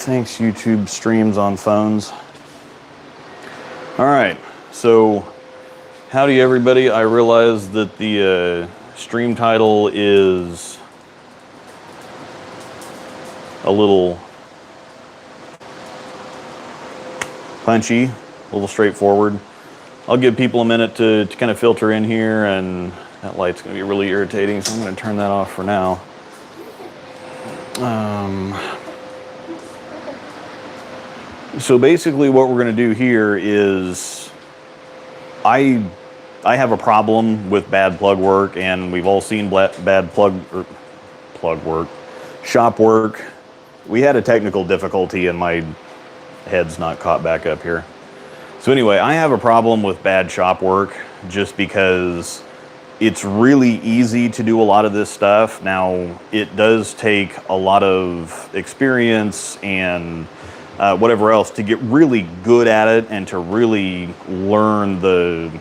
Thanks, YouTube streams on phones. All right, so howdy everybody. I realize that the stream title is a little punchy, a little straightforward. I'll give people a minute to kind of filter in here, and that light's going to be really irritating, so I'm going to turn that off for now. So basically what we're going to do here is I have a problem with bad plug work, and we've all seen bad shop work. We had a technical difficulty and my head's not caught back up here. So anyway, I have a problem with bad shop work just because it's really easy to do a lot of this stuff. Now, it does take a lot of experience and whatever else to get really good at it and to really learn the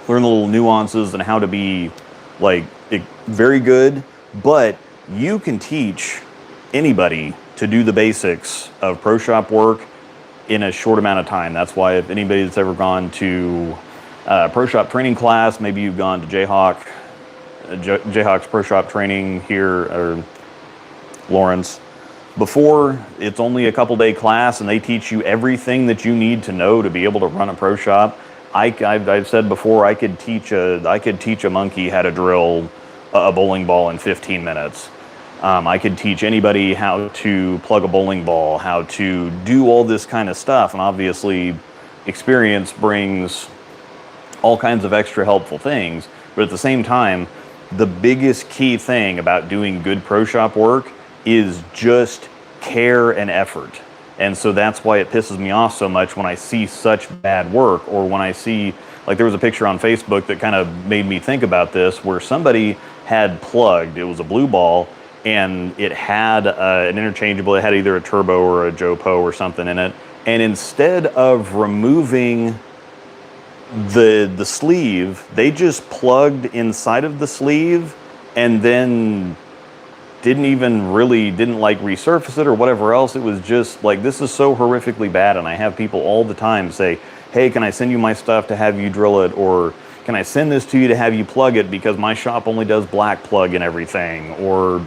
little nuances and how to be like very good. But you can teach anybody to do the basics of pro shop work in a short amount of time. That's why if anybody that's ever gone to pro shop training class, maybe you've gone to Jayhawk's pro shop training here, or Lawrence. Before, it's only a couple-day class, and they teach you everything that you need to know to be able to run a pro shop. I've said before, I could teach a monkey how to drill a bowling ball in 15 minutes. I could teach anybody how to plug a bowling ball, how to do all this kind of stuff, and obviously, experience brings all kinds of extra helpful things. But at the same time, the biggest key thing about doing good pro shop work is just care and effort. And so that's why it pisses me off so much when I see such bad work, or when I see, like, there was a picture on Facebook that kind of made me think about this, where somebody had plugged, it was a blue ball, and it had an interchangeable, it had either a turbo or a Jopo or something in it, and instead of removing the sleeve, they just plugged inside of the sleeve and then didn't like resurface it or whatever else. It was just like, this is so horrifically bad. And I have people all the time say, hey, can I send you my stuff to have you drill it? Or can I send this to you to have you plug it, because my shop only does black plug and everything? Or,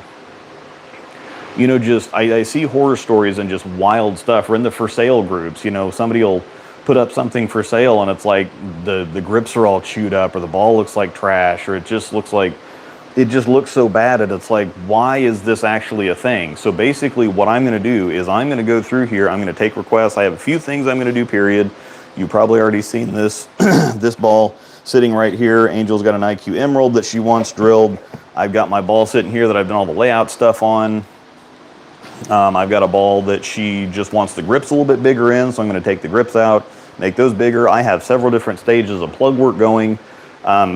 you know, just, I see horror stories and just wild stuff. Or in the for sale groups, you know, somebody will put up something for sale and it's like the grips are all chewed up, or the ball looks like trash, or it just looks so bad, and it's like, why is this actually a thing? So basically what I'm going to do is I'm going to go through here, I'm going to take requests. I have a few things I'm going to do, period. You've probably already seen this this ball sitting right here. Angel's got an IQ Emerald that she wants drilled. I've got my ball sitting here that I've done all the layout stuff on. I've got a ball that she just wants the grips a little bit bigger in, so I'm going to take the grips out, make those bigger. I have several different stages of plug work going.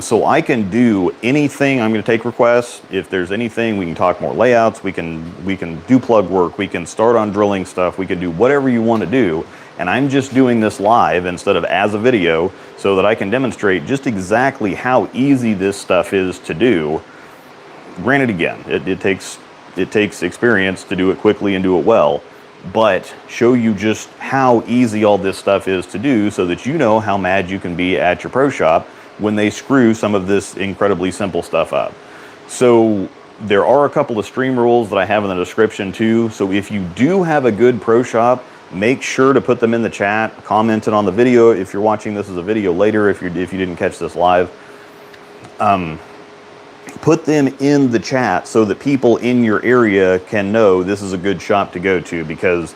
So I can do anything. I'm going to take requests. If there's anything, we can talk more layouts. We can do plug work. We can start on drilling stuff. We can do whatever you want to do. And I'm just doing this live instead of as a video, so that I can demonstrate just exactly how easy this stuff is to do. Granted, again, it takes experience to do it quickly and do it well, but show you just how easy all this stuff is to do, so that you know how mad you can be at your pro shop when they screw some of this incredibly simple stuff up. So there are a couple of stream rules that I have in the description too. So if you do have a good pro shop, make sure to put them in the chat, comment it on the video. If you're watching this as a video later, if you didn't catch this live, put them in the chat so that people in your area can know this is a good shop to go to. Because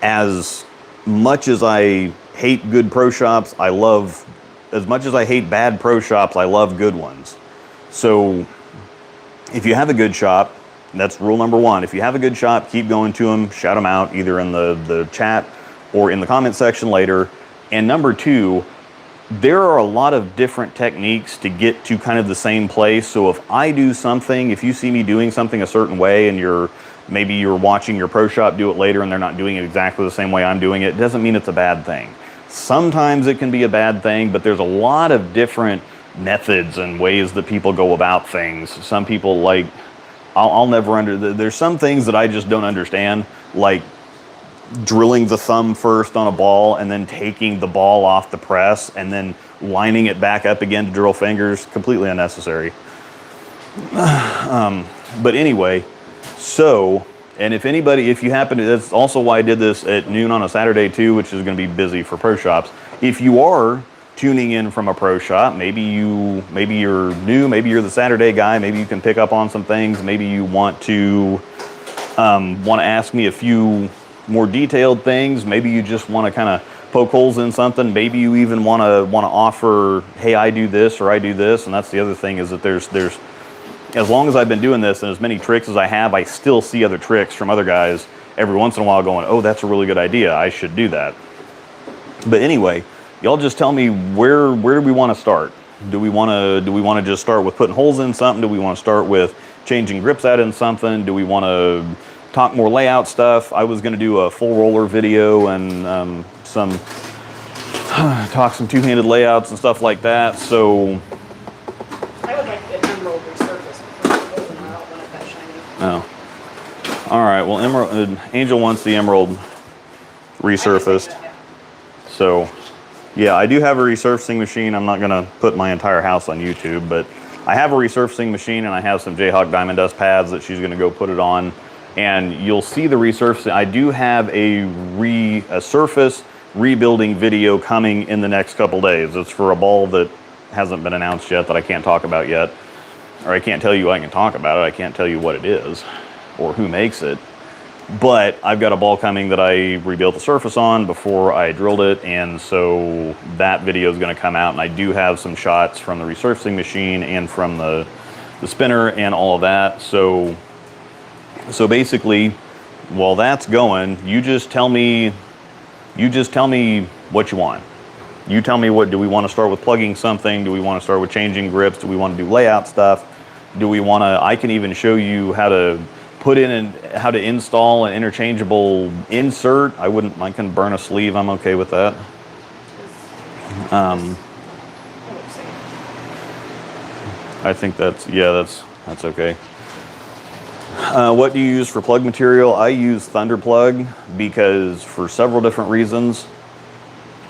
as much as I hate good pro shops, as much as I hate bad pro shops, I love good ones. So if you have a good shop, that's rule number one. If you have a good shop, keep going to them, shout them out either in the chat or in the comment section later. And number two, there are a lot of different techniques to get to kind of the same place. So if I do something, if you see me doing something a certain way, and maybe you're watching your pro shop do it later and they're not doing it exactly the same way I'm doing it, doesn't mean it's a bad thing. Sometimes it can be a bad thing, but there's a lot of different methods and ways that people go about things. Some people, like, there's some things that I just don't understand. Like, drilling the thumb first on a ball and then taking the ball off the press and then lining it back up again to drill fingers, completely unnecessary. But anyway, so, and if anybody, if you happen to, that's also why I did this at noon on a Saturday too, which is going to be busy for pro shops. If you are tuning in from a pro shop, maybe you're new, maybe you're the Saturday guy, maybe you can pick up on some things, maybe you want to ask me a few more detailed things, maybe you just want to kind of poke holes in something, maybe you even want to offer, hey, I do this or I do this. And that's the other thing, is that there's as long as I've been doing this and as many tricks as I have, I still see other tricks from other guys every once in a while going, oh, that's a really good idea, I should do that. But anyway, y'all just tell me, where do we want to start? Do we want to just start with putting holes in something? Do we want to start with changing grips out in something? Do we want to talk more layout stuff? I was going to do a full roller video and talk some two-handed layouts and stuff like that. So I would like to get emerald resurfaced before the golden oil when it got shiny. oh, all right. Well, Emerald Angel wants the emerald resurfaced. So yeah, I do have a resurfacing machine. I'm not going to put my entire house on YouTube, but I have a resurfacing machine and I have some Jayhawk Diamond Dust pads that she's going to go put it on. And you'll see the resurfacing. I do have a surface rebuilding video coming in the next couple days. It's for a ball that hasn't been announced yet, that I can't talk about yet. Or I can't tell you I can talk about it. I can't tell you what it is or who makes it. But I've got a ball coming that I rebuilt the surface on before I drilled it, and so that video is going to come out, and I do have some shots from the resurfacing machine and from the spinner and all of that. So basically, while that's going, you just tell me what you want. You tell me, what do we want to start with, plugging something? Do we want to start with changing grips? Do we want to do layout stuff? Do we want to, I can even show you how to put in and how to install an interchangeable insert. I can burn a sleeve. I'm okay with that. I think that's okay. What do you use for plug material? I use Thunder Plug because, for several different reasons,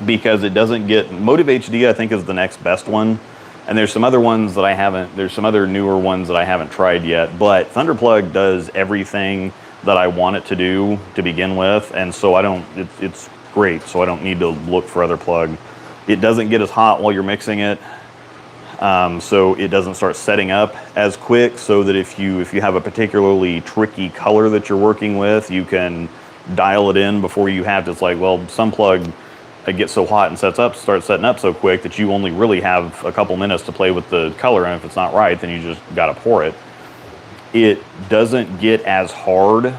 because it doesn't get, Motiv HD I think is the next best one. And there's some other ones that I haven't, there's some other newer ones that I haven't tried yet, but Thunder Plug does everything that I want it to do to begin with, and so it's great, so I don't need to look for other plug. It doesn't get as hot while you're mixing it, so it doesn't start setting up as quick, so that if you have a particularly tricky color that you're working with, you can dial it in before you have to. It's like, well, some plug, it gets so hot and starts setting up so quick that you only really have a couple minutes to play with the color, and if it's not right, then you just got to pour it. It doesn't get as hard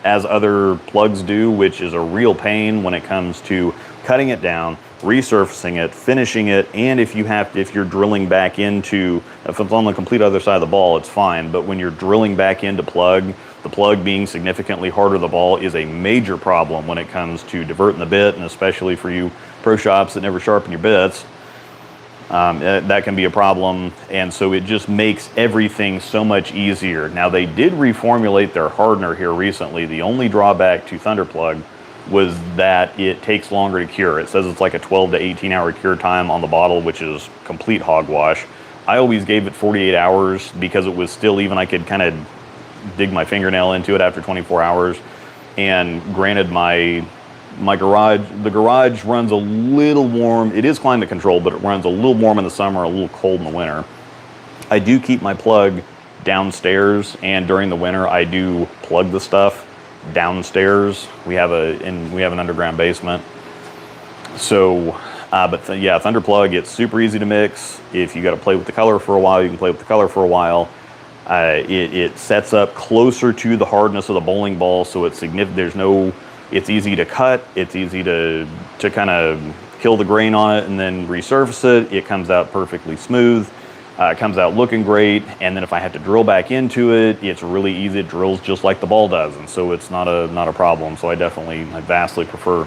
as other plugs do, which is a real pain when it comes to cutting it down, resurfacing it, finishing it, and if you're drilling back into, if it's on the complete other side of the ball, it's fine, but when you're drilling back into plug, the plug being significantly harder the ball is a major problem when it comes to diverting the bit, and especially for you pro shops that never sharpen your bits, that can be a problem, and so it just makes everything so much easier. Now, they did reformulate their hardener here recently. The only drawback to Thunder Plug was that it takes longer to cure. It says it's like a 12 to 18 hour cure time on the bottle, which is complete hogwash. I always gave it 48 hours because it was still, even I could kind of dig my fingernail into it after 24 hours. And granted, the garage runs a little warm. It is climate controlled, but it runs a little warm in the summer, a little cold in the winter. I do keep my plug downstairs, and during the winter I do plug the stuff downstairs. We have an underground basement. So yeah, Thunder Plug, it's super easy to mix. If you got to play with the color for a while, you can play with the color for a while. It sets up closer to the hardness of the bowling ball, so it's significant. It's easy to cut. It's easy to kind of kill the grain on it and then resurface it. It comes out perfectly smooth. It comes out looking great. And then if I have to drill back into it, it's really easy. It drills just like the ball does, and so it's not a problem. So I vastly prefer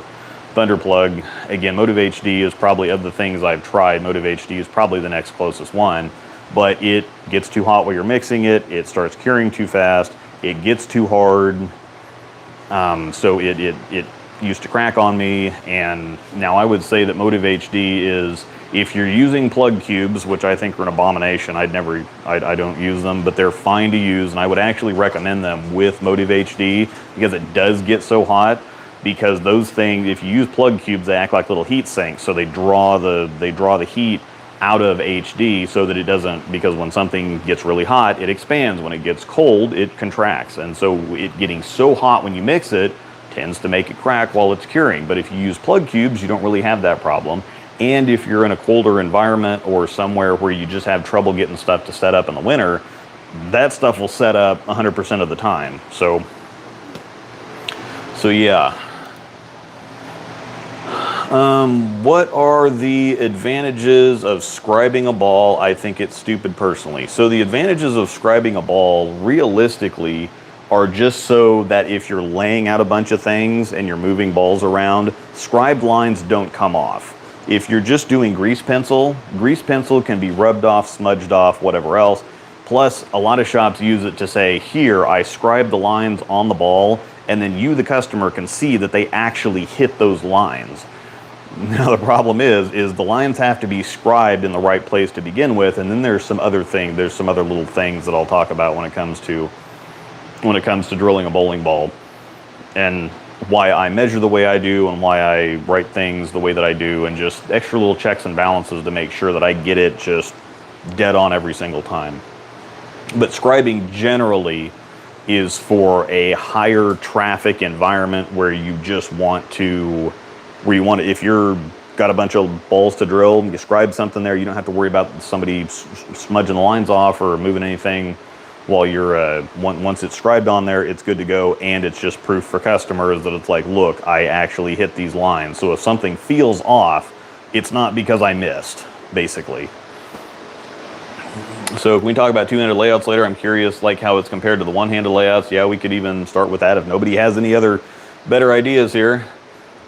Thunder Plug. Again, Motiv HD is probably, of the things I've tried, Motiv HD is probably the next closest one. But it gets too hot while you're mixing it. It starts curing too fast. It gets too hard. So used to crack on me, and now I would say that Motive HD is, if you're using plug cubes, which I think are an abomination, I don't use them, but they're fine to use, and I would actually recommend them with Motive HD because it does get so hot. Because those things, if you use plug cubes, they act like little heat sinks, so they draw the heat out of HD so that it doesn't, because when something gets really hot, it expands. When it gets cold, it contracts. And so it getting so hot when you mix it tends to make it crack while it's curing. But if you use plug cubes, you don't really have that problem. And if you're in a colder environment or somewhere where you just have trouble getting stuff to set up in the winter, that stuff will set up 100% of the time. So yeah. What are the advantages of scribing a ball? I think it's stupid personally. So the advantages of scribing a ball realistically are just so that if you're laying out a bunch of things and you're moving balls around, scribed lines don't come off. If you're just doing grease pencil can be rubbed off, smudged off, whatever else. Plus, a lot of shops use it to say, here, I scribe the lines on the ball, and then you, the customer, can see that they actually hit those lines. Now the problem is the lines have to be scribed in the right place to begin with, and then there's some other little things that I'll talk about when it comes to drilling a bowling ball, and why I measure the way I do, and why I write things the way that I do, and just extra little checks and balances to make sure that I get it just dead on every single time. But scribing generally is for a higher traffic environment where you just want to, if you're got a bunch of balls to drill, you scribe something there, you don't have to worry about somebody smudging the lines off or moving anything while you're, once it's scribed on there, it's good to go, and it's just proof for customers that it's like, look, I actually hit these lines. So if something feels off, it's not because I missed, basically. So can we talk about two-handed layouts later? I'm curious, like, how it's compared to the one-handed layouts. Yeah, we could even start with that if nobody has any other better ideas here.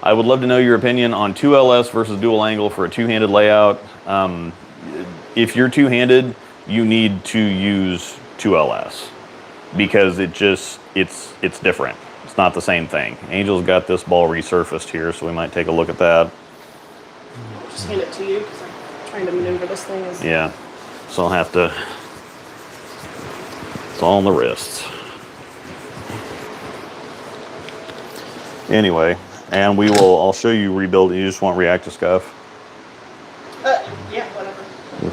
I would love to know your opinion on 2LS versus dual angle for a two-handed layout. If you're two-handed, you need to use 2LS because it's different. It's not the same thing. Angel's got this ball resurfaced here, so we might take a look at that. Just hand it to you because I'm trying to maneuver this thing. Yeah. So I'll have to, it's all on the wrists. Anyway, and I'll show you rebuild. You just want reactive scuff? Yeah, whatever.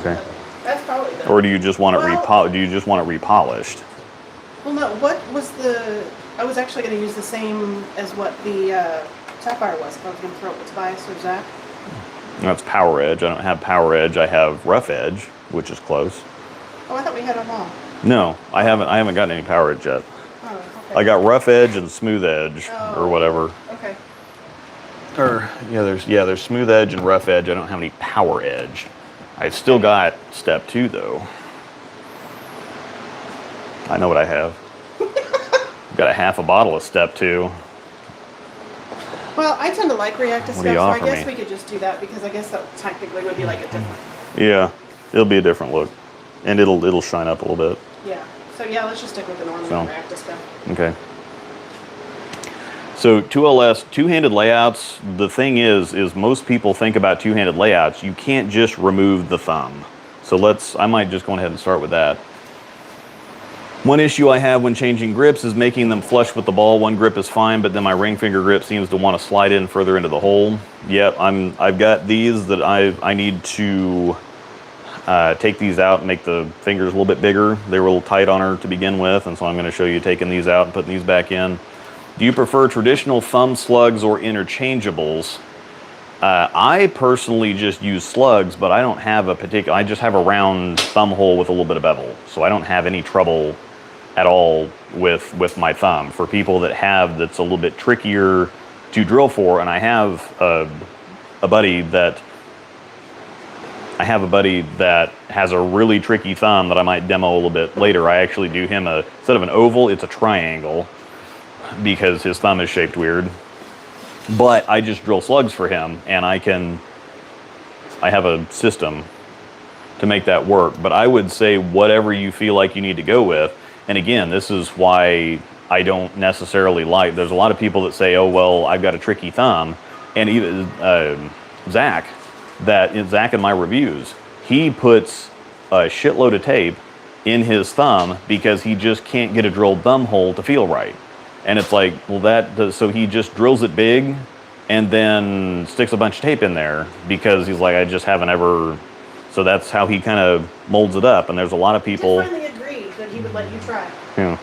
Okay. That's probably the. Or do you just want it repolished? Well, no, what was I was actually going to use the same as what the Sapphire was. If I was going to throw it with Tobias or Zach. That's Power Edge. I don't have Power Edge. I have Rough Edge, which is close. Oh, I thought we had them all. No, I haven't gotten any Power Edge yet. Oh, okay. I got Rough Edge and Smooth Edge, or whatever. Okay. Or there's Smooth Edge and Rough Edge. I don't have any Power Edge. I've still got Step 2 though. I know what I have. Got a half a bottle of Step 2. Well, I tend to like reactive What do stuff, you so I offer guess me? we could just do that because I guess that technically would be like a different. Yeah, it'll be a different look, and it'll shine up a little bit. Yeah. So yeah, let's just stick with the normal reactive stuff. Okay. So 2LS, two-handed layouts, the thing is most people think about two-handed layouts, you can't just remove the thumb. So I might just go ahead and start with that. One issue I have when changing grips is making them flush with the ball. One grip is fine, but then my ring finger grip seems to want to slide in further into the hole. Yep, I've got these that I need to take these out and make the fingers a little bit bigger. They were a little tight on her to begin with, and so I'm going to show you taking these out and putting these back in. Do you prefer traditional thumb slugs or interchangeables? I personally just use slugs, but I don't have I just have a round thumb hole with a little bit of bevel, so I don't have any trouble at all with my thumb. For people that's a little bit trickier to drill for, and I have a buddy that has a really tricky thumb that I might demo a little bit later. I actually do him instead of an oval, it's a triangle because his thumb is shaped weird. But I just drill slugs for him, and I have a system to make that work. But I would say whatever you feel like you need to go with. And again, this is why I don't necessarily like. There's a lot of people that say, oh, well, I've got a tricky thumb. And even Zach in my reviews, he puts a shitload of tape in his thumb because he just can't get a drilled thumb hole to feel right. And it's like, well, so he just drills it big and then sticks a bunch of tape in there because he's like, I just haven't ever. So that's how he kind of molds it up. And there's a lot of people. He finally agreed that he would let you try. Yeah.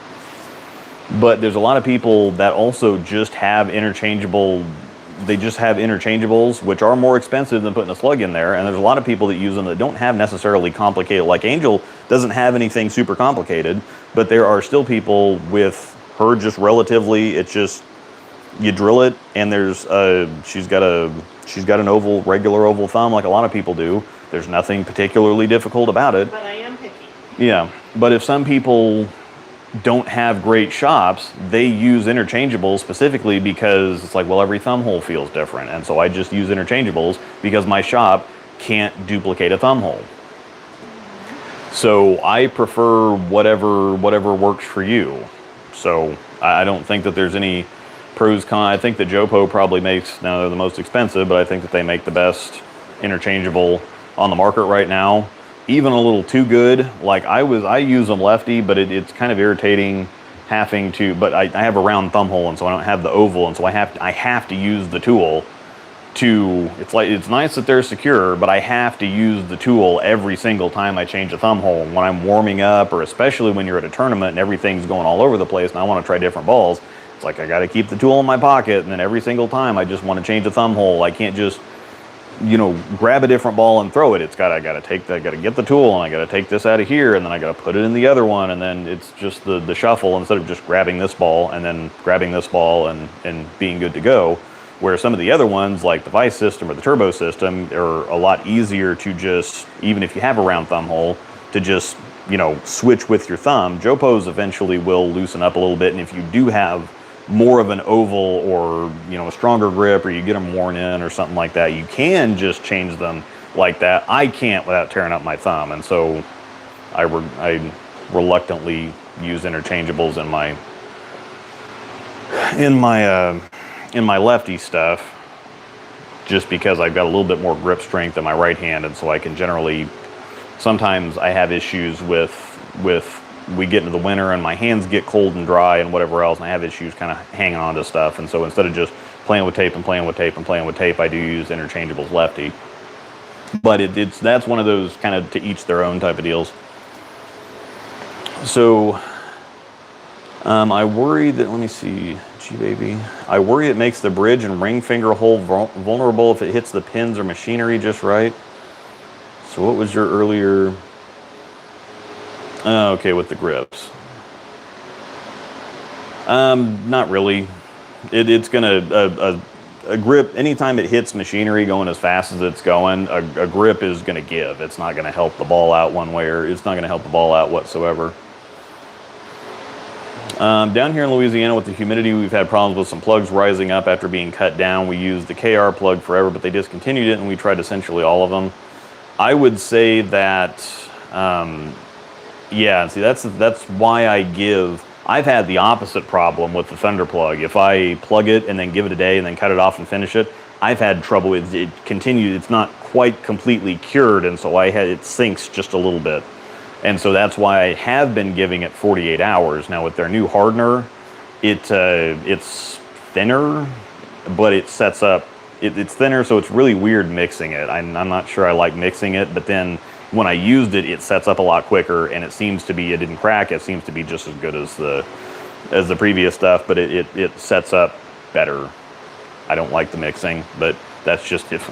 But there's a lot of people that also just have interchangeables, which are more expensive than putting a slug in there. And there's a lot of people that use them that don't have necessarily complicated, like Angel doesn't have anything super complicated, but there are still people with her just relatively, it's just, you drill it and she's got an oval, regular oval thumb like a lot of people do. There's nothing particularly difficult about it. But I am picky. Yeah. But if some people don't have great shops, they use interchangeables specifically because it's like, well, every thumb hole feels different. And so I just use interchangeables because my shop can't duplicate a thumb hole. So I prefer whatever works for you. So I don't think that there's any pros, cons. I think that Jopo probably makes, now they're the most expensive, but I think that they make the best interchangeable on the market right now. Even a little too good. Like I use them lefty, but it's kind of irritating having to, but I have a round thumb hole and so I don't have the oval, and so I have to use the tool to, it's nice that they're secure, but I have to use the tool every single time I change a thumb hole. When I'm warming up, or especially when you're at a tournament and everything's going all over the place and I want to try different balls, it's like I got to keep the tool in my pocket, and then every single time I just want to change a thumb hole. I can't just, grab a different ball and throw it. I got to get the tool and I got to take this out of here and then I got to put it in the other one, and then it's just the shuffle instead of just grabbing this ball and then grabbing this ball and being good to go. Where some of the other ones, like the Vice system or the Turbo system, are a lot easier to just, even if you have a round thumb hole, to just, switch with your thumb. Jopos eventually will loosen up a little bit, and if you do have more of an oval or, a stronger grip, or you get them worn in or something like that, you can just change them like that. I can't without tearing up my thumb, and so I reluctantly use interchangeables in my lefty stuff, just because I've got a little bit more grip strength in my right hand, and so I can generally, sometimes I have issues with we get into the winter and my hands get cold and dry and whatever else, and I have issues kind of hanging on to stuff, and so instead of just playing with tape and playing with tape and playing with tape, I do use interchangeables lefty. But that's one of those kind of to each their own type of deals. So I worry that, let me see, G-Baby. I worry it makes the bridge and ring finger hole vulnerable if it hits the pins or machinery just right. So what was your earlier... okay, with the grips. Not really. It's gonna, a grip, anytime it hits machinery going as fast as it's going, a grip is gonna give. It's not gonna help the ball out one way, or it's not gonna help the ball out whatsoever. Down here in Louisiana with the humidity, we've had problems with some plugs rising up after being cut down. We used the KR plug forever, but they discontinued it, and we tried essentially all of them. I would say that, yeah, see, that's why I've had the opposite problem with the Thunder plug. If I plug it and then give it a day and then cut it off and finish it, I've had trouble with it. Continued, it's not quite completely cured, and so it sinks just a little bit. And so that's why I have been giving it 48 hours. Now with their new hardener, it's thinner, but it sets up, it's thinner, so it's really weird mixing it. I'm not sure I like mixing it, but then when I used it, it sets up a lot quicker, and it seems to be, it didn't crack, it seems to be just as good as the previous stuff, but it sets up better. I don't like the mixing, but that's just, as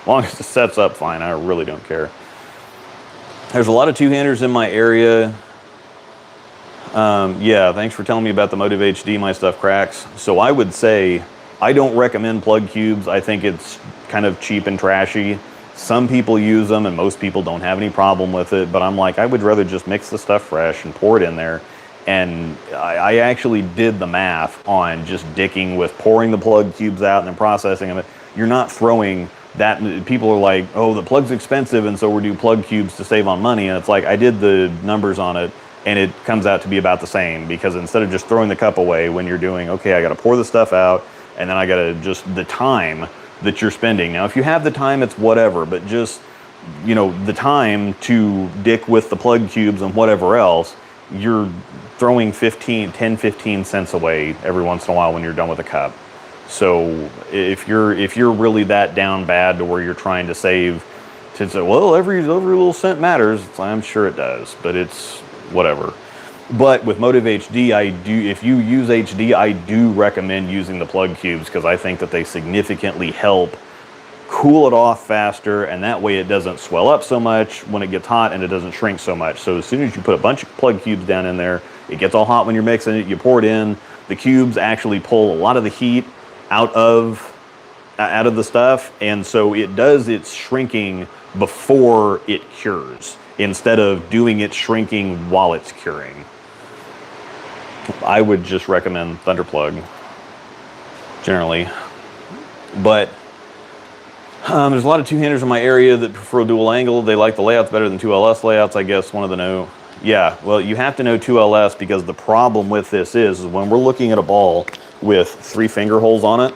long as it sets up fine, I really don't care. There's a lot of two-handers in my area. Yeah, thanks for telling me about the Motiv HD. My stuff cracks. So I would say I don't recommend plug cubes. I think it's kind of cheap and trashy. Some people use them, and most people don't have any problem with it. But I'm like, I would rather just mix the stuff fresh and pour it in there. And I actually did the math on just dicking with pouring the plug cubes out and then processing them. You're not throwing that. People are like, oh, the plug's expensive, and so we're doing plug cubes to save on money. And it's like, I did the numbers on it. and it comes out to be about the same, because instead of just throwing the cup away when you're doing, okay, I got to pour the stuff out, and then I got to just the time that you're spending. Now, if you have the time, it's whatever, but just, you know, the time to dick with the plug cubes and whatever else, you're throwing 10, 15 cents away every once in a while when you're done with a cup. So if you're really that down bad to where you're trying to save, to say, well, every little cent matters, I'm sure it does, but it's whatever. But with Motiv HD, if you use HD, I do recommend using the plug cubes, because I think that they significantly help cool it off faster, and that way it doesn't swell up so much when it gets hot, and it doesn't shrink so much. So as soon as you put a bunch of plug cubes down in there, it gets all hot when you're mixing it, you pour it in, the cubes actually pull a lot of the heat out of the stuff, and so it does its shrinking before it cures, instead of doing its shrinking while it's curing. I would just recommend Thunderplug generally, but there's a lot of two-handers in my area that prefer dual angle. They like the layouts better than 2LS layouts, I guess. One of the no. Yeah, well, you have to know 2LS, because the problem with this is when we're looking at a ball with 3 finger holes on it,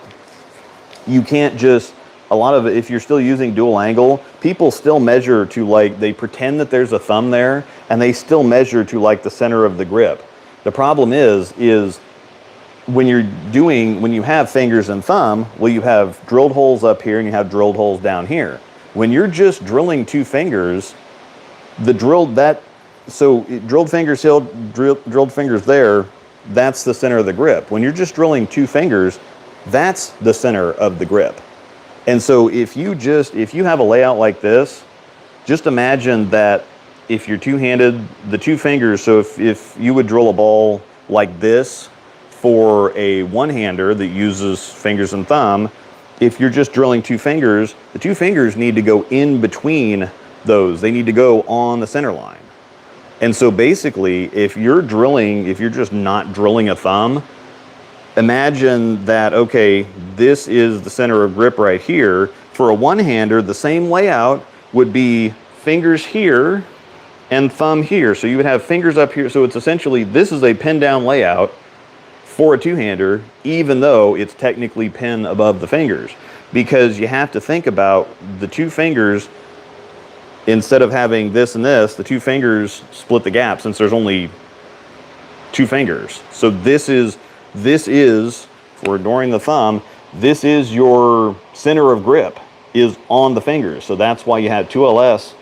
you can't just, a lot of it, if you're still using dual angle, people still measure to, like, they pretend that there's a thumb there, and they still measure to, like, the center of the grip. The problem is when you have fingers and thumb, well, you have drilled holes up here and you have drilled holes down here. When you're just drilling 2 fingers, drilled fingers here, drilled fingers there, that's the center of the grip. When you're just drilling 2 fingers, that's the center of the grip. And so if you have a layout like this, just imagine that if you're two-handed, the 2 fingers, so if you would drill a ball like this for a one-hander that uses fingers and thumb, if you're just drilling 2 fingers, the 2 fingers need to go in between those. They need to go on the center line. And so basically, if you're just not drilling a thumb, imagine that, okay, this is the center of grip right here. For a one-hander, the same layout would be fingers here and thumb here. So you would have fingers up here. So it's essentially, this is a pin down layout for a two-hander, even though it's technically pin above the fingers, because you have to think about the 2 fingers. Instead of having this and this, the 2 fingers split the gap, since there's only 2 fingers. So this is, for ignoring the thumb, this is your center of grip, is on the fingers. So that's why you have 2LS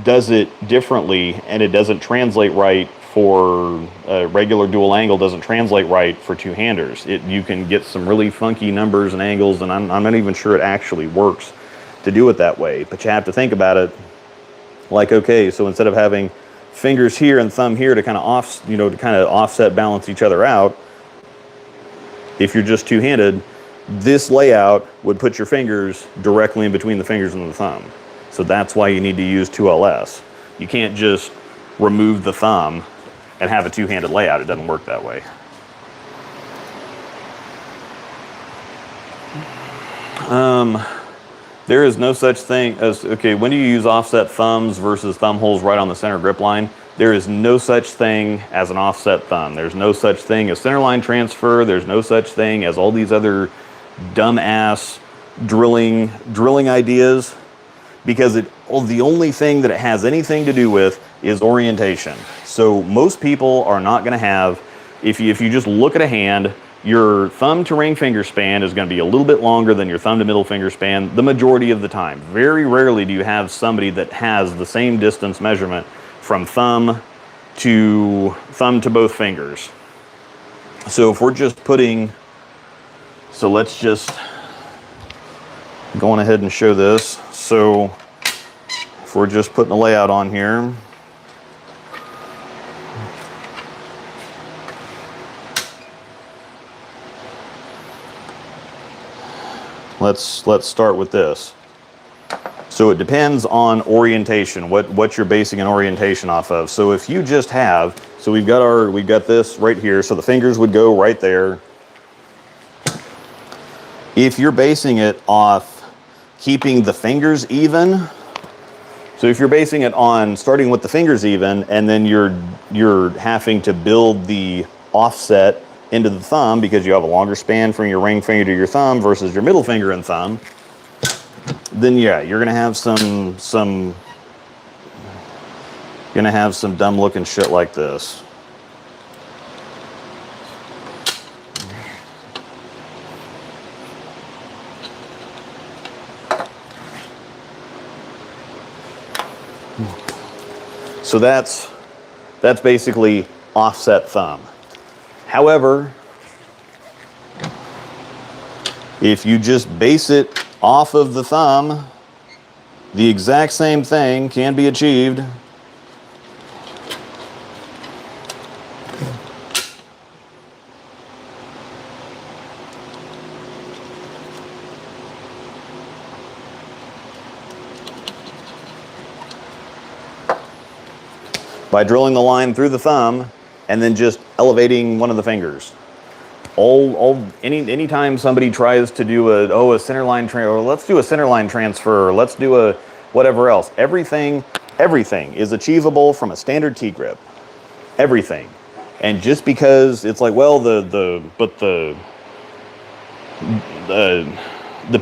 does it differently, and it doesn't translate right for regular dual angle, doesn't translate right for two-handers. You can get some really funky numbers and angles, and I'm not even sure it actually works to do it that way. But you have to think about it like, okay, so instead of having fingers here and thumb here to kind of offset, balance each other out, if you're just two-handed, this layout would put your fingers directly in between the fingers and the thumb. So that's why you need to use 2LS. You can't just remove the thumb and have a two-handed layout. It doesn't work that way. There is no such thing as, okay, when do you use offset thumbs versus thumb holes right on the center grip line? There is no such thing as an offset thumb. There's no such thing as center line transfer. There's no such thing as all these other dumbass drilling ideas, because the only thing that it has anything to do with is orientation. So most people are not going to have, if you just look at a hand, your thumb to ring finger span is going to be a little bit longer than your thumb to middle finger span the majority of the time. Very rarely do you have somebody that has the same distance measurement from thumb to both fingers. So if we're just so let's just go on ahead and show this. So if we're just putting a layout on here, let's start with this. So it depends on orientation, what you're basing an orientation off of. So if you just have, so we've got this right here, so the fingers would go right there. If you're basing it off keeping the fingers even, So if you're basing it on starting with the fingers even, and then you're having to build the offset into the thumb because you have a longer span from your ring finger to your thumb versus your middle finger and thumb, then yeah, you're gonna have some dumb looking shit like this. So that's basically offset thumb. However, if you just base it off of the thumb, the exact same thing can be achieved. By drilling the line through the thumb and then just elevating one of the fingers. Anytime somebody tries to do a center line or let's do a center line transfer, or let's do a whatever else, everything is achievable from a standard T-grip. Everything. And just because it's like, well, the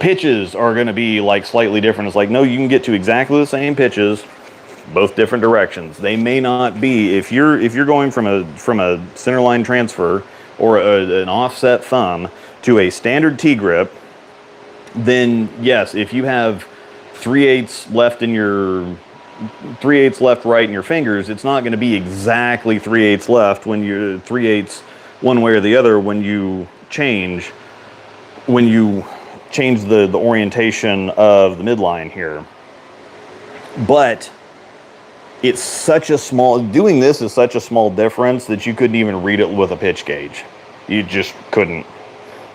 pitches are going to be like slightly different. It's like, no, you can get to exactly the same pitches, both different directions. They may not be, if you're going from a center line transfer or an offset thumb to a standard T-grip, then yes, if you have 3/8 left in your 3/8 left right in your fingers, it's not going to be exactly 3/8 left when you're 3/8 one way or the other when you change the orientation of the midline here. But it's such a small, doing this is such a small difference that you couldn't even read it with a pitch gauge. You just couldn't,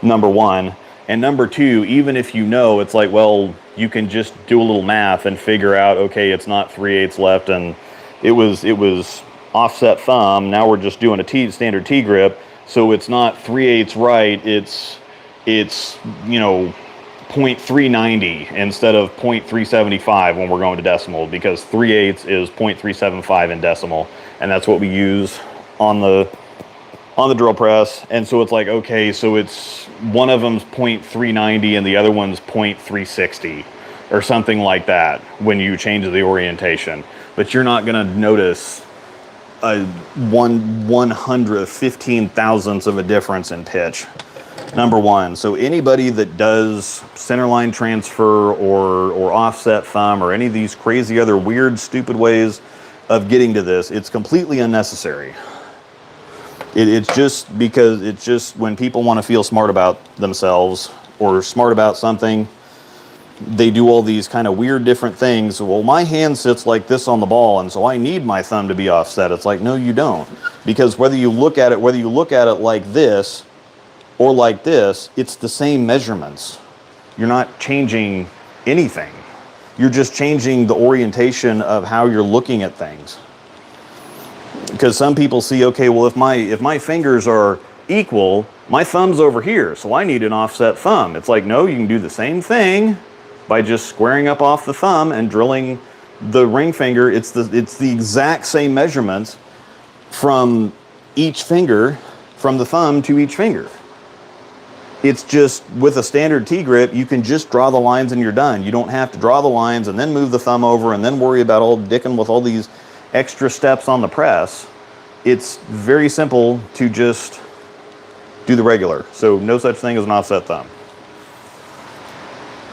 number one. And number two, even if you know, it's like, well, you can just do a little math and figure out, okay, it's not 3/8 left and it was offset thumb. Now we're just doing a standard T-grip. So it's not 3/8 right, it's 0.390 instead of 0.375 when we're going to decimal, because 3/8 is 0.375 in decimal, and that's what we use on the drill press. And so it's like, okay, so it's one of them's 0.390 and the other one's 0.360 or something like that when you change the orientation. But you're not going to notice a 1/115,000th of a difference in pitch. Number one. So anybody that does centerline transfer or offset thumb or any of these crazy other weird, stupid ways of getting to this, it's completely unnecessary. It's just because it's just when people want to feel smart about themselves or smart about something, they do all these kind of weird different things. Well, my hand sits like this on the ball, and so I need my thumb to be offset. It's like, no, you don't. Because whether you look at it like this or like this, it's the same measurements. You're not changing anything. You're just changing the orientation of how you're looking at things. Because some people see, okay, well, if my fingers are equal, my thumb's over here, so I need an offset thumb. It's like, no, you can do the same thing by just squaring up off the thumb and drilling the ring finger. It's the exact same measurements from each finger, from the thumb to each finger. It's just with a standard T-grip, you can just draw the lines and you're done. You don't have to draw the lines and then move the thumb over and then worry about all dicking with all these extra steps on the press. It's very simple to just do the regular. So no such thing as an offset thumb.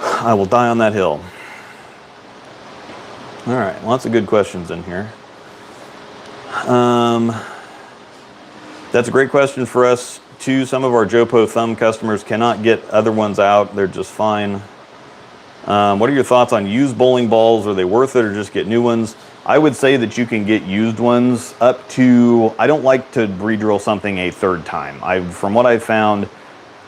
I will die on that hill. All right, lots of good questions in here. That's a great question for us too. Some of our Jopo thumb customers cannot get other ones out. They're just fine. What are your thoughts on used bowling balls? Are they worth it or just get new ones? I would say that you can get used ones up to, I don't like to re-drill something a third time. From what I've found,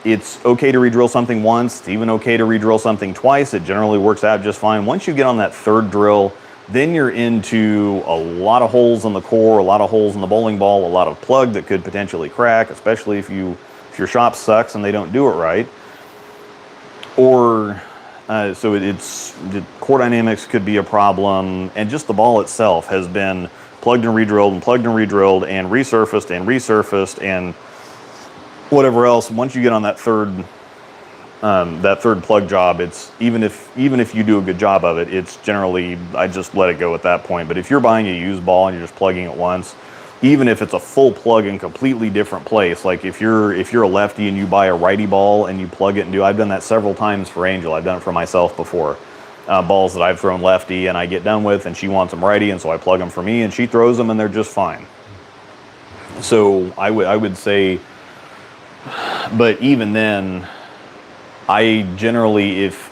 it's okay to re-drill something once. It's even okay to re-drill something twice. It generally works out just fine. Once you get on that third drill, then you're into a lot of holes in the core, a lot of holes in the bowling ball, a lot of plug that could potentially crack, especially if your shop sucks and they don't do it right. Or So the core dynamics could be a problem, and just the ball itself has been plugged and re-drilled and plugged and re-drilled and resurfaced and whatever else. Once you get on that third plug job, it's even if you do a good job of it, it's generally, I just let it go at that point. But if you're buying a used ball and you're just plugging it once, even if it's a full plug in completely different place, like if you're a lefty and you buy a righty ball and you plug it and I've done that several times for Angel. I've done it for myself before. Balls that I've thrown lefty and I get done with, and she wants them righty, and so I plug them for me, and she throws them and they're just fine. So I would say, but even then, I generally, if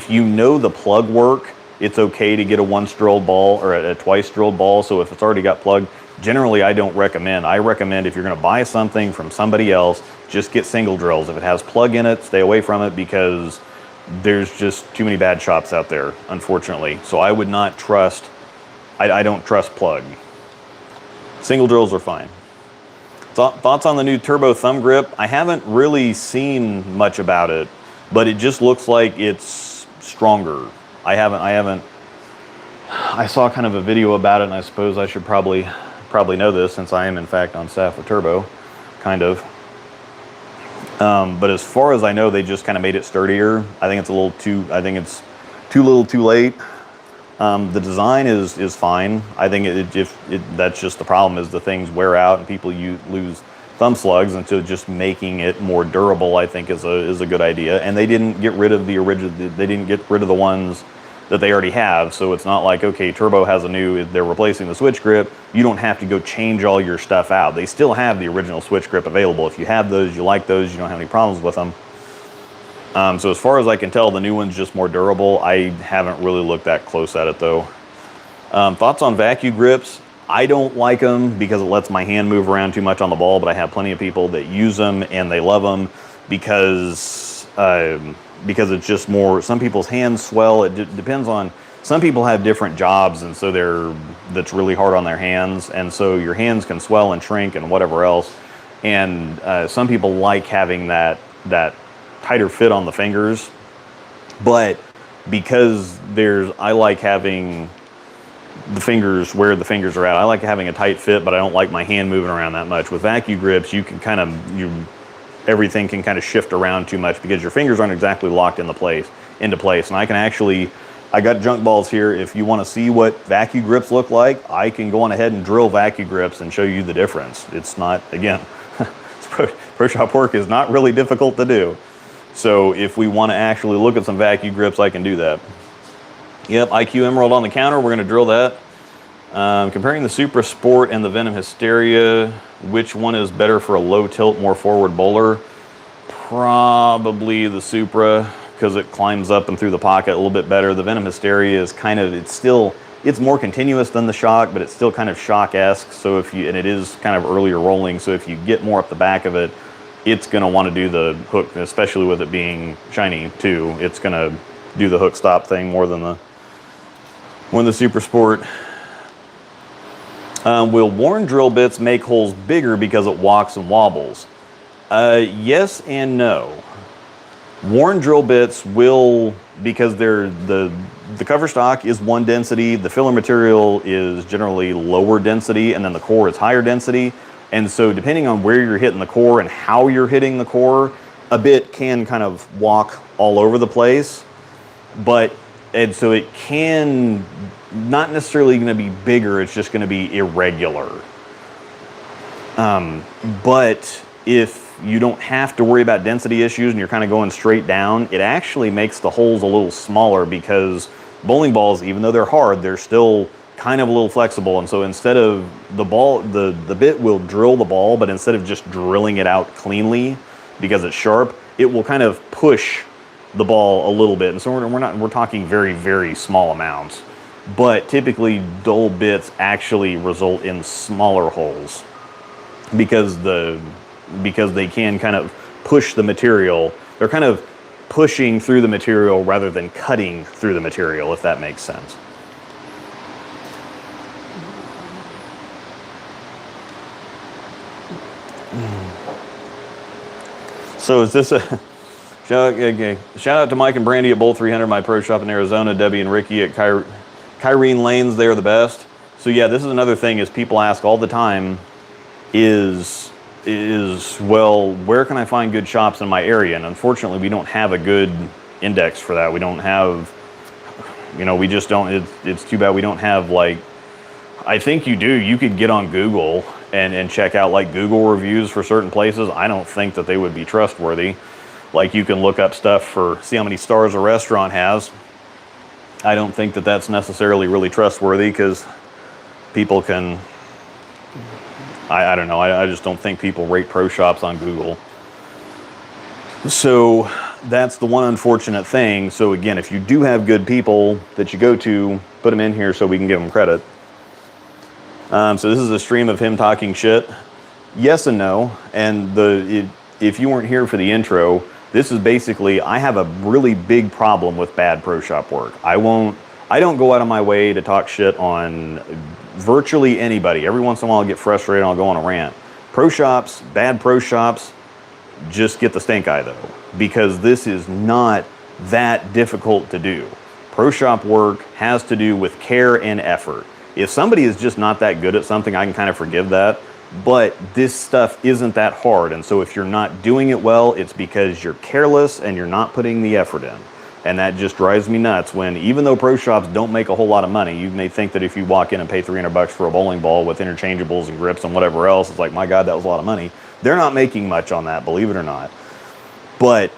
you know the plug work, it's okay to get a once drilled ball or a twice drilled ball. So if it's already got plugged, generally I don't recommend. I recommend if you're going to buy something from somebody else, just get single drills. If it has plug in it, stay away from it, because there's just too many bad shops out there, unfortunately. So I would not trust, I don't trust plug. Single drills are fine. Thoughts on the new Turbo Thumb Grip? I haven't really seen much about it, but it just looks like it's stronger. I saw kind of a video about it, and I suppose I should probably know this, since I am in fact on staff with Turbo, kind of. But as far as I know, they just kind of made it sturdier. I think it's too little too late. The design is fine. I think that's just the problem, is the things wear out and people lose thumb slugs, and so just making it more durable, I think, is a good idea. And they didn't get rid of the original. They didn't get rid of the ones that they already have. So it's not like, okay, Turbo has they're replacing the switch grip. You don't have to go change all your stuff out. They still have the original switch grip available. If you have those, you like those, you don't have any problems with them. So as far as I can tell, the new one's just more durable. I haven't really looked that close at it, though. Thoughts on vacuum grips? I don't like them because it lets my hand move around too much on the ball, but I have plenty of people that use them and they love them because it's just more, some people's hands swell. It depends on, some people have different jobs, and so that's really hard on their hands, and so your hands can swell and shrink and whatever else. And some people like having that tighter fit on the fingers, but because I like having the fingers where the fingers are at. I like having a tight fit, but I don't like my hand moving around that much. With vacuum grips, you can everything can kind of shift around too much because your fingers aren't exactly locked into place. And I got junk balls here. If you want to see what vacuum grips look like, I can go on ahead and drill vacuum grips and show you the difference. It's not, again, Pro Shop work is not really difficult to do. So if we want to actually look at some vacuum grips, I can do that. Yep, IQ Emerald on the counter. We're going to drill that. Comparing the Supra Sport and the Venom Hysteria, which one is better for a low tilt, more forward bowler? Probably the Supra, because it climbs up and through the pocket a little bit better. The Venom Hysteria is it's more continuous than the Shock, but it's still kind of Shock-esque. So and it is kind of earlier rolling. So if you get more up the back of it, it's going to want to do the hook, especially with it being shiny too. It's going to do the hook stop thing more than the Super Sport. Will worn drill bits make holes bigger because it walks and wobbles? Yes and no. Worn drill bits will, because the cover stock is one density, the filler material is generally lower density, and then the core is higher density. And so depending on where you're hitting the core and how you're hitting the core, a bit can kind of walk all over the place. And so it can not necessarily going to be bigger, it's just going to be irregular. But if you don't have to worry about density issues and you're kind of going straight down, it actually makes the holes a little smaller, because bowling balls, even though they're hard, they're still kind of a little flexible. And so instead of the bit will drill the ball, but instead of just drilling it out cleanly because it's sharp, it will kind of push the ball a little bit. And so we're talking very, very small amounts. But typically dull bits actually result in smaller holes because they can kind of push the material. They're kind of pushing through the material rather than cutting through the material, if that makes sense. So is this Shout out to Mike and Brandy at Bowl 300, my pro shop in Arizona. Debbie and Ricky at Kyrene Lanes, they're the best. So yeah, this is another thing is people ask all the time is well, where can I find good shops in my area? And unfortunately, we don't have a good index for that. We don't have, we just don't, it's too bad we don't have like, I think you do. You could get on Google and check out like Google reviews for certain places. I don't think that they would be trustworthy. Like you can look up stuff see how many stars a restaurant has. I don't think that that's necessarily really trustworthy because people can, I don't know. I just don't think people rate pro shops on Google. So that's the one unfortunate thing. So again, if you do have good people that you go to, put them in here so we can give them credit. So this is a stream of him talking shit. Yes and no. And if you weren't here for the intro, this is basically, I have a really big problem with bad pro shop work. I don't go out of my way to talk shit on virtually anybody. Every once in a while I'll get frustrated and I'll go on a rant. Pro shops, bad pro shops, just get the stink eye though, because this is not that difficult to do. Pro shop work has to do with care and effort. If somebody is just not that good at something, I can kind of forgive that. But this stuff isn't that hard. And so if you're not doing it well, it's because you're careless and you're not putting the effort in. And that just drives me nuts when, even though pro shops don't make a whole lot of money, you may think that if you walk in and pay $300 for a bowling ball with interchangeables and grips and whatever else, it's like, my God, that was a lot of money. They're not making much on that, believe it or not. But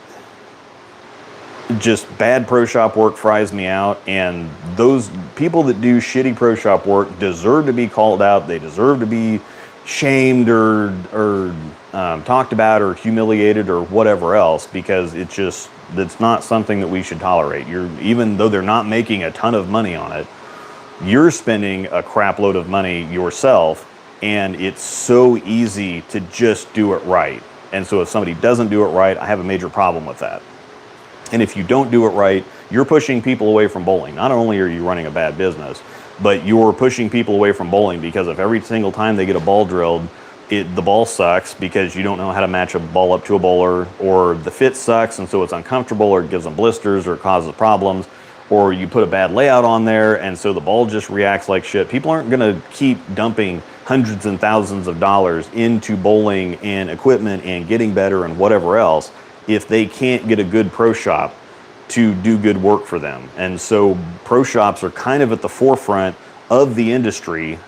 just bad pro shop work fries me out, and those people that do shitty pro shop work deserve to be called out. They deserve to be shamed or talked about or humiliated or whatever else, because it's not something that we should tolerate. Even though they're not making a ton of money on it, you're spending a crap load of money yourself, and it's so easy to just do it right. And so if somebody doesn't do it right, I have a major problem with that. And if you don't do it right, you're pushing people away from bowling. Not only are you running a bad business, but you're pushing people away from bowling, because if every single time they get a ball drilled, the ball sucks because you don't know how to match a ball up to a bowler, or the fit sucks and so it's uncomfortable, or it gives them blisters, or it causes problems, or you put a bad layout on there and so the ball just reacts like shit. People aren't going to keep dumping hundreds and thousands of dollars into bowling and equipment and getting better and whatever else if they can't get a good pro shop to do good work for them. And so pro shops are kind of at the forefront of the industry,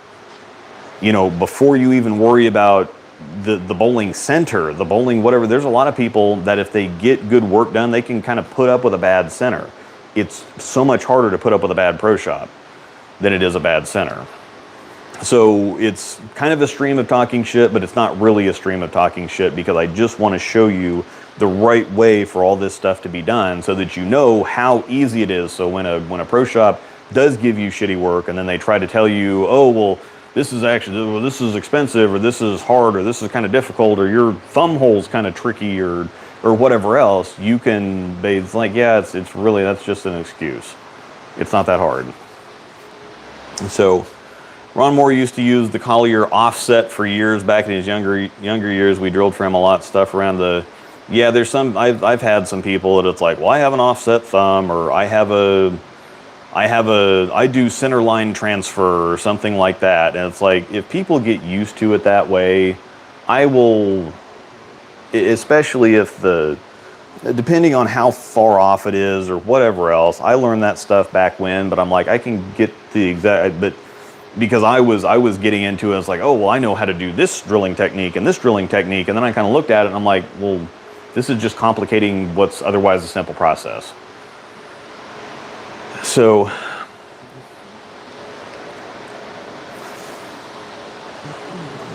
before you even worry about the bowling center, the bowling whatever. There's a lot of people that if they get good work done, they can kind of put up with a bad center. It's so much harder to put up with a bad pro shop than it is a bad center. So it's kind of a stream of talking shit, but it's not really a stream of talking shit, because I just want to show you the right way for all this stuff to be done so that you know how easy it is. So when a pro shop does give you shitty work and then they try to tell you, oh, well, this is expensive, or this is hard, or this is kind of difficult, or your thumb hole's kind of tricky, or whatever else, it's like, yeah, it's really, that's just an excuse. It's not that hard. So Ron Moore used to use the Collier offset for years. Back in his younger years, we drilled for him a lot of stuff around yeah, there's some, I've had some people that it's like, well, I have an offset thumb, or I do center line transfer or something like that. And it's like, if people get used to it that way, I will, especially if depending on how far off it is or whatever else. I learned that stuff back when, but I'm like, I can get the exact, but because I was getting into it, it's like, oh, well, I know how to do this drilling technique and this drilling technique. And then I kind of looked at it and I'm like, well, this is just complicating what's otherwise a simple process. So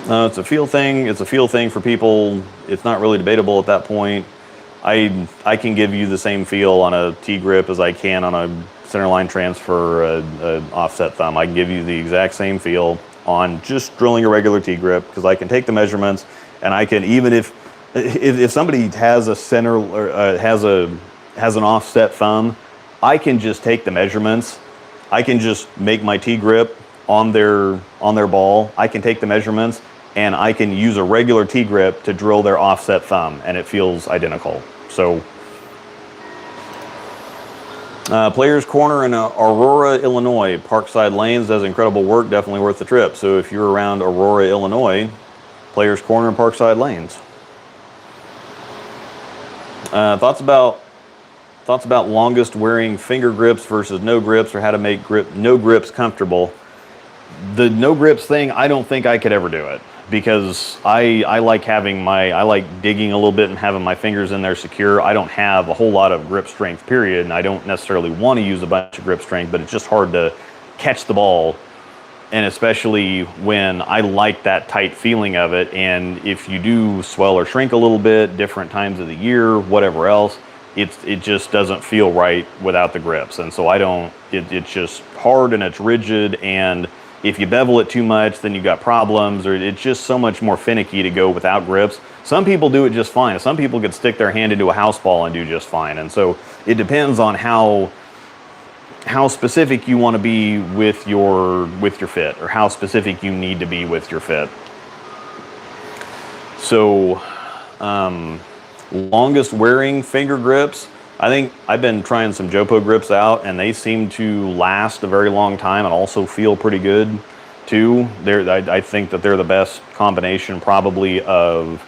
it's a feel thing. It's a feel thing for people. It's not really debatable at that point. I can give you the same feel on a T-grip as I can on a center line transfer, an offset thumb. I can give you the exact same feel on just drilling a regular T-grip, because I can take the measurements, and I can, even if somebody has a center or has an offset thumb, I can just take the measurements. I can just make my T-grip on their ball. I can take the measurements, and I can use a regular T-grip to drill their offset thumb, and it feels identical. So Players Corner in Aurora, Illinois. Parkside Lanes does incredible work, definitely worth the trip. So if you're around Aurora, Illinois, Players Corner and Parkside Lanes. Thoughts about longest wearing finger grips versus no grips, or how to make no grips comfortable. The no grips thing, I don't think I could ever do it, because I like digging a little bit and having my fingers in there secure. I don't have a whole lot of grip strength, period, and I don't necessarily want to use a bunch of grip strength, but it's just hard to catch the ball, and especially when I like that tight feeling of it. And if you do swell or shrink a little bit, different times of the year, whatever else, it just doesn't feel right without the grips. And so it's just hard and it's rigid, and if you bevel it too much, then you got problems, or it's just so much more finicky to go without grips. Some people do it just fine. Some people could stick their hand into a house ball and do just fine. And so it depends on how specific you want to be with your fit, or how specific you need to be with your fit. So, longest wearing finger grips, I think I've been trying some Jopo grips out, and they seem to last a very long time and also feel pretty good too. I think that they're the best combination probably of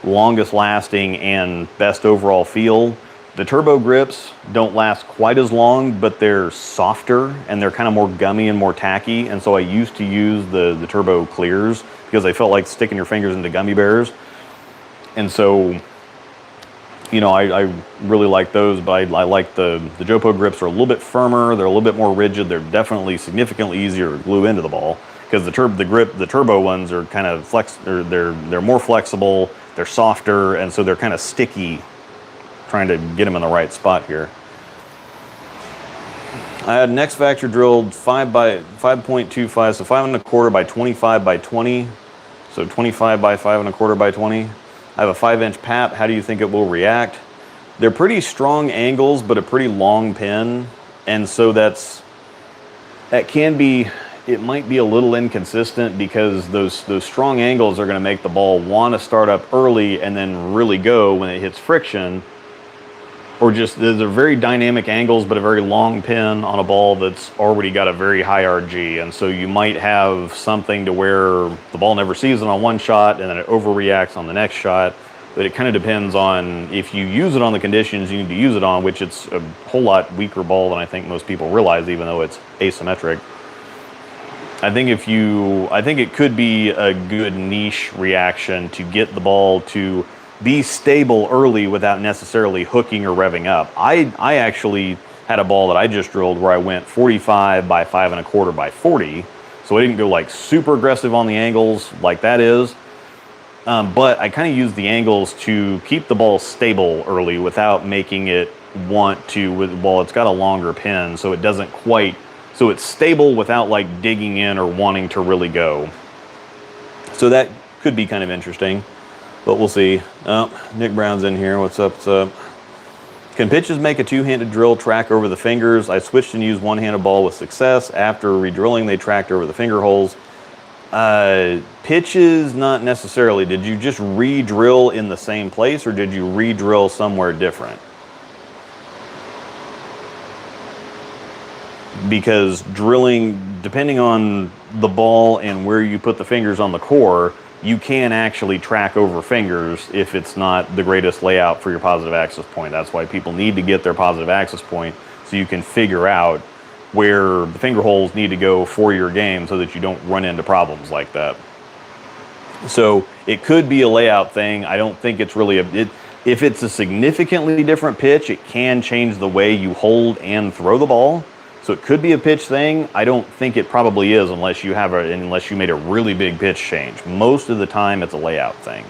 longest lasting and best overall feel. The Turbo grips don't last quite as long, but they're softer and they're kind of more gummy and more tacky. And so I used to use the Turbo Clears because they felt like sticking your fingers into gummy bears. And so, you know, I really like those, but I like the Jopo grips are a little bit firmer. They're a little bit more rigid. They're definitely significantly easier to glue into the ball, because the Turbo ones are kind of they're more flexible. They're softer, and so they're kind of sticky. Trying to get them in the right spot here. I had an X Factor drilled 5 by 5.25, so 5 1/4 by 25 by 20, so 25 by 5 1/4 by 20. I have a 5-inch PAP. How do you think it will react? They're pretty strong angles, but a pretty long pin, and so that can be, it might be a little inconsistent, because those strong angles are going to make the ball want to start up early and then really go when it hits friction, or just they're very dynamic angles, but a very long pin on a ball that's already got a very high RG. And so you might have something to where the ball never sees it on one shot and then it overreacts on the next shot. But it kind of depends on if you use it on the conditions you need to use it on, which it's a whole lot weaker ball than I think most people realize, even though it's asymmetric. I think it could be a good niche reaction to get the ball to be stable early without necessarily hooking or revving up. I actually had a ball that I just drilled where I went 45 by 5 1/4 by 40, so I didn't go like super aggressive on the angles like that is, but I kind of used the angles to keep the ball stable early without making it want to, well, it's got a longer pin, so it doesn't quite, so it's stable without like digging in or wanting to really go. So that could be kind of interesting. But we'll see. Oh, Nick Brown's in here. What's up? What's up? Can pitches make a two-handed drill track over the fingers? I switched and used one-handed ball with success. After re-drilling, they tracked over the finger holes. Pitches, not necessarily. Did you just re-drill in the same place, or did you re-drill somewhere different? Because drilling, depending on the ball and where you put the fingers on the core, you can actually track over fingers if it's not the greatest layout for your positive access point. That's why people need to get their positive access point, so you can figure out where the finger holes need to go for your game so that you don't run into problems like that. So it could be a layout thing. I don't think it's really if it's a significantly different pitch, it can change the way you hold and throw the ball. So it could be a pitch thing. I don't think it probably is, unless you made a really big pitch change. Most of the time, it's a layout thing.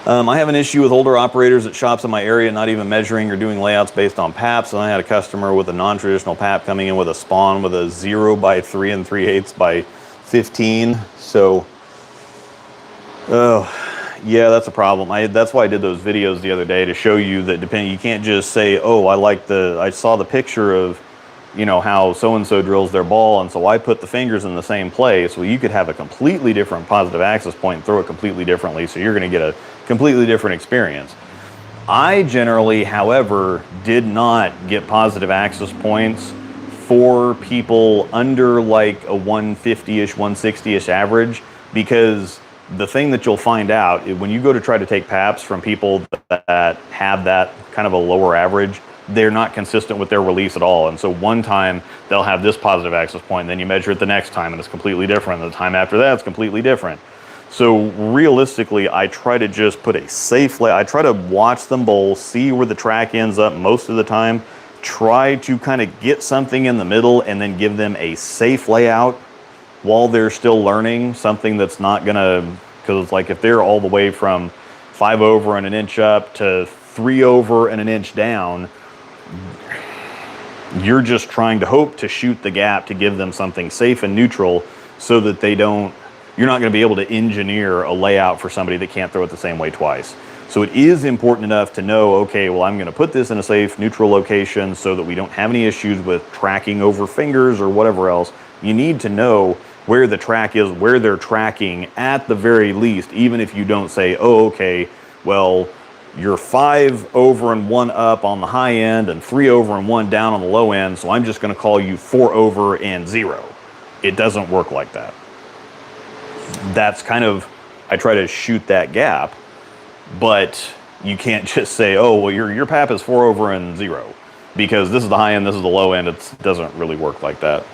I have an issue with older operators at shops in my area not even measuring or doing layouts based on PAPs. And I had a customer with a non-traditional PAP coming in with a spawn with a 0 by 3 3/8 by 15. So, yeah, that's a problem. That's why I did those videos the other day, to show you that you can't just say, oh, I saw the picture of, you know, how so-and-so drills their ball, and so I put the fingers in the same place. Well, you could have a completely different positive access point and throw it completely differently, so you're going to get a completely different experience. I generally, however, did not get positive access points for people under like a 150-ish, 160-ish average, because the thing that you'll find out when you go to try to take PAPs from people that have that kind of a lower average, they're not consistent with their release at all. And so one time they'll have this positive access point, and then you measure it the next time and it's completely different. And the time after that, it's completely different. So realistically, I try to just put a safe I try to watch them bowl, see where the track ends up most of the time, try to kind of get something in the middle and then give them a safe layout while they're still learning, something that's not gonna, because like if they're all the way from 5 over and an inch up to 3 over and an inch down, you're just trying to hope to shoot the gap to give them something safe and neutral so that you're not going to be able to engineer a layout for somebody that can't throw it the same way twice. So it is important enough to know, okay, well, I'm going to put this in a safe, neutral location so that we don't have any issues with tracking over fingers or whatever else. You need to know where the track is, where they're tracking at the very least, even if you don't say, oh, okay, well, you're 5 over and 1 up on the high end and 3 over and 1 down on the low end, so I'm just going to call you 4 over and 0. It doesn't work like that. That's kind of, I try to shoot that gap, but you can't just say, oh, well, your PAP is 4 over and 0, because this is the high end, this is the low end. It doesn't really work like that.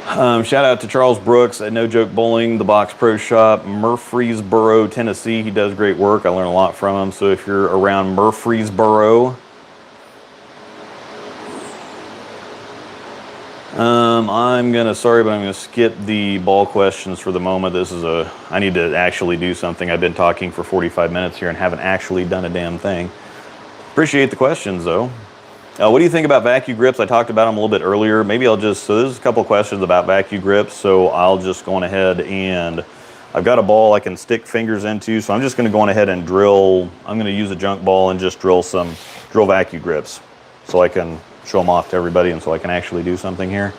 Shout out to Charles Brooks at No Joke Bowling, the Box Pro Shop, Murfreesboro, Tennessee. He does great work. I learn a lot from him. So if you're around Murfreesboro, I'm gonna skip the ball questions for the moment. I need to actually do something. I've been talking for 45 minutes here and haven't actually done a damn thing. Appreciate the questions though. What do you think about vacuum grips? I talked about them a little bit earlier. Maybe so there's a couple of questions about vacuum grips, so I'll just go on ahead and I've got a ball I can stick fingers into, so I'm just gonna go on ahead and drill. I'm gonna use a junk ball and just drill vacuum grips so I can show them off to everybody and so I can actually do something here.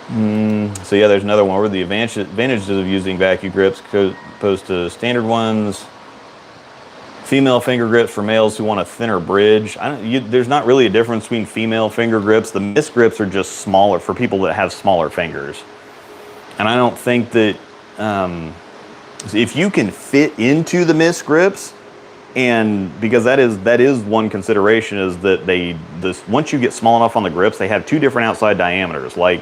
So yeah, there's another one. What are the advantages of using vacuum grips opposed to standard ones? Female finger grips for males who want a thinner bridge. There's not really a difference between female finger grips. The mist grips are just smaller for people that have smaller fingers. And I don't think that if you can fit into the mist grips, and because that is one consideration, is that once you get small enough on the grips, they have 2 different outside diameters. Like,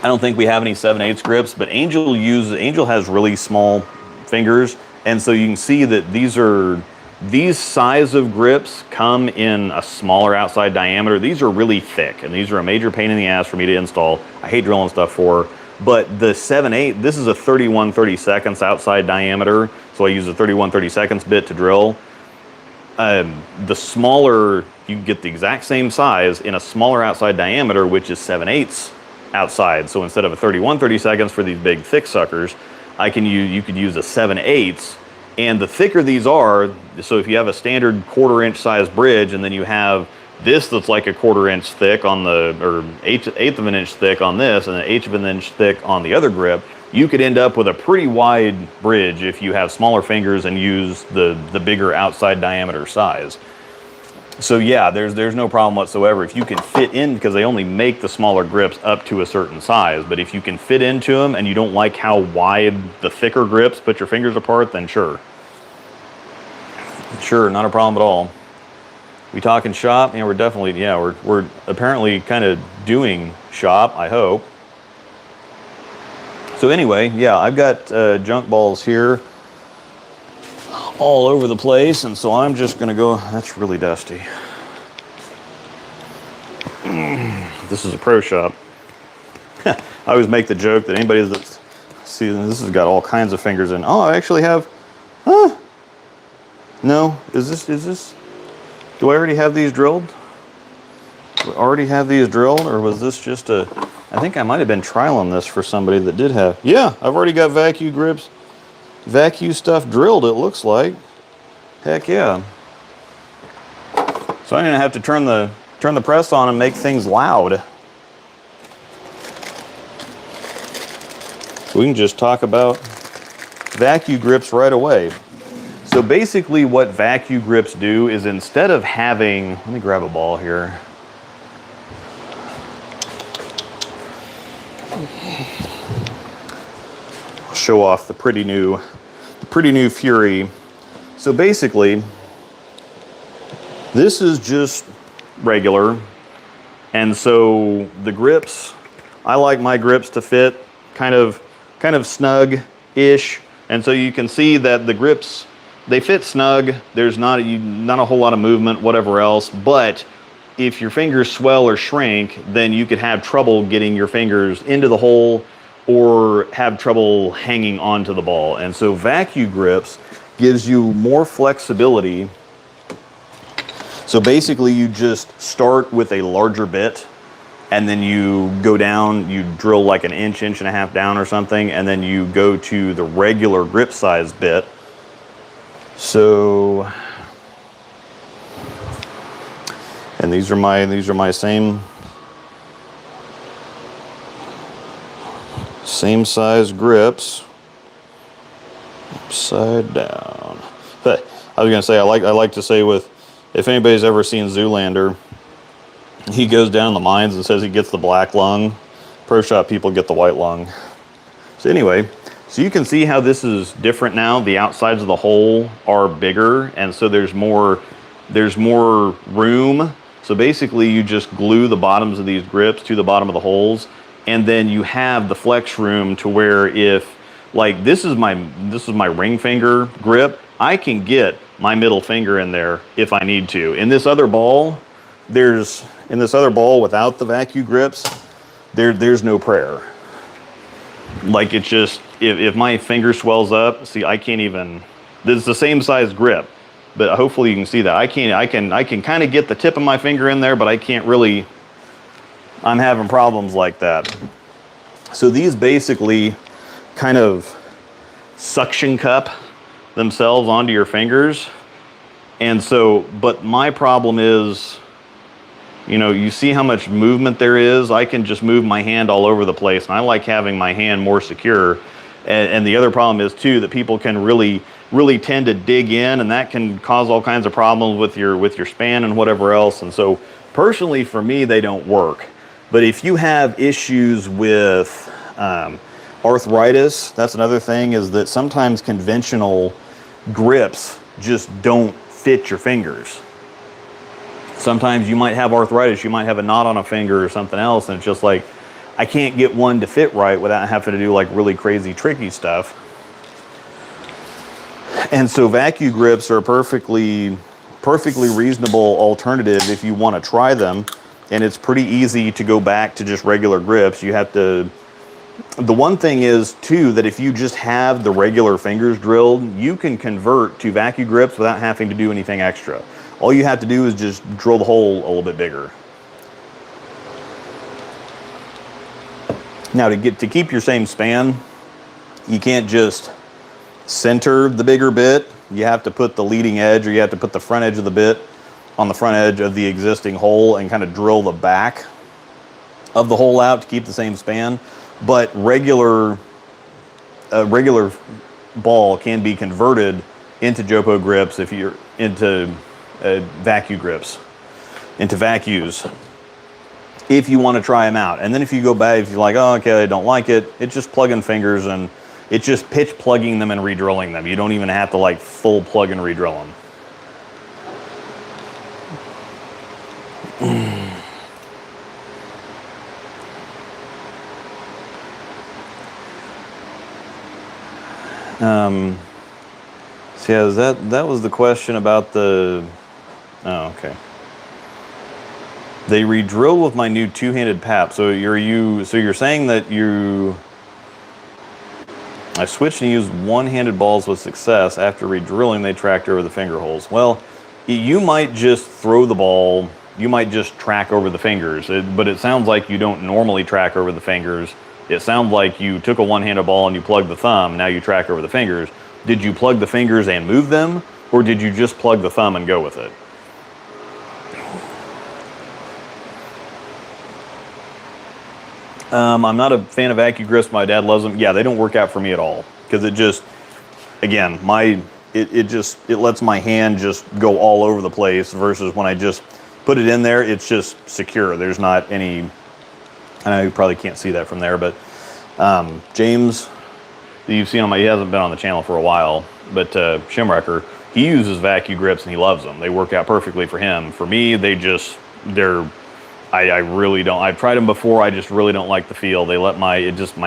I don't think we have any 7/8 grips, but Angel has really small fingers. And so you can see that these size of grips come in a smaller outside diameter. These are really thick, and these are a major pain in the ass for me to install. I hate drilling stuff for, but the 7/8, this is a 31/32 outside diameter, so I use a 31/32 bit to drill. The smaller, you get the exact same size in a smaller outside diameter, which is 7/8 outside. So instead of a 31/32 for these big thick suckers, you could use a 7/8, and the thicker these are, so if you have a standard 1/4 inch size bridge and then you have this that's like a 1/4 inch thick or eighth of an inch thick on this and an eighth of an inch thick on the other grip, you could end up with a pretty wide bridge if you have smaller fingers and use the bigger outside diameter size. So yeah, there's no problem whatsoever if you can fit in, because they only make the smaller grips up to a certain size. But if you can fit into them and you don't like how wide the thicker grips put your fingers apart, then sure, not a problem at all. We talking shop? Yeah, we're apparently kind of doing shop, I hope. So anyway, yeah, I've got junk balls here all over the place, and so I'm just gonna go. That's really dusty. This is a pro shop. I always make the joke that anybody that's this has got all kinds of fingers in. Oh, I actually have. No, is this? Do I already have these drilled? Do I already have these drilled, or was this just a? I think I might have been trialing this for somebody that did have. Yeah, I've already got vacuum grips. Vacuum stuff drilled, it looks like. Heck yeah. So I'm gonna have to turn the press on and make things loud. We can just talk about vacuum grips right away. So basically what vacuum grips do is instead of having, let me grab a ball here. I'll show off the pretty new Fury. So basically, this is just regular. And so the grips, I like my grips to fit kind of snug-ish. And so you can see that the grips, they fit snug. There's not a whole lot of movement, whatever else. But if your fingers swell or shrink, then you could have trouble getting your fingers into the hole or have trouble hanging onto the ball. And so vacuum grips gives you more flexibility. So basically you just start with a larger bit and then you go down, you drill like an inch and a half down or something, and then you go to the regular grip size bit. So, and these are my same size grips, upside down. But I was gonna say, I like to say, with, if anybody's ever seen Zoolander, he goes down the mines and says he gets the black lung. Pro shop people get the white lung. So anyway, so you can see how this is different now. The outsides of the hole are bigger, and so there's more room. So basically you just glue the bottoms of these grips to the bottom of the holes, and then you have the flex room to where, if, like, this is my ring finger grip, I can get my middle finger in there if I need to. In this other ball, without the vacuum grips, there's no prayer. Like, it's just, if my finger swells up, see, I can't even, this is the same size grip, but hopefully you can see that. I can kind of get the tip of my finger in there, but I can't really, I'm having problems like that. So these basically kind of suction cup themselves onto your fingers. And so, but my problem is, you know, you see how much movement there is. I can just move my hand all over the place, and I like having my hand more secure. And the other problem is too, that people can really tend to dig in, and that can cause all kinds of problems with your span and whatever else. And so personally for me, they don't work. But if you have issues with arthritis, that's another thing, is that sometimes conventional grips just don't fit your fingers. Sometimes you might have arthritis, you might have a knot on a finger or something else, and it's just like, I can't get one to fit right without having to do like really crazy tricky stuff. And so vacuum grips are a perfectly reasonable alternative if you want to try them. And it's pretty easy to go back to just regular grips. You have to, the one thing is too, that if you just have the regular fingers drilled, you can convert to vacuum grips without having to do anything extra. All you have to do is just drill the hole a little bit bigger. Now to keep your same span, you can't just center the bigger bit. You have to put the leading edge, or you have to put the front edge of the bit on the front edge of the existing hole and kind of drill the back of the hole out to keep the same span. But a regular ball can be converted into Jopo grips if you're into vacuum grips, into vacuums, if you want to try them out. And then if you go back, if you're like, oh, okay, I don't like it, it's just plugging fingers, and it's just pitch plugging them and re-drilling them. You don't even have to like full plug and re-drill them. So yeah, that was the question about the, oh, okay. They re-drill with my new two-handed PAP. So you're saying that I switched and used one-handed balls with success. After re-drilling, they tracked over the finger holes. Well, you might just throw the ball, you might just track over the fingers, but it sounds like you don't normally track over the fingers. It sounds like you took a one-handed ball and you plugged the thumb, now you track over the fingers. Did you plug the fingers and move them, or did you just plug the thumb and go with it? I'm not a fan of vacuum grips. My dad loves them. Yeah, they don't work out for me at all, because it just, again, it lets my hand just go all over the place versus when I just put it in there, it's just secure. There's not any, I know you probably can't see that from there, but James, you've seen him, he hasn't been on the channel for a while, but Shimwrecker, he uses vacuum grips and he loves them. They work out perfectly for him. For me, I really don't. I've tried them before. I just really don't like the feel. They let my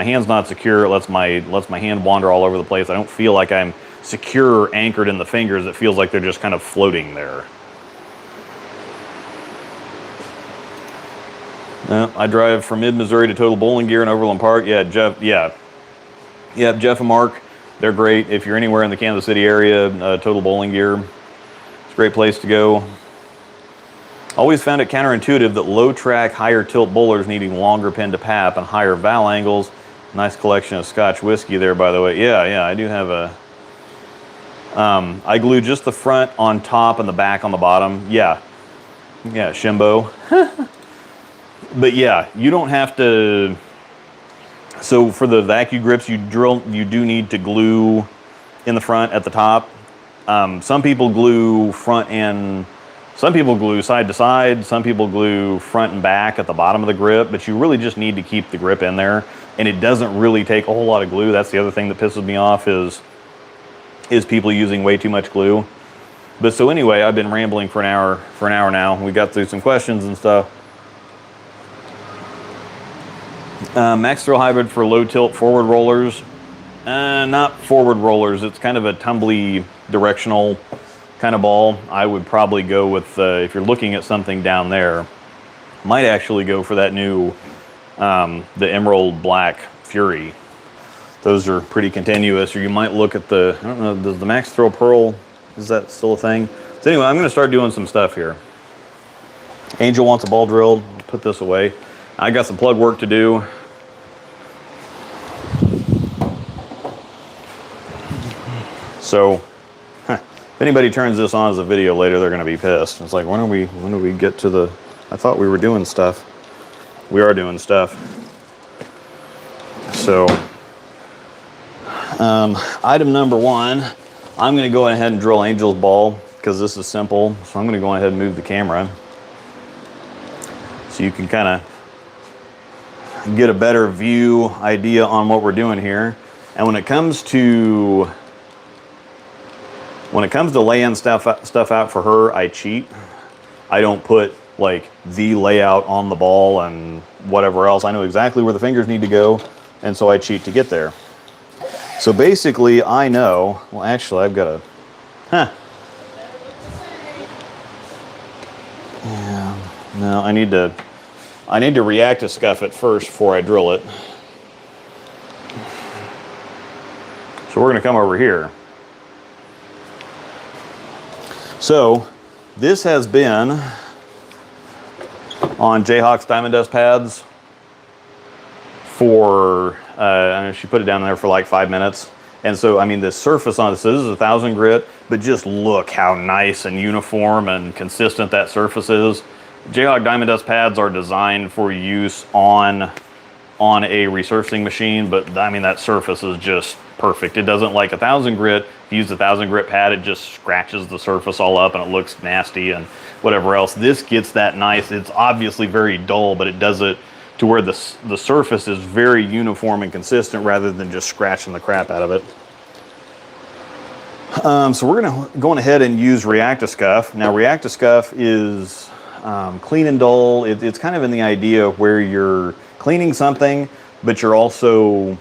hand's not secure. It lets my hand wander all over the place. I don't feel like I'm secure or anchored in the fingers. It feels like they're just kind of floating there. I drive from mid-Missouri to Total Bowling Gear in Overland Park. Yeah, Jeff. Yeah, Jeff and Mark, they're great. If you're anywhere in the Kansas City area, Total Bowling Gear, it's a great place to go. Always found it counterintuitive that low track, higher tilt bowlers needing longer pin to pap and higher valve angles. Nice collection of Scotch whiskey there, by the way. Yeah, I do have a. I glue just the front on top and the back on the bottom. Yeah, Shimbo. But yeah, you don't have to. So for the vacuum grips, you do need to glue in the front at the top. Some people glue some people glue side to side, some people glue front and back at the bottom of the grip, but you really just need to keep the grip in there, and it doesn't really take a whole lot of glue. That's the other thing that pisses me off is people using way too much glue. But so anyway, I've been rambling for an hour now. We got through some questions and stuff. Max Thrill Hybrid for low tilt forward rollers. Not forward rollers, it's kind of a tumbly directional kind of ball. I would probably go with, if you're looking at something down there, might actually go for that new, the Emerald Black Fury. Those are pretty continuous. Or you might look at I don't know, does the Max Thrill Pearl, is that still a thing? So anyway, I'm gonna start doing some stuff here. Angel wants a ball drilled, put this away. I got some plug work to do. So, if anybody turns this on as a video later, they're going to be pissed. It's like, when do we get to the, I thought we were doing stuff. We are doing stuff. So, item number one, I'm going to go ahead and drill Angel's ball because this is simple. So I'm going to go ahead and move the camera so you can kind of get a better view idea on what we're doing here. And when it comes to laying stuff out for her, I cheat. I don't put like the layout on the ball and whatever else. I know exactly where the fingers need to go, and so I cheat to get there. So basically, I know. Well, actually, I've got a. Yeah. No, I need to react to scuff it first before I drill it. So we're going to come over here. So this has been on Jayhawk's Diamond Dust pads for, I know she put it down there for like 5 minutes. And so, I mean, the surface on this, so this is 1000 grit, but just look how nice and uniform and consistent that surface is. Jayhawk Diamond Dust pads are designed for use on a resurfacing machine, but I mean, that surface is just perfect. It doesn't like 1000 grit. If you use the 1000 grit pad, it just scratches the surface all up and it looks nasty and whatever else. This gets that nice. It's obviously very dull, but it does it to where the surface is very uniform and consistent rather than just scratching the crap out of it. So we're going ahead and use React-A-Scuff. Now React-A-Scuff is clean and dull. It's kind of in the idea where you're cleaning something, but you're also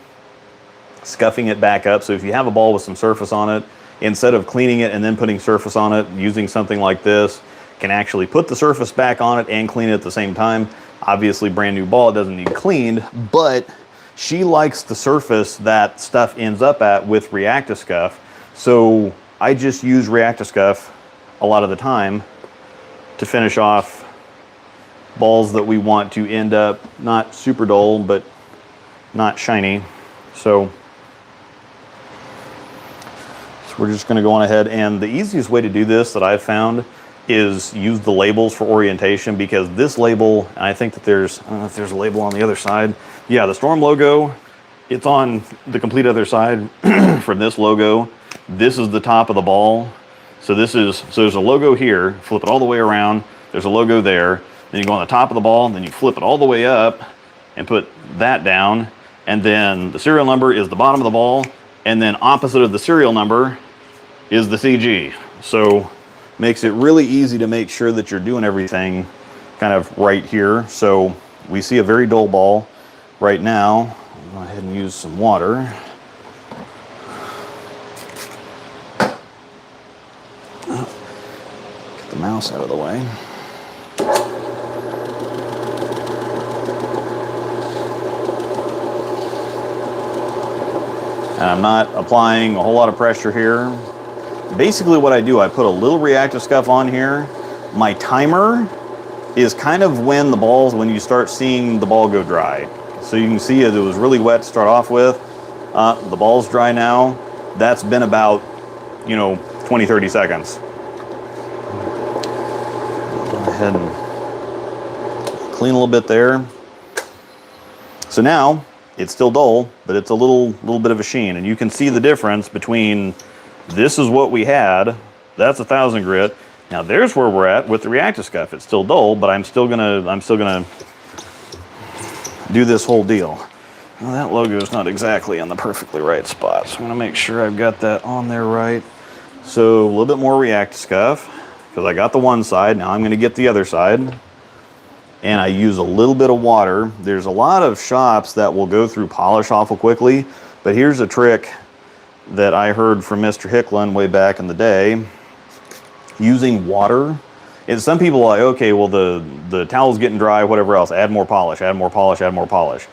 scuffing it back up. So if you have a ball with some surface on it, instead of cleaning it and then putting surface on it, using something like this can actually put the surface back on it and clean it at the same time. Obviously, brand new ball, it doesn't need cleaned, but she likes the surface that stuff ends up at with React-A-Scuff. So I just use React-A-Scuff a lot of the time to finish off balls that we want to end up not super dull, but not shiny. So we're just going to go on ahead, and the easiest way to do this that I've found is use the labels for orientation, because this label, and I think that there's, I don't know if there's a label on the other side. Yeah, the Storm logo, it's on the complete other side from this logo. this is the top of the ball. So there's a logo here, flip it all the way around, there's a logo there, then you go on the top of the ball, then you flip it all the way up and put that down, and then the serial number is the bottom of the ball, and then opposite of the serial number is the CG. So makes it really easy to make sure that you're doing everything kind of right here. So we see a very dull ball right now. I'll go ahead and use some water. Get the mouse out of the way. And I'm not applying a whole lot of pressure here. Basically what I do, I put a little reactive scuff on here. My timer is kind of when you start seeing the ball go dry. So you can see it was really wet to start off with. The ball's dry now. That's been about, 20, 30 seconds. Go ahead and clean a little bit there. So now it's still dull, but it's a little bit of a sheen, and you can see the difference between this is what we had. That's 1,000 grit. Now there's where we're at with the reactive scuff. It's still dull, but I'm still gonna do this whole deal. Well, that logo is not exactly in the perfectly right spot, so I'm gonna make sure I've got that on there right. So a little bit more reactive scuff, because I got the one side. Now I'm gonna get the other side, and I use a little bit of water. There's a lot of shops that will go through polish awful quickly, but here's a trick that I heard from Mr. Hicklin way back in the day. Using water. And some people are like, okay, well the towel's getting dry, whatever else, add more polish, add more polish, add more polish.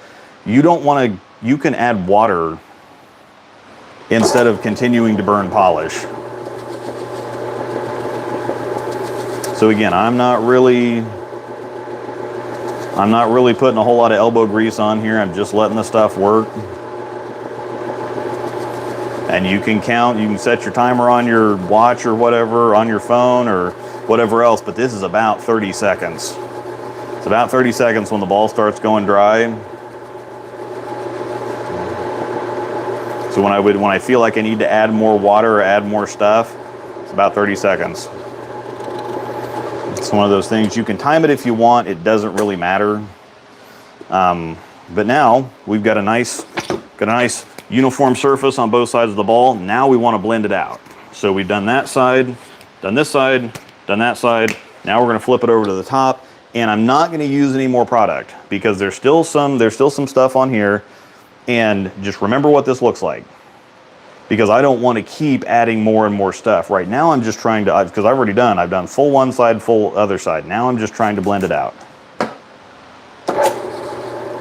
You don't want to, you can add water instead of continuing to burn polish. So again, I'm not really putting a whole lot of elbow grease on here. I'm just letting the stuff work. And you can count, you can set your timer on your watch or whatever, on your phone or whatever else, but this is about 30 seconds. It's about 30 seconds when the ball starts going dry. So when I feel like I need to add more water or add more stuff, it's about 30 seconds. It's one of those things, you can time it if you want, it doesn't really matter. But now we've got a nice uniform surface on both sides of the ball. Now we want to blend it out. So we've done that side, done this side, done that side. Now we're going to flip it over to the top, and I'm not going to use any more product because there's still some stuff on here. And just remember what this looks like, because I don't want to keep adding more and more stuff. Right now I'm just trying to, because I've done full one side, full other side. Now I'm just trying to blend it out. Add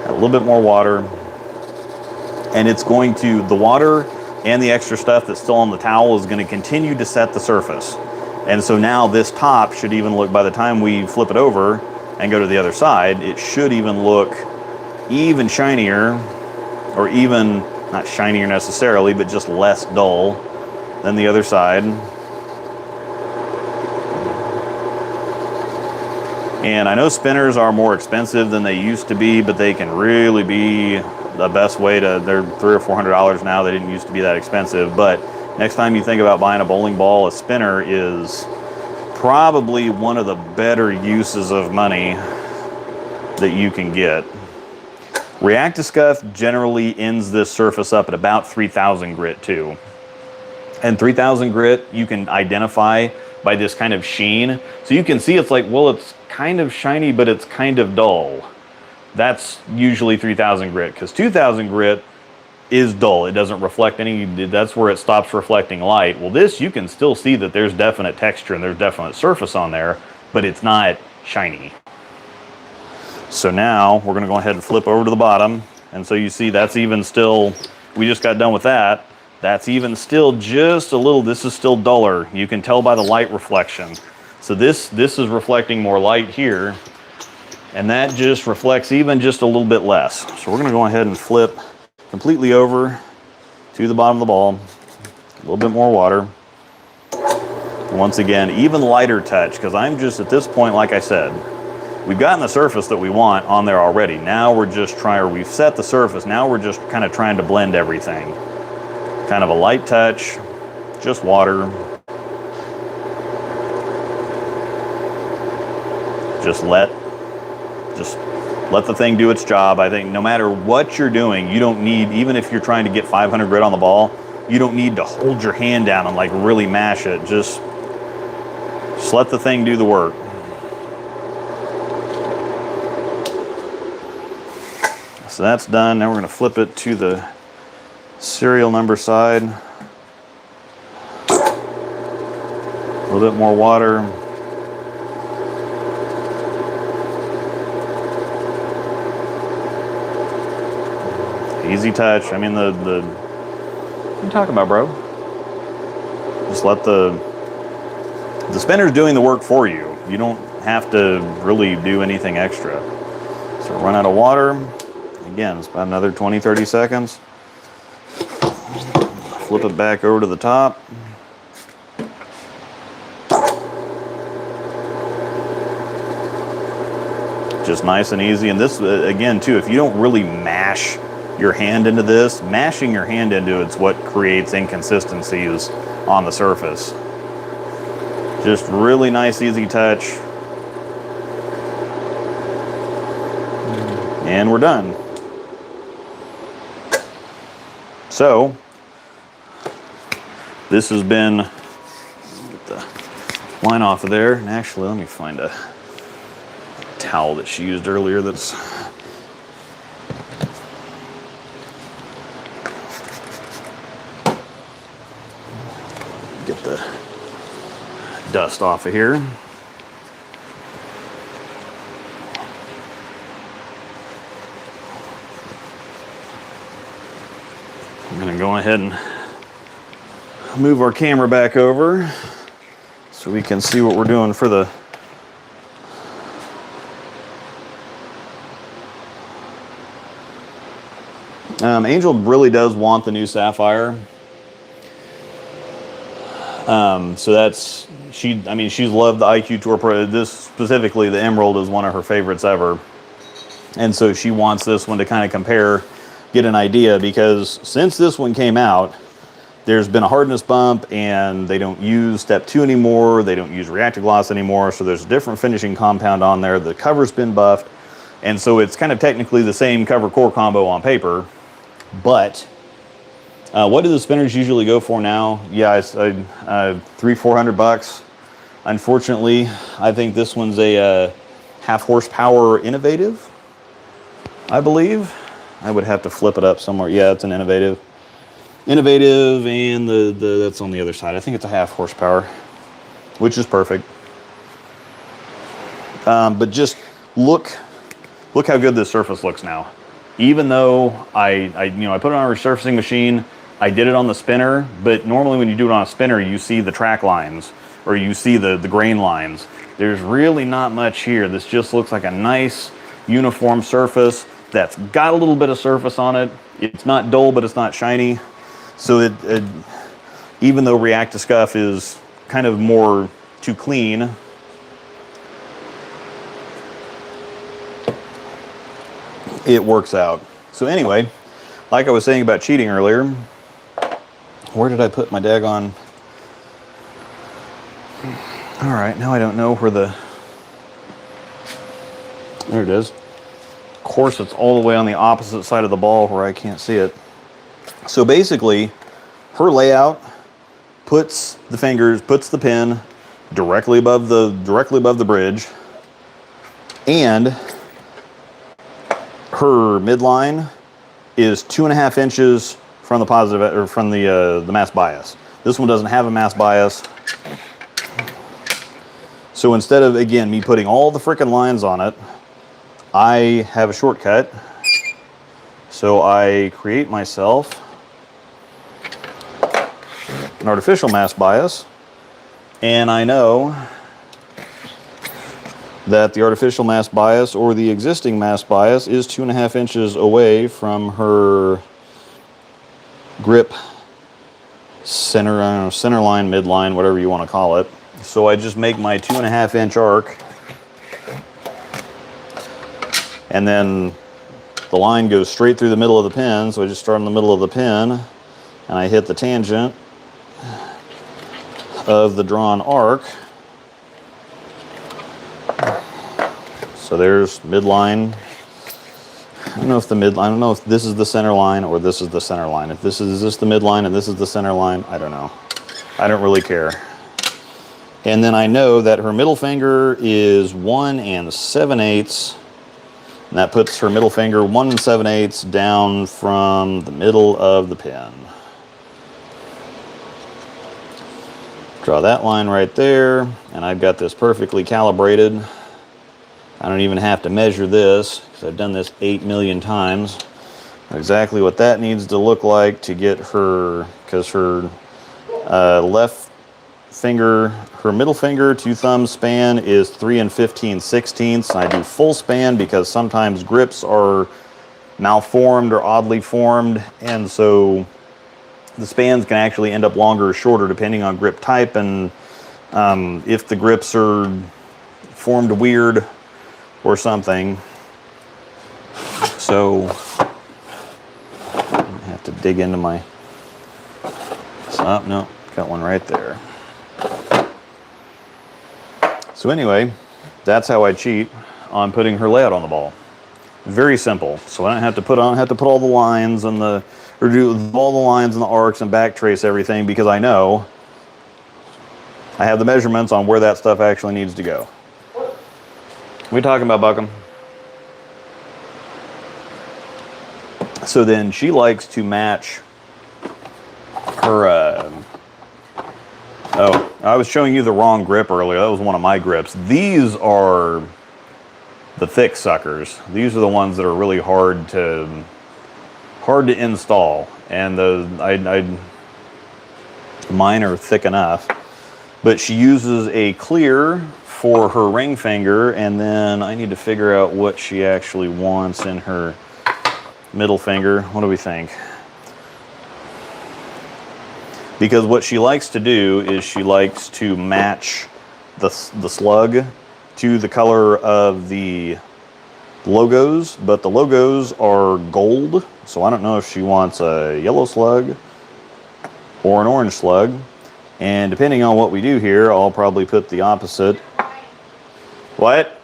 a little bit more water. And it's going to, the water and the extra stuff that's still on the towel is going to continue to set the surface. And so now this top should even look, by the time we flip it over and go to the other side, it should even look even shinier, or even, not shinier necessarily, but just less dull than the other side. And I know spinners are more expensive than they used to be, but they can really be the best way to, they're $300 or $400 now. They didn't used to be that expensive, but next time you think about buying a bowling ball, a spinner is probably one of the better uses of money that you can get. Reactive scuff generally ends this surface up at about 3,000 grit too. And 3,000 grit you can identify by this kind of sheen. So you can see it's like, well, it's kind of shiny, but it's kind of dull. That's usually 3,000 grit, because 2,000 grit is dull. It doesn't reflect any, that's where it stops reflecting light. Well, this, you can still see that there's definite texture and there's definite surface on there, but it's not shiny. So now we're gonna go ahead and flip over to the bottom. And so you see that's even still, we just got done with that. That's even still just a little, this is still duller. You can tell by the light reflection. So this is reflecting more light here, and that just reflects even just a little bit less. So we're gonna go ahead and flip completely over to the bottom of the ball. A little bit more water. Once again, even lighter touch, because I'm just at this point, like I said, we've gotten the surface that we want on there already. Now we're just trying, we've set the surface. Now we're just kind of trying to blend everything. Kind of a light touch, just water. Just let the thing do its job. I think no matter what you're doing, you don't need, even if you're trying to get 500 grit on the ball, you don't need to hold your hand down and like really mash it. Just let the thing do the work. So that's done. Now we're going to flip it to the serial number side. A little bit more water. Easy touch. I mean, what are you talking about, bro? Just let the spinner's doing the work for you. You don't have to really do anything extra. So run out of water. Again, it's about another 20, 30 seconds. Flip it back over to the top. Just nice and easy. And this, again, too, if you don't really mash your hand into this, mashing your hand into it's what creates inconsistencies on the surface. Just really nice, easy touch. And we're done. So, this has been, get the line off of there. And actually, let me find a towel that she used earlier that's get the dust off of here. I'm going to go ahead and move our camera back over so we can see what we're doing for the Angel really does want the new Sapphire. So that's, she's loved the IQ Tour Pro. This specifically, the Emerald, is one of her favorites ever. And so she wants this one to kind of compare, get an idea, because since this one came out, there's been a hardness bump and they don't use Step 2 anymore. They don't use Reactagloss anymore. So there's a different finishing compound on there. The cover's been buffed. And so it's kind of technically the same cover core combo on paper. But what do the spinners usually go for now? Yeah, it's $300-400. Unfortunately, I think this one's a half horsepower Innovative, I believe. I would have to flip it up somewhere. Yeah, it's an Innovative. Innovative, and the that's on the other side. I think it's a half horsepower, which is perfect. But just look how good this surface looks now. Even though I put it on a resurfacing machine, I did it on the spinner, but normally when you do it on a spinner, you see the track lines or you see the grain lines. There's really not much here. This just looks like a nice uniform surface that's got a little bit of surface on it. It's not dull, but it's not shiny. So even though React-A-Scuff is kind of more too clean, it works out. So anyway, like I was saying about cheating earlier, where did I put my daggone? All right, now I don't know where the, there it is. Of course, it's all the way on the opposite side of the ball where I can't see it. So basically, her layout puts the pin directly above the bridge, and her midline is 2.5 inches from the positive, or from the mass bias. This one doesn't have a mass bias. So instead of, again, me putting all the frickin' lines on it, I have a shortcut. So I create myself an artificial mass bias, and I know that the artificial mass bias or the existing mass bias is 2.5 inches away from her grip center, I don't know, center line, midline, whatever you want to call it. So I just make my 2.5 inch arc, and then the line goes straight through the middle of the pin. So I just start in the middle of the pin and I hit the tangent, of the drawn arc. So there's midline. I don't know if I don't know if this is the center line or this is the center line. If this is the midline and this is the center line, I don't know. I don't really care. And then I know that her middle finger is 1 7/8. And that puts her middle finger 1 7/8 down from the middle of the pin. Draw that line right there, and I've got this perfectly calibrated. I don't even have to measure this because I've done this 8 million times. Exactly what that needs to look like to get her, because her left finger, her middle finger to thumb span is 3 15/16. I do full span because sometimes grips are malformed or oddly formed, and so the spans can actually end up longer or shorter depending on grip type, and if the grips are formed weird or something. So I have to dig into my, oh no, got one right there. So anyway, that's how I cheat on putting her layout on the ball. Very simple. So I don't have to put all the lines and or do all the lines and the arcs and back trace everything, because I know I have the measurements on where that stuff actually needs to go. What are we talking about, Buckham? So then she likes to match her, oh, I was showing you the wrong grip earlier. That was one of my grips. These are the thick suckers. These are the ones that are really hard to install. And mine are thick enough. But she uses a clear for her ring finger, and then I need to figure out what she actually wants in her middle finger. What do we think? Because what she likes to do is she likes to match the slug to the color of the logos, but the logos are gold, so I don't know if she wants a yellow slug or an orange slug. And depending on what we do here, I'll probably put the opposite. What?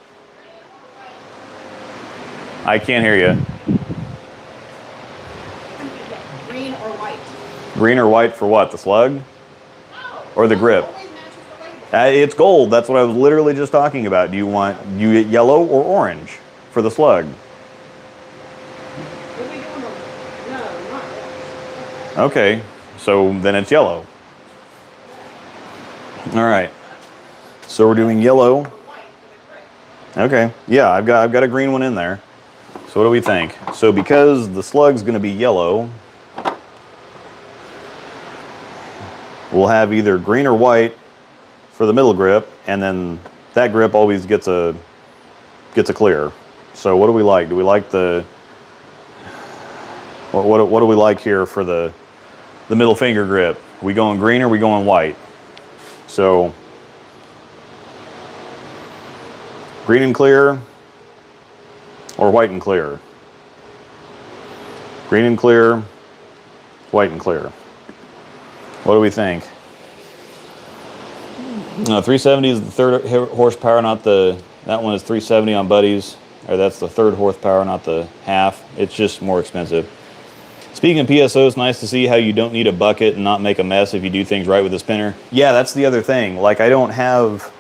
I can't hear you. Green or white? Green or white for what? The slug? Or the grip? It's gold. That's what I was literally just talking about. Do you want yellow or orange for the slug? Okay, so then it's yellow. All right. So we're doing yellow. Okay. Yeah, I've got a green one in there. So what do we think? So because the slug's going to be yellow, we'll have either green or white for the middle grip, and then that grip always gets a clear. So what do we like? Do we like the what do we like here for the middle finger grip? Are we going green or are we going white? So green and clear or white and clear? Green and clear, white and clear. What do we think? 370 is the third horsepower, not that one is 370 on Buddies, or that's the third horsepower, not the half. It's just more expensive. Speaking of PSO, it's nice to see how you don't need a bucket and not make a mess if you do things right with the spinner. Yeah, that's the other thing. Like, I don't have,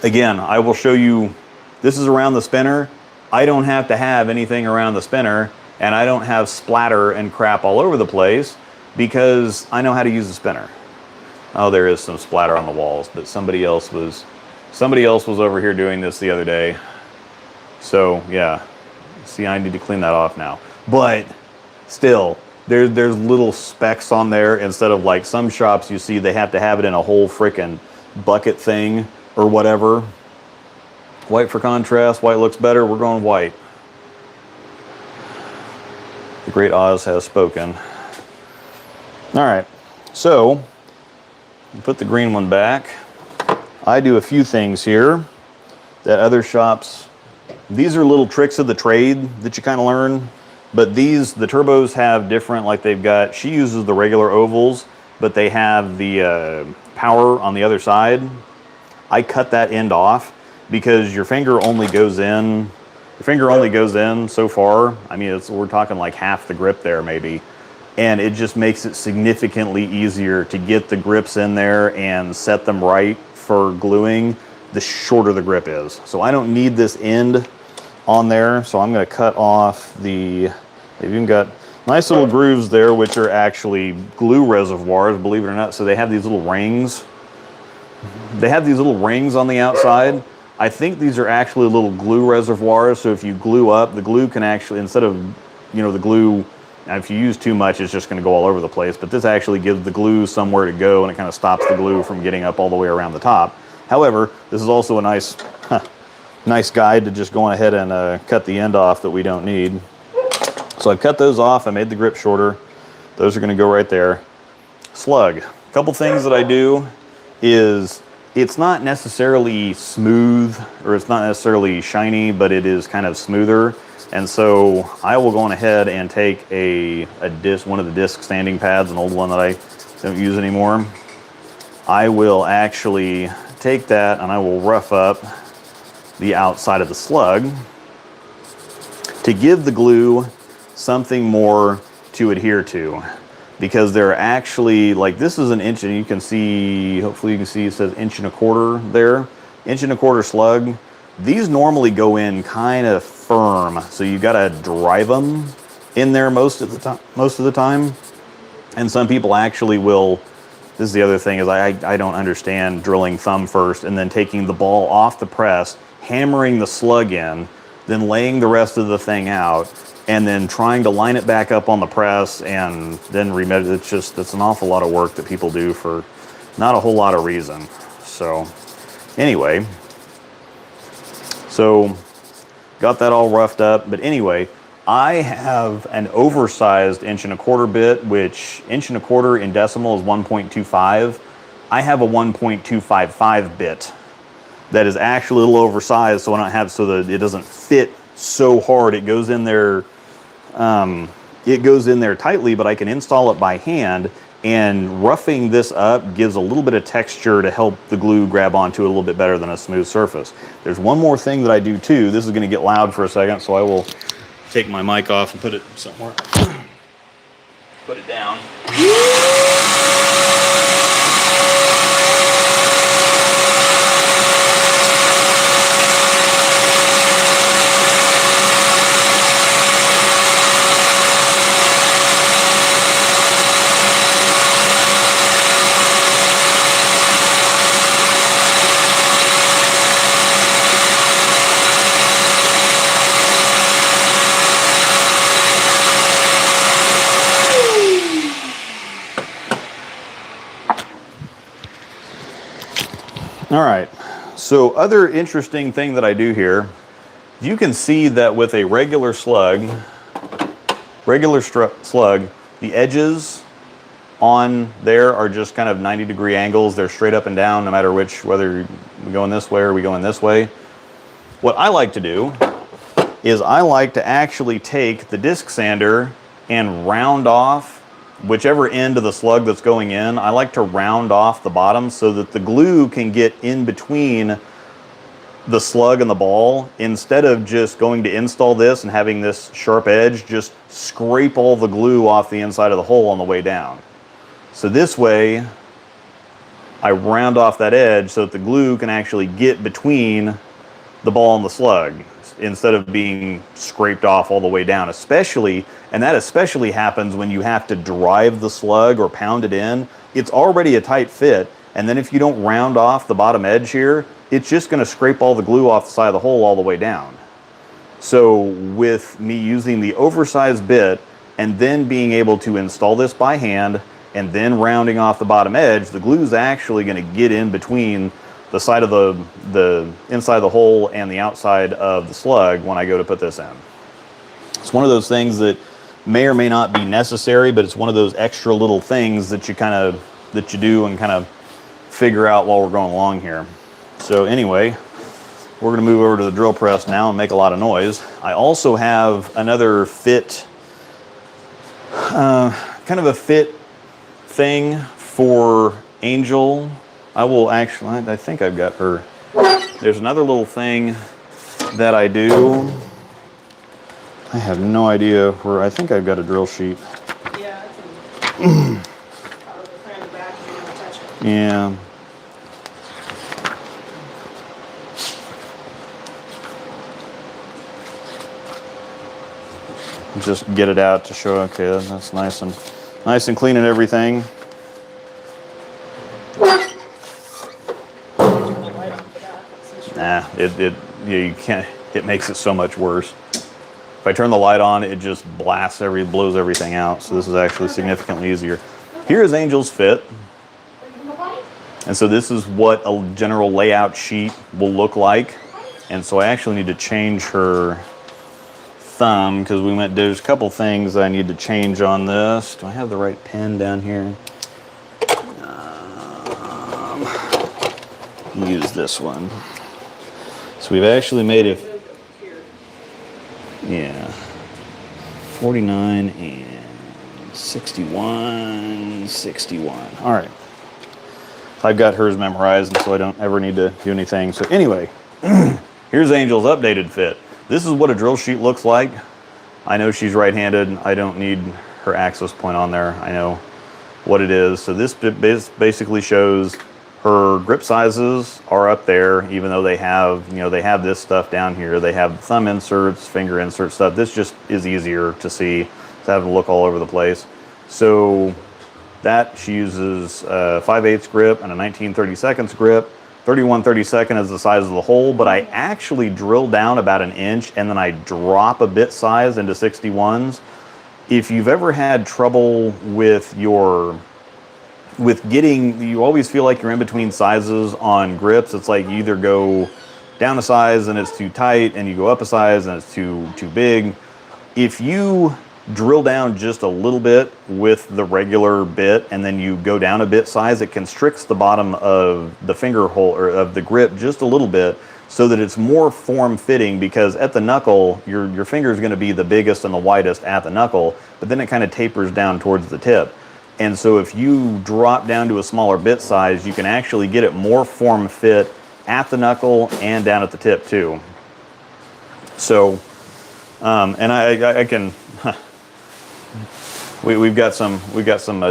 again, I will show you, this is around the spinner. I don't have to have anything around the spinner, and I don't have splatter and crap all over the place because I know how to use the spinner. Oh, there is some splatter on the walls, but somebody else was over here doing this the other day. So yeah, see, I need to clean that off now. But still, there's little specks on there instead of like some shops you see they have to have it in a whole frickin' bucket thing or whatever. White for contrast, white looks better, we're going white. The great Oz has spoken. All right, so put the green one back. I do a few things here that other shops, these are little tricks of the trade that you kind of learn, but the turbos have different, like they've got, she uses the regular ovals, but they have the power on the other side, I cut that end off because your finger only goes in so far. I mean, we're talking like half the grip there maybe. And it just makes it significantly easier to get the grips in there and set them right for gluing the shorter the grip is. So I don't need this end on there, so I'm going to cut off they've even got nice little grooves there, which are actually glue reservoirs, believe it or not. So they have these little rings. They have these little rings on the outside. I think these are actually little glue reservoirs, so if you glue up, the glue can actually, instead of, the glue, if you use too much, it's just going to go all over the place, but this actually gives the glue somewhere to go, and it kind of stops the glue from getting up all the way around the top. However, this is also a nice guide to just going ahead and cut the end off that we don't need. So I cut those off. I made the grip shorter. Those are going to go right there. Slug. A couple things that I do is it's not necessarily smooth or it's not necessarily shiny, but it is kind of smoother. And so I will go on ahead and take a disc, one of the disc sanding pads, an old one that I don't use anymore. I will actually take that and I will rough up the outside of the slug to give the glue something more to adhere to, because they're actually, like, this is an inch, and you can see, hopefully you can see it says 1.25 inches there, 1.25 inch slug. These normally go in kind of firm, so you got to drive them in there most of the time. And some people actually will. This is the other thing, is I don't understand drilling thumb first and then taking the ball off the press, hammering the slug in, then laying the rest of the thing out, and then trying to line it back up on the press and then remeasure. It's an awful lot of work that people do for not a whole lot of reason. So anyway, so got that all roughed up. But anyway, I have an oversized 1.25 inch bit, which 1.25 inch in decimal is 1.25. I have a 1.255 bit that is actually a little oversized, so I don't have, so that it doesn't fit so hard. It goes in there, tightly, but I can install it by hand, and roughing this up gives a little bit of texture to help the glue grab onto it a little bit better than a smooth surface. There's one more thing that I do too. This is going to get loud for a second, so I will take my mic off and put it somewhere. Put it down. All right, so other interesting thing that I do here, you can see that with a regular slug, the edges on there are just kind of 90-degree angles. They're straight up and down, no matter which, whether we go in this way or we go in this way. What I like to do is I like to actually take the disc sander and round off whichever end of the slug that's going in. I like to round off the bottom so that the glue can get in between the slug and the ball, instead of just going to install this and having this sharp edge, just scrape all the glue off the inside of the hole on the way down. So this way, I round off that edge so that the glue can actually get between the ball and the slug, instead of being scraped off all the way down. And that especially happens when you have to drive the slug or pound it in. It's already a tight fit, and then if you don't round off the bottom edge here, it's just going to scrape all the glue off the side of the hole all the way down. So with me using the oversized bit and then being able to install this by hand and then rounding off the bottom edge, the glue is actually going to get in between the side of the inside of the hole and the outside of the slug when I go to put this in. It's one of those things that may or may not be necessary, but it's one of those extra little things that you do and kind of figure out while we're going along here. So anyway, we're going to move over to the drill press now and make a lot of noise. I also have another fit, kind of a fit thing for Angel I will actually, I think I've got her. There's another little thing that I do. I have no idea where, I think I've got a drill sheet. Yeah, it's in, probably clear in the back if you're gonna touch it. Yeah. Just get it out to show, okay, that's nice and clean and everything. Nah, you can't, it makes it so much worse. If I turn the light on, it just blasts blows everything out. So this is actually significantly easier. Here is Angel's fit. And so this is what a general layout sheet will look like. And so I actually need to change her thumb because there's a couple things I need to change on this. Do I have the right pen down here? Use this one. So we've actually made it. Yeah. 49 and 61, 61. All right. I've got hers memorized, and so I don't ever need to do anything. So anyway, here's Angel's updated fit. This is what a drill sheet looks like. I know she's right-handed. I don't need her access point on there. I know what it is. So this basically shows her grip sizes are up there, even though they have, they have this stuff down here. They have thumb inserts, finger insert stuff. This just is easier to see, to have to look all over the place. So that she uses 5/8 grip and a 19/32 grip. 31/32 is the size of the hole, but I actually drill down about an inch and then I drop a bit size into 61s. If you've ever had trouble with you always feel like you're in between sizes on grips. It's like you either go down a size and it's too tight, and you go up a size and it's too big. If you drill down just a little bit with the regular bit and then you go down a bit size, it constricts the bottom of the finger hole or of the grip just a little bit so that it's more form-fitting, because at the knuckle, your finger is going to be the biggest and the widest at the knuckle, but then it kind of tapers down towards the tip. And so if you drop down to a smaller bit size, you can actually get it more form fit at the knuckle and down at the tip too. So, and I can, we've got some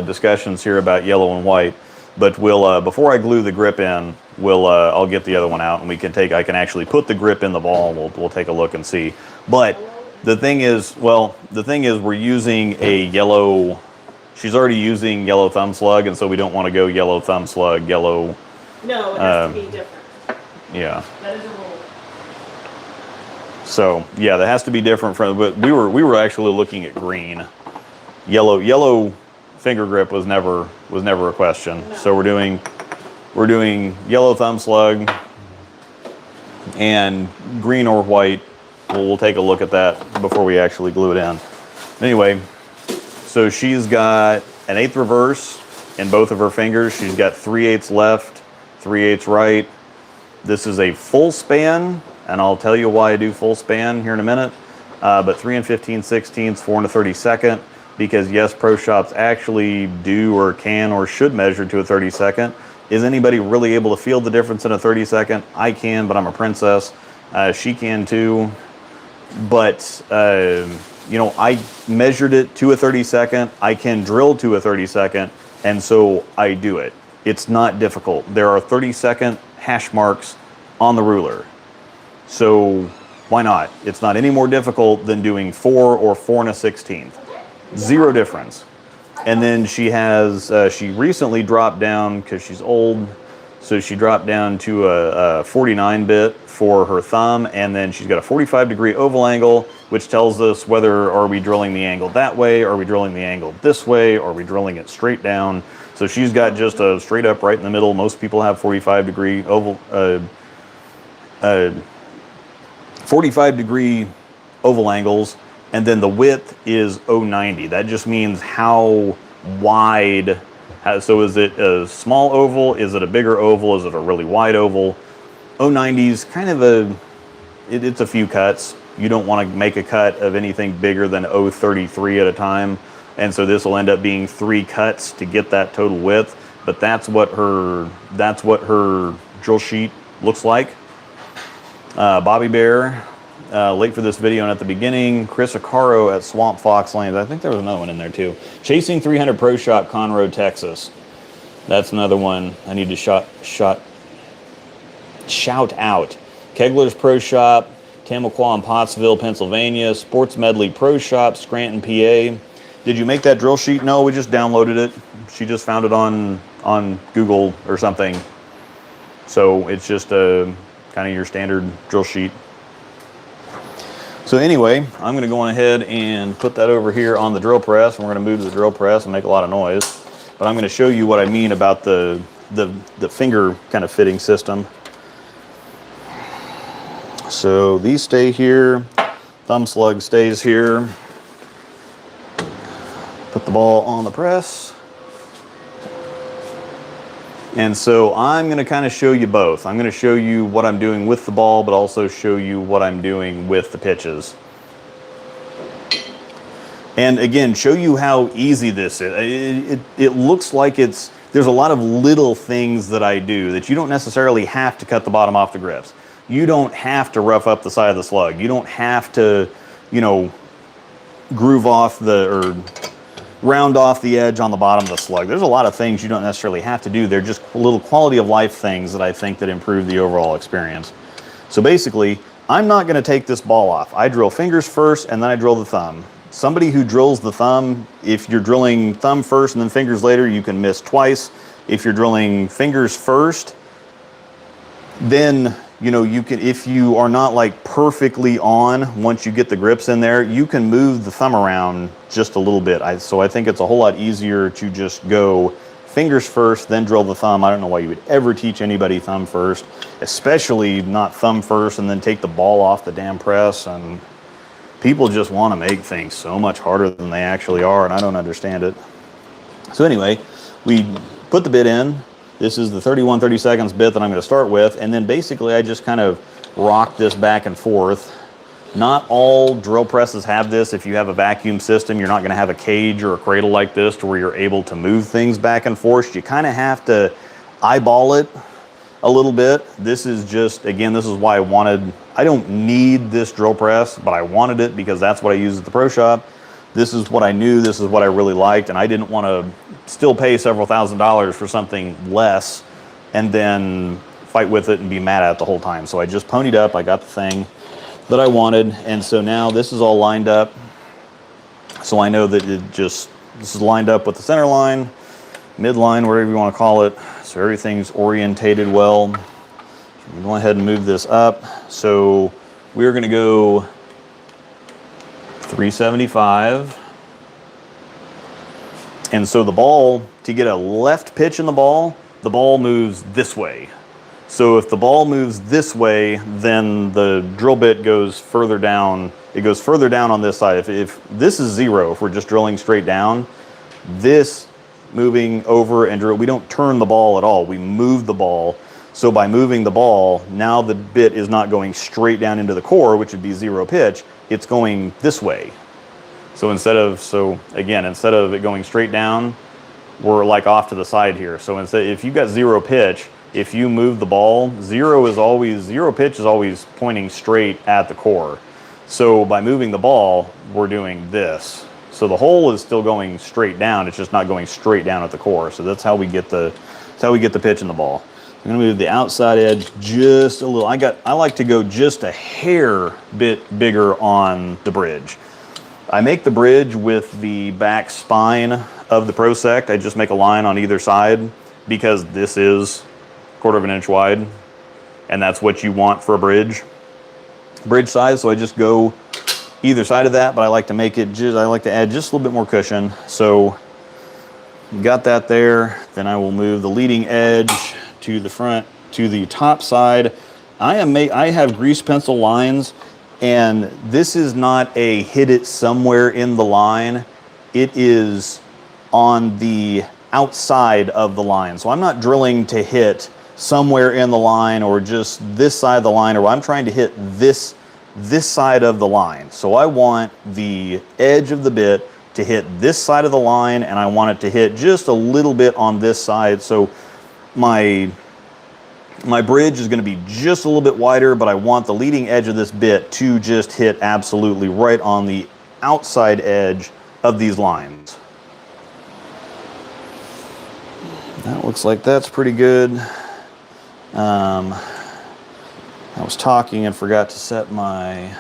discussions here about yellow and white, but we'll, before I glue the grip in, I'll get the other one out and I can actually put the grip in the ball and we'll take a look and see. But the thing is we're using a yellow. She's already using yellow thumb slug, and so we don't want to go yellow thumb slug, yellow. No, it has to be different. Yeah. That is a rule. So yeah, that has to be different from. But we were actually looking at green. Yellow finger grip was never a question. No. So we're doing yellow thumb slug and green or white. We'll take a look at that before we actually glue it in. Anyway. So she's got an 1/8 reverse in both of her fingers. She's got 3/8 left, 3/8 right. This is a full span, and I'll tell you why I do full span here in a minute. But 3 15/16, 4 1/32, because yes, pro shops actually do or can or should measure to a 32nd. Is anybody really able to feel the difference in a 32nd? I can, but I'm a princess. She can too. But I measured it to a 32nd. I can drill to a 32nd, and so I do it. It's not difficult. There are 32nd hash marks on the ruler. So why not? It's not any more difficult than doing 4 or 4 1/16. Zero difference. And then she recently dropped down, because she's old, so she dropped down to a 49 bit for her thumb, and then she's got a 45-degree oval angle, which tells us whether are we drilling the angle that way, are we drilling the angle this way, or are we drilling it straight down. So she's got just a straight up right in the middle. Most people have 45-degree oval, 45-degree oval angles, and then the width is 090. That just means how wide. So is it a small oval? Is it a bigger oval? Is it a really wide oval? 090 is kind of it's a few cuts. You don't want to make a cut of anything bigger than 033 at a time. And so this will end up being 3 cuts to get that total width. but that's what her drill sheet looks like. Bobby Bear, late for this video and at the beginning. Chris Acaro at Swamp Fox Lanes. I think there was another one in there too. Chasing 300 Pro Shop, Conroe, Texas. That's another one I need to shout out. Kegler's Pro Shop, Tamaqua and Pottsville, Pennsylvania. Sports Medley Pro Shop, Scranton, PA. Did you make that drill sheet? No, we just downloaded it. She just found it on Google or something. So it's just a kind of your standard drill sheet. So anyway, I'm going to go on ahead and put that over here on the drill press. And we're going to move the drill press and make a lot of noise. But I'm going to show you what I mean about the finger kind of fitting system. So these stay here. Thumb slug stays here. Put the ball on the press. And so I'm going to kind of show you both. I'm going to show you what I'm doing with the ball, but also show you what I'm doing with the pitches. And again, show you how easy this is. It looks like there's a lot of little things that I do that you don't necessarily have to cut the bottom off the grips. You don't have to rough up the side of the slug. You don't have to, groove off or round off the edge on the bottom of the slug. There's a lot of things you don't necessarily have to do. They're just little quality of life things that I think that improve the overall experience. So basically, I'm not going to take this ball off. I drill fingers first and then I drill the thumb. Somebody who drills the thumb, if you're drilling thumb first and then fingers later, you can miss twice. If you're drilling fingers first, then you can, if you are not like perfectly on once you get the grips in there, you can move the thumb around just a little bit. So I think it's a whole lot easier to just go fingers first, then drill the thumb. I don't know why you would ever teach anybody thumb first, especially not thumb first and then take the ball off the damn press. And people just want to make things so much harder than they actually are, and I don't understand it. So anyway, we put the bit in. This is the 31/32 bit that I'm going to start with, and then basically I just kind of rock this back and forth. Not all drill presses have this. If you have a vacuum system, you're not going to have a cage or a cradle like this to where you're able to move things back and forth. You kind of have to eyeball it a little bit. This is just, again, this is why I don't need this drill press, but I wanted it because that's what I use at the pro shop. This is what I knew, this is what I really liked, and I didn't want to still pay several $1,000s for something less and then fight with it and be mad at it the whole time. So I just ponied up, I got the thing that I wanted, and so now this is all lined up. So I know that this is lined up with the center line, midline, whatever you want to call it. So everything's orientated well. I'm going to go ahead and move this up. So we're going to go 375. And so the ball, to get a left pitch in the ball moves this way. So if the ball moves this way, then the drill bit goes further down. It goes further down on this side. If this is 0, if we're just drilling straight down, this moving over and drill, we don't turn the ball at all. We move the ball. So by moving the ball, now the bit is not going straight down into the core, which would be 0 pitch. It's going this way. So instead of it going straight down, we're like off to the side here. So instead, if you've got 0 pitch, if you move the ball, 0 pitch is always pointing straight at the core. So by moving the ball, we're doing this. So the hole is still going straight down. It's just not going straight down at the core. So that's how we get the pitch in the ball. I'm going to move the outside edge just a little. I like to go just a hair bit bigger on the bridge. I make the bridge with the back spine of the ProSect. I just make a line on either side because this is 1/4 inch wide, and that's what you want for a bridge size. So I just go either side of that, but I like to add just a little bit more cushion. So got that there. Then I will move the leading edge to the front, to the top side. I have grease pencil lines, and this is not a hit it somewhere in the line. It is on the outside of the line. So I'm not drilling to hit somewhere in the line or just this side of the line, or I'm trying to hit this side of the line. So I want the edge of the bit to hit this side of the line, and I want it to hit just a little bit on this side. So my bridge is going to be just a little bit wider, but I want the leading edge of this bit to just hit absolutely right on the outside edge of these lines. That looks like that's pretty good. I was talking and forgot to set my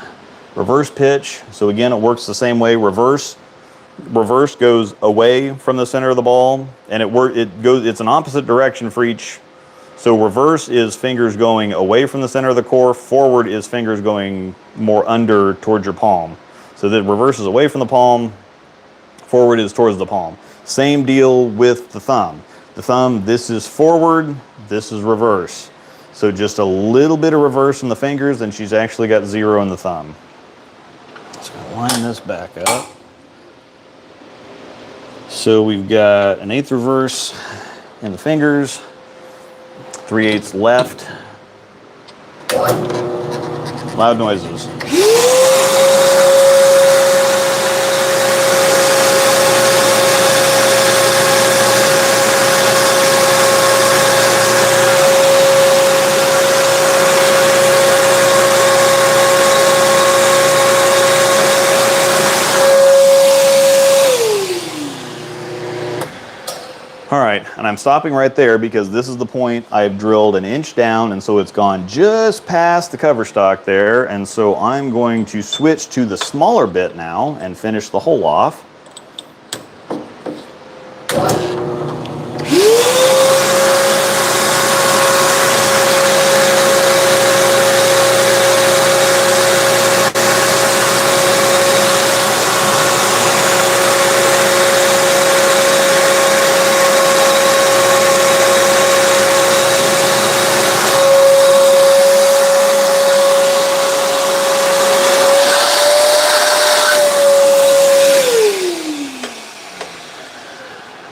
reverse pitch. So again, it works the same way. Reverse goes away from the center of the ball, and it's an opposite direction for each. So reverse is fingers going away from the center of the core. Forward is fingers going more under towards your palm. So the reverse is away from the palm. Forward is towards the palm. Same deal with the thumb. The thumb, this is forward, this is reverse. So just a little bit of reverse in the fingers, and she's actually got 0 in the thumb. So I'm gonna line this back up. So we've got an 1/8 reverse in the fingers, 3/8 left. Loud noises. All right, and I'm stopping right there because this is the point I've drilled 1 inch down, and so it's gone just past the cover stock there, and so I'm going to switch to the smaller bit now and finish the hole off.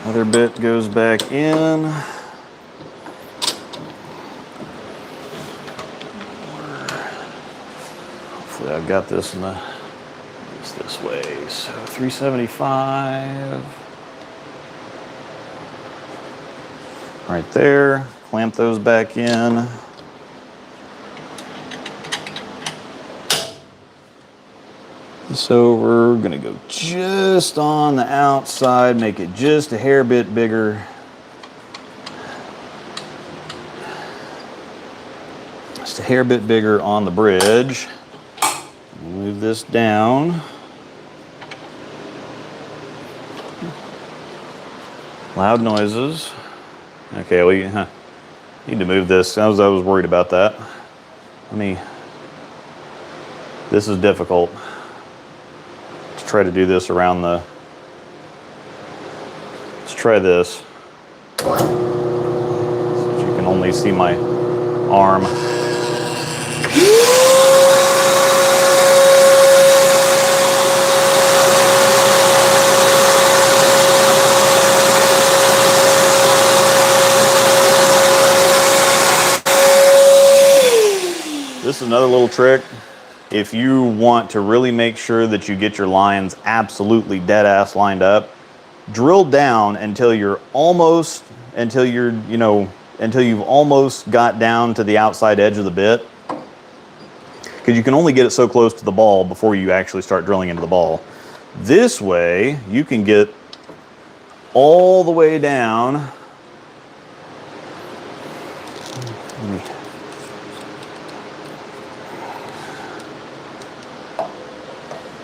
Other bit goes back in. Hopefully I've got this in this way. So 375. Right there. Clamp those back in. So we're gonna go just on the outside, make it just a hair bit bigger. Just a hair bit bigger on the bridge. Move this down. Loud noises. Okay, we need to move this. I was worried about that. This is difficult. Try to do this around the, let's try this. So you can only see my arm. This is another little trick. If you want to really make sure that you get your lines absolutely dead ass lined up, drill down until you've almost got down to the outside edge of the bit. Because you can only get it so close to the ball before you actually start drilling into the ball. This way, you can get all the way down.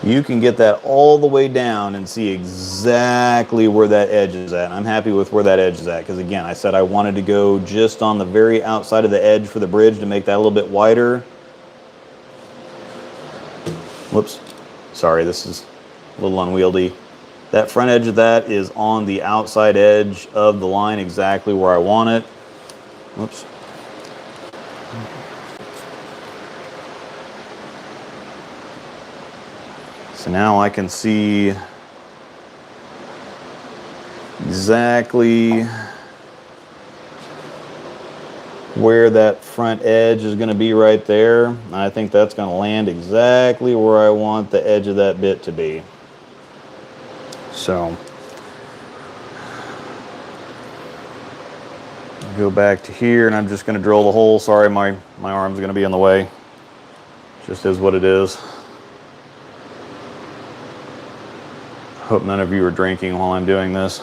You can get that all the way down and see exactly where that edge is at. And I'm happy with where that edge is at because, again, I said I wanted to go just on the very outside of the edge for the bridge to make that a little bit wider. Whoops. Sorry, this is a little unwieldy. That front edge of that is on the outside edge of the line exactly where I want it. Whoops. So now I can see exactly where that front edge is going to be right there. And I think that's going to land exactly where I want the edge of that bit to be. So go back to here, and I'm just going to drill the hole. Sorry, my arm's going to be in the way. Just is what it is. Hope none of you are drinking while I'm doing this.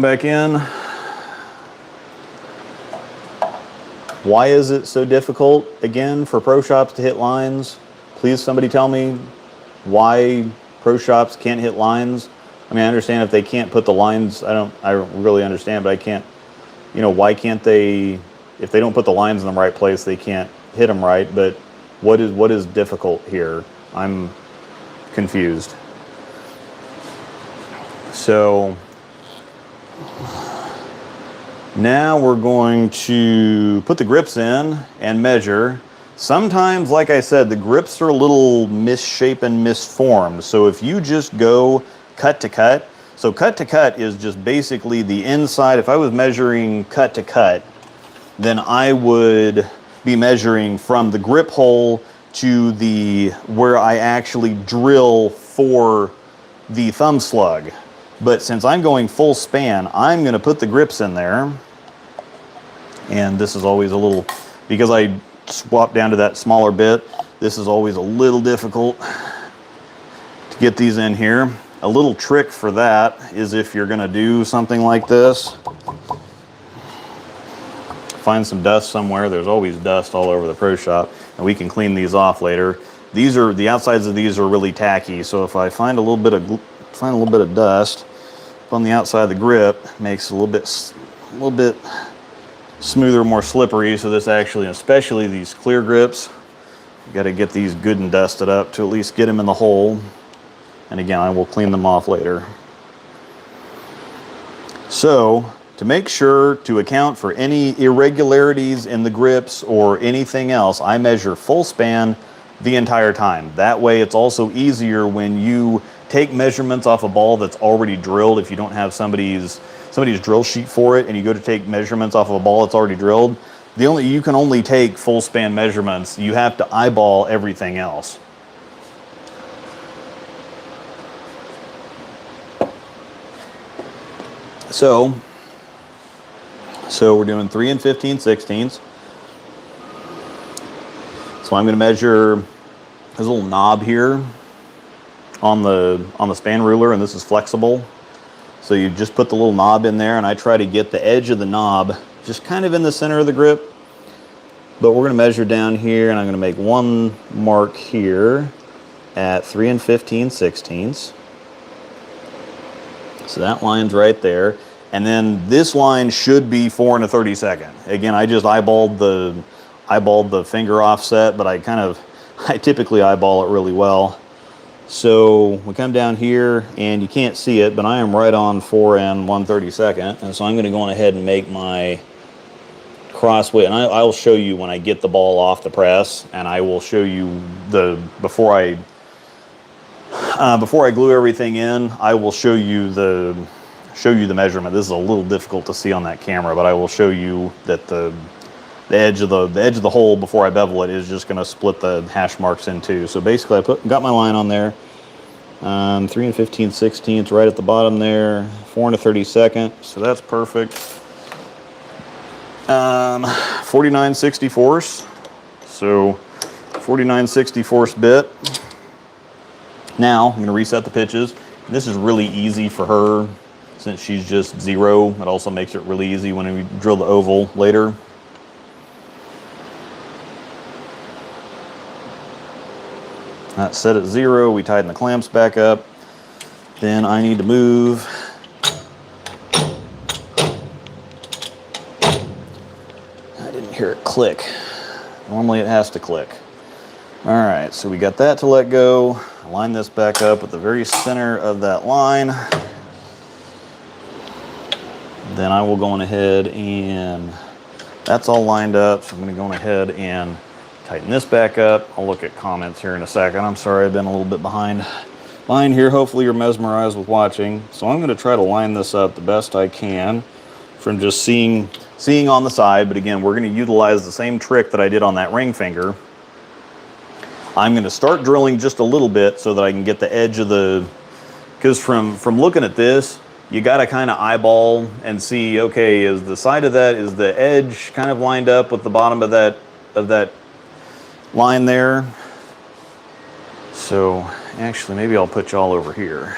Back in. Why is it so difficult again for pro shops to hit lines? Please somebody tell me why pro shops can't hit lines. I mean, I understand if they can't put the lines, I don't really understand, but I can't, you know, why can't they, if they don't put the lines in the right place, they can't hit them right. But what is difficult here? I'm confused. So now we're going to put the grips in and measure. Sometimes, like I said, the grips are a little misshapen, misformed. So if you just go cut to cut, so cut to cut is just basically the inside. If I was measuring cut to cut, then I would be measuring from the grip hole to the where I actually drill for the thumb slug. But since I'm going full span, I'm going to put the grips in there. And this is always a little, because I swap down to that smaller bit, this is always a little difficult to get these in here. A little trick for that is if you're going to do something like this, find some dust somewhere. There's always dust all over the pro shop, and we can clean these off later. These are, the outsides of these are really tacky, so if I find a little bit of dust on the outside of the grip, makes it a little bit smoother, more slippery. So this actually, especially these clear grips, you got to get these good and dusted up to at least get them in the hole. And again, I will clean them off later. So to make sure to account for any irregularities in the grips or anything else, I measure full span the entire time. That way it's also easier when you take measurements off a ball that's already drilled. If you don't have somebody's drill sheet for it and you go to take measurements off of a ball that's already drilled, you can only take full span measurements. You have to eyeball everything else. So we're doing 3 15/16. So I'm going to measure this little knob here on the span ruler, and this is flexible. So you just put the little knob in there, and I try to get the edge of the knob just kind of in the center of the grip. But we're going to measure down here, and I'm going to make one mark here at 3 15/16. So that line's right there. And then this line should be 4 1/32. Again, I just eyeballed the finger offset, but I typically eyeball it really well. So we come down here, and you can't see it, but I am right on 4 1/32. And so I'm going to go on ahead and make my cross width. And I will show you when I get the ball off the press, and I will show you before I glue everything in, I will show you the measurement. This is a little difficult to see on that camera, but I will show you that the edge of the hole before I bevel it is just going to split the hash marks in two. So basically, got my line on there. 3 15/16 right at the bottom there. 4 1/32. So that's perfect. 49/64. So 49/64 bit. Now I'm going to reset the pitches. This is really easy for her since she's just 0. It also makes it really easy when we drill the oval later. That's set at 0. We tighten the clamps back up. Then I need to move. I didn't hear it click. Normally it has to click. All right, so we got that to let go. Line this back up at the very center of that line. Then I will go on ahead and that's all lined up. So I'm going to go on ahead and tighten this back up. I'll look at comments here in a second. I'm sorry, I've been a little bit behind here. Hopefully you're mesmerized with watching. So I'm going to try to line this up the best I can from just seeing on the side. But again, we're going to utilize the same trick that I did on that ring finger. I'm going to start drilling just a little bit so that I can get the edge of the, because from looking at this, you got to kind of eyeball and see, okay, is the side of that, is the edge kind of lined up with the bottom of that line there? So actually, maybe I'll put y'all over here.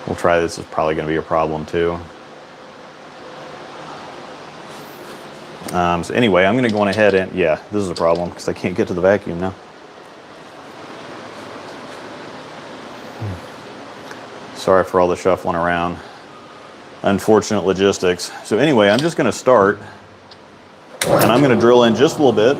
We'll try this. Is probably going to be a problem too. So anyway, I'm going to go on ahead and, yeah, this is a problem because I can't get to the vacuum now. Sorry for all the shuffling around. Unfortunate logistics. So anyway, I'm just going to start and I'm going to drill in just a little bit.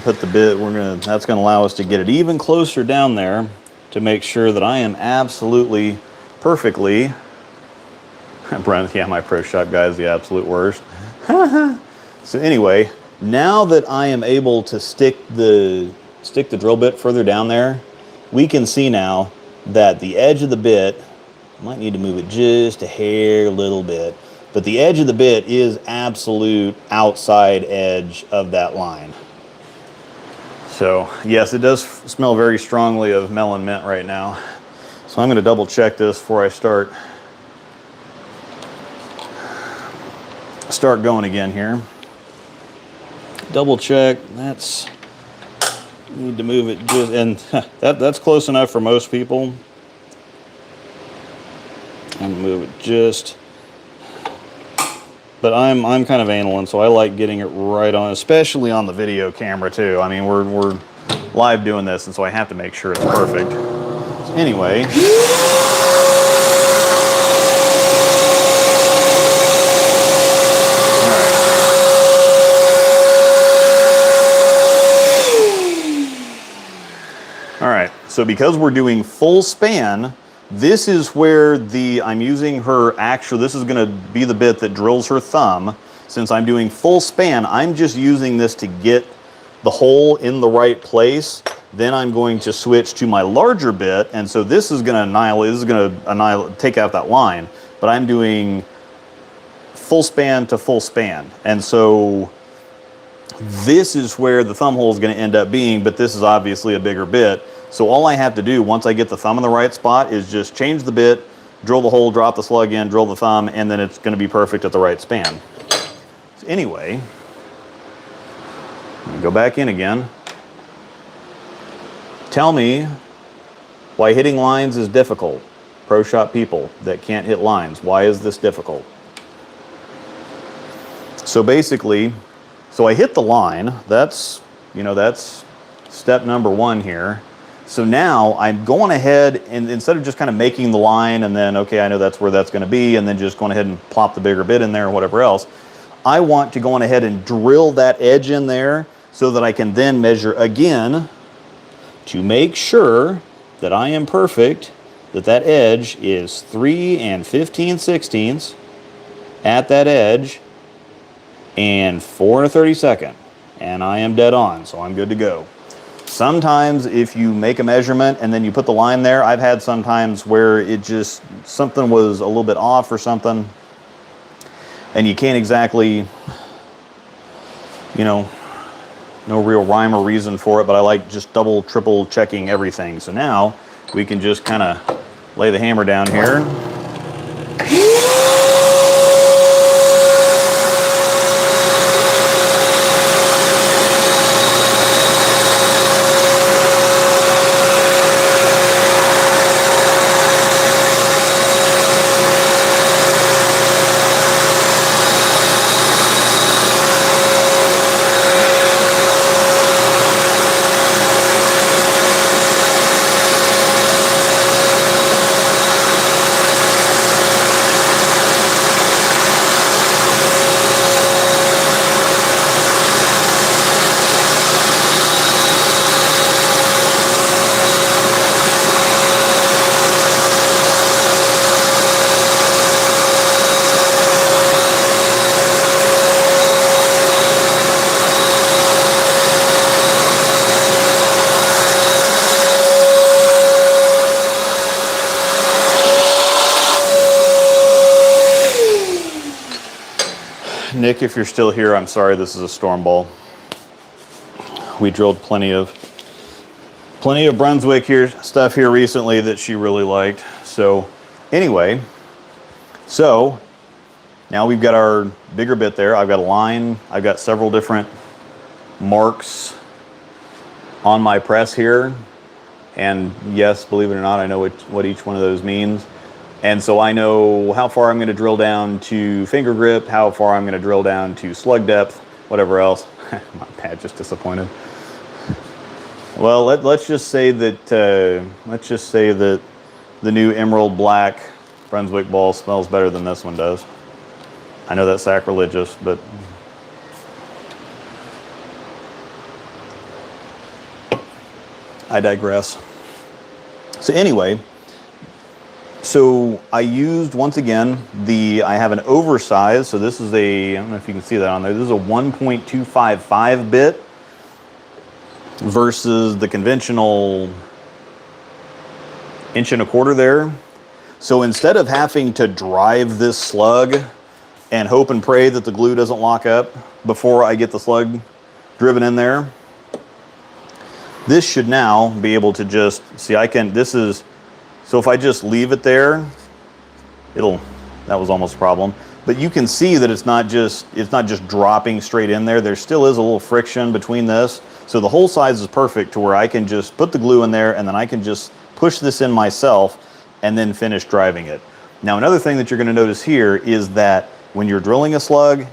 Put the bit, that's going to allow us to get it even closer down there to make sure that I am absolutely perfectly, Brent, yeah, my Pro Shop guy is the absolute worst. So anyway, now that I am able to stick the drill bit further down there, we can see now that the edge of the bit, I might need to move it just a hair, a little bit, but the edge of the bit is absolute outside edge of that line. So yes, it does smell very strongly of melon mint right now. So I'm going to double check this before I start going again here. Double check. That's, need to move it just, and that's close enough for most people. I'm gonna move it just, but I'm kind of anal, and so I like getting it right on, especially on the video camera too. I mean, we're live doing this, and so I have to make sure it's perfect. So anyway. All right, so because we're doing full span, this is where I'm using her actual, this is gonna be the bit that drills her thumb. Since I'm doing full span, I'm just using this to get the hole in the right place. Then I'm going to switch to my larger bit, and so this is gonna annihilate, take out that line, but I'm doing full span to full span. And so this is where the thumb hole is gonna end up being, but this is obviously a bigger bit. So all I have to do once I get the thumb in the right spot is just change the bit, drill the hole, drop the slug in, drill the thumb, and then it's going to be perfect at the right span. So anyway, go back in again. Tell me why hitting lines is difficult. Pro Shop people that can't hit lines, why is this difficult? So basically, so I hit the line. That's step number 1 here. So now I'm going ahead and instead of just kind of making the line and then, okay, I know that's where that's going to be, and then just going ahead and plop the bigger bit in there or whatever else, I want to go on ahead and drill that edge in there so that I can then measure again to make sure that I am perfect, that that edge is 3 15/16 at that edge and 4 1/32, and I am dead on, so I'm good to go. Sometimes if you make a measurement and then you put the line there, I've had sometimes where it just, something was a little bit off or something, and you can't exactly, no real rhyme or reason for it, but I like just double, triple checking everything. So now we can just kind of lay the hammer down here. Nick, if you're still here, I'm sorry, this is a storm ball. We drilled plenty of Brunswick stuff here recently that she really liked. So anyway, so now we've got our bigger bit there. I've got a line. I've got several different marks on my press here. And yes, believe it or not, I know what each one of those means. And so I know how far I'm going to drill down to finger grip, how far I'm going to drill down to slug depth, whatever else. My pad just disappointed. Well, let's just say that the new emerald black Brunswick ball smells better than this one does. I know that's sacrilegious, but I digress. So anyway. So I used, once again, I have an oversized, so this is I don't know if you can see that on there, this is a 1.255 bit versus the conventional 1.25 inch there. So instead of having to drive this slug and hope and pray that the glue doesn't lock up before I get the slug driven in there, this should now be able to just, see so if I just leave it there, that was almost a problem. But you can see that it's not just dropping straight in there. There still is a little friction between this. So the hole size is perfect to where I can just put the glue in there and then I can just push this in myself and then finish driving it. Now another thing that you're gonna notice here is that when you're drilling a slug,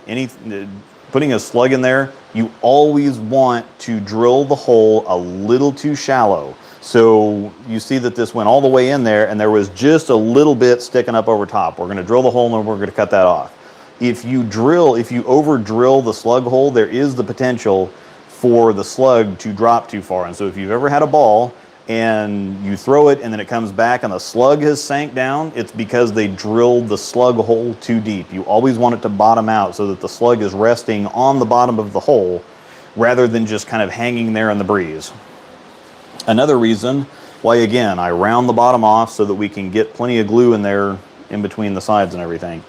putting a slug in there, you always want to drill the hole a little too shallow. So you see that this went all the way in there and there was just a little bit sticking up over top. We're going to drill the hole and we're going to cut that off. If you over drill the slug hole, there is the potential for the slug to drop too far. And so if you've ever had a ball and you throw it and then it comes back and the slug has sank down, it's because they drilled the slug hole too deep. You always want it to bottom out so that the slug is resting on the bottom of the hole rather than just kind of hanging there in the breeze. Another reason why, again, I round the bottom off so that we can get plenty of glue in there in between the sides and everything.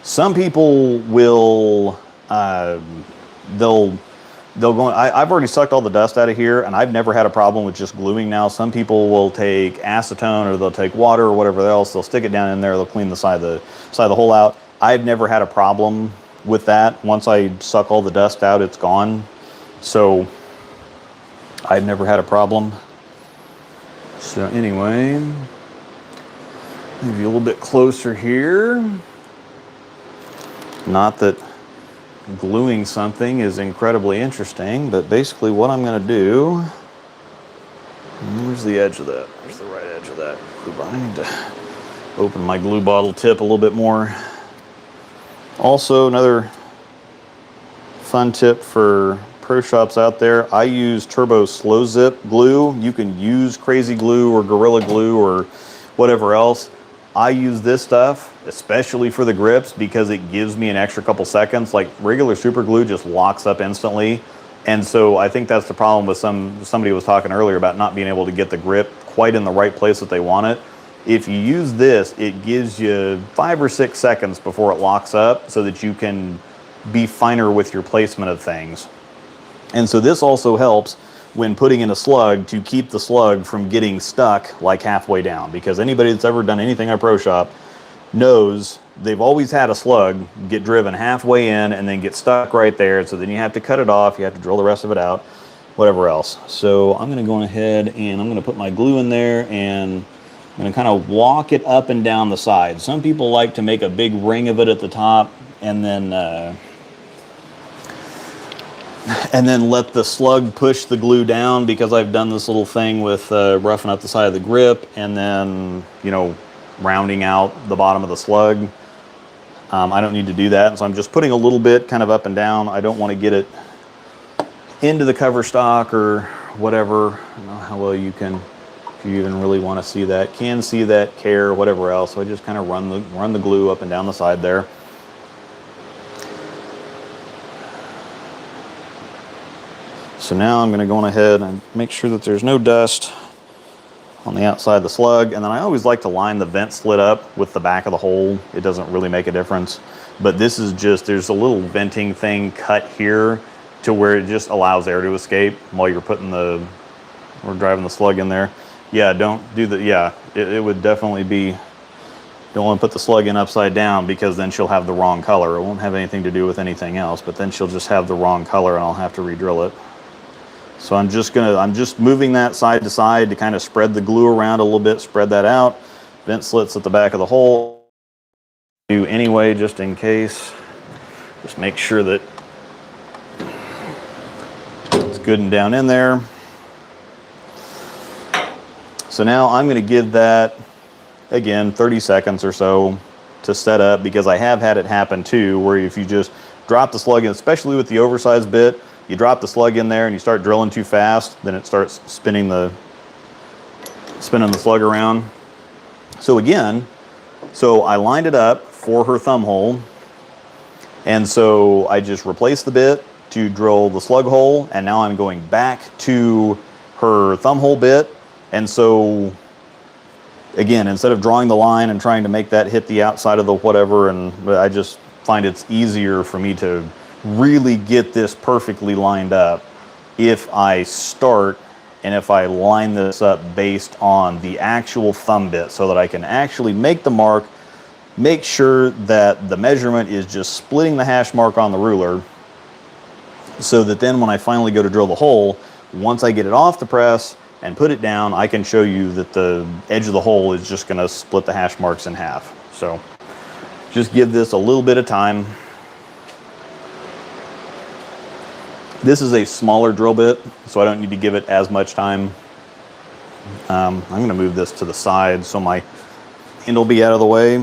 Some people will, they'll go, I've already sucked all the dust out of here and I've never had a problem with just gluing now. Some people will take acetone or they'll take water or whatever else, they'll stick it down in there, they'll clean the side of the hole out. I've never had a problem with that. Once I suck all the dust out, it's gone. So I've never had a problem. So anyway, maybe a little bit closer here. Not that gluing something is incredibly interesting, but basically what I'm going to do, where's the edge of that? Where's the right edge of that glue bottle? I need to open my glue bottle tip a little bit more. Also, another fun tip for pro shops out there, I use Turbo Slow Zip glue. You can use Crazy Glue or Gorilla Glue or whatever else. I use this stuff especially for the grips because it gives me an extra couple seconds. Like regular super glue just locks up instantly, and so I think that's the problem with somebody was talking earlier about not being able to get the grip quite in the right place that they want it. If you use this, it gives you 5 or 6 seconds before it locks up so that you can be finer with your placement of things. And so this also helps when putting in a slug to keep the slug from getting stuck like halfway down. Because anybody that's ever done anything at Pro Shop knows they've always had a slug get driven halfway in and then get stuck right there. So then you have to cut it off, you have to drill the rest of it out, whatever else. So I'm going to go ahead and I'm going to put my glue in there, and I'm going to kind of walk it up and down the side. Some people like to make a big ring of it at the top and then let the slug push the glue down, because I've done this little thing with roughing up the side of the grip and then, you know, rounding out the bottom of the slug. I don't need to do that, so I'm just putting a little bit kind of up and down. I don't want to get it into the cover stock or whatever. I don't know how well you can, if you even really want to see that, can see that, care, whatever else. So I just kind of run the glue up and down the side there. So now I'm going to go on ahead and make sure that there's no dust on the outside of the slug. And then I always like to line the vent slit up with the back of the hole. It doesn't really make a difference. But this is just, there's a little venting thing cut here to where it just allows air to escape while you're putting or driving the slug in there. Yeah, don't do the, yeah, it would definitely be, don't want to put the slug in upside down, because then she'll have the wrong color. It won't have anything to do with anything else, but then she'll just have the wrong color and I'll have to re-drill it. So I'm just moving that side to side to kind of spread the glue around a little bit, spread that out. Vent slits at the back of the hole. Do anyway, just in case. Just make sure that it's good and down in there. So now I'm going to give that, again, 30 seconds or so to set up, because I have had it happen too, where if you just drop the slug in, especially with the oversized bit, you drop the slug in there and you start drilling too fast, then it starts spinning the slug around. So again, so I lined it up for her thumb hole, and so I just replaced the bit to drill the slug hole, and now I'm going back to her thumb hole bit. And so again, instead of drawing the line and trying to make that hit the outside of the whatever, and I just find it's easier for me to really get this perfectly lined up if I start and if I line this up based on the actual thumb bit, so that I can actually make the mark, make sure that the measurement is just splitting the hash mark on the ruler, so that then when I finally go to drill the hole, once I get it off the press and put it down, I can show you that the edge of the hole is just going to split the hash marks in half. So just give this a little bit of time. This is a smaller drill bit, so I don't need to give it as much time. I'm going to move this to the side so my hand will be out of the way.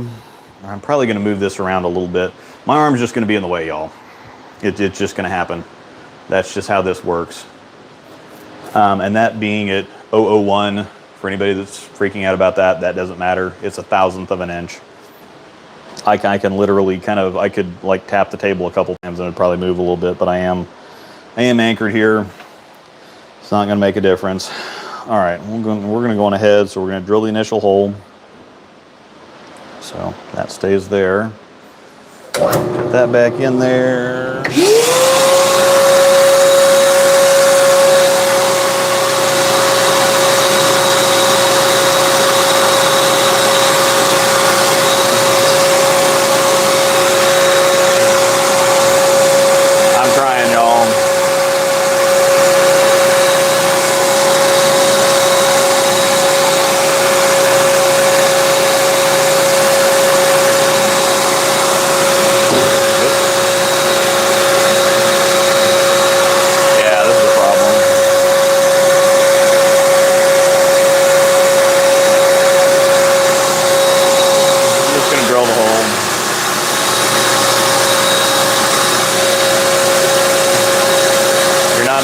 I'm probably going to move this around a little bit. My arm's just going to be in the way, y'all. It's just going to happen. That's just how this works. And that being at 001, for anybody that's freaking out about that, that doesn't matter. It's 1/1000th of an inch. I can literally I could like tap the table a couple times and it'd probably move a little bit, but I am anchored here. It's not going to make a difference. All right, we're going to go on ahead. So we're going to drill the initial hole. So that stays there. Put that back in there.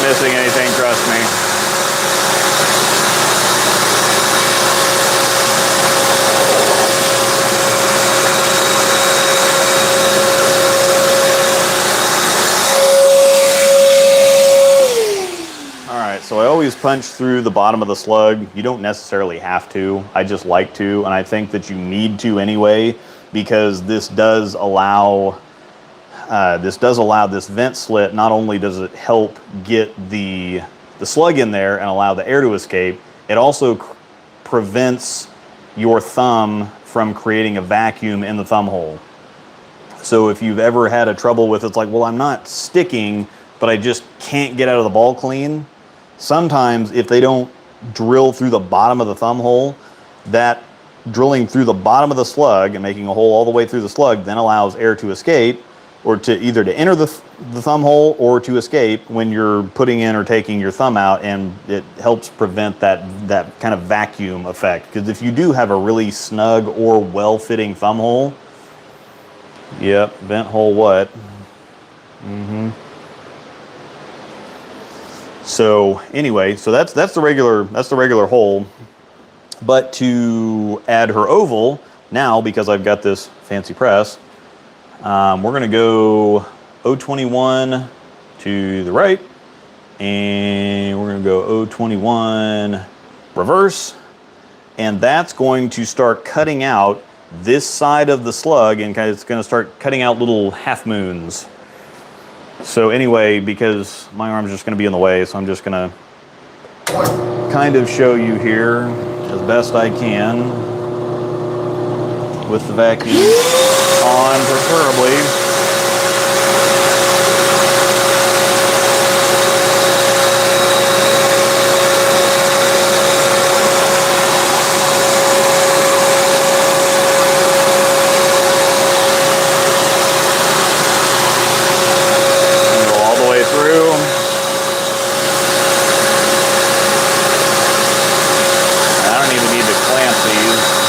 Missing anything, trust me. All right, so I always punch through the bottom of the slug. You don't necessarily have to. I just like to, and I think that you need to anyway, because this does allow this vent slit. Not only does it help get the the slug in there and allow the air to escape. It also prevents your thumb from creating a vacuum in the thumb hole. So if you've ever had a trouble with, it's like, well, I'm not sticking, but I just can't get out of the ball clean. Sometimes if they don't drill through the bottom of the thumb hole, that drilling through the bottom of the slug and making a hole all the way through the slug then allows air to escape, or to either to enter the thumb hole or to escape when you're putting in or taking your thumb out, and it helps prevent that kind of vacuum effect. Because if you do have a really snug or well-fitting thumb hole, yep, vent hole what? So anyway, so that's the regular hole. But to add her oval, now because I've got this fancy press, we're going to go 021 to the right, and we're going to go 021 reverse, and that's going to start cutting out this side of the slug, and it's going to start cutting out little half moons. So anyway, because my arm's just going to be in the way, so I'm just going to kind of show you here as best I can with the vacuum on, preferably. Go all the way through. I don't even need to clamp these.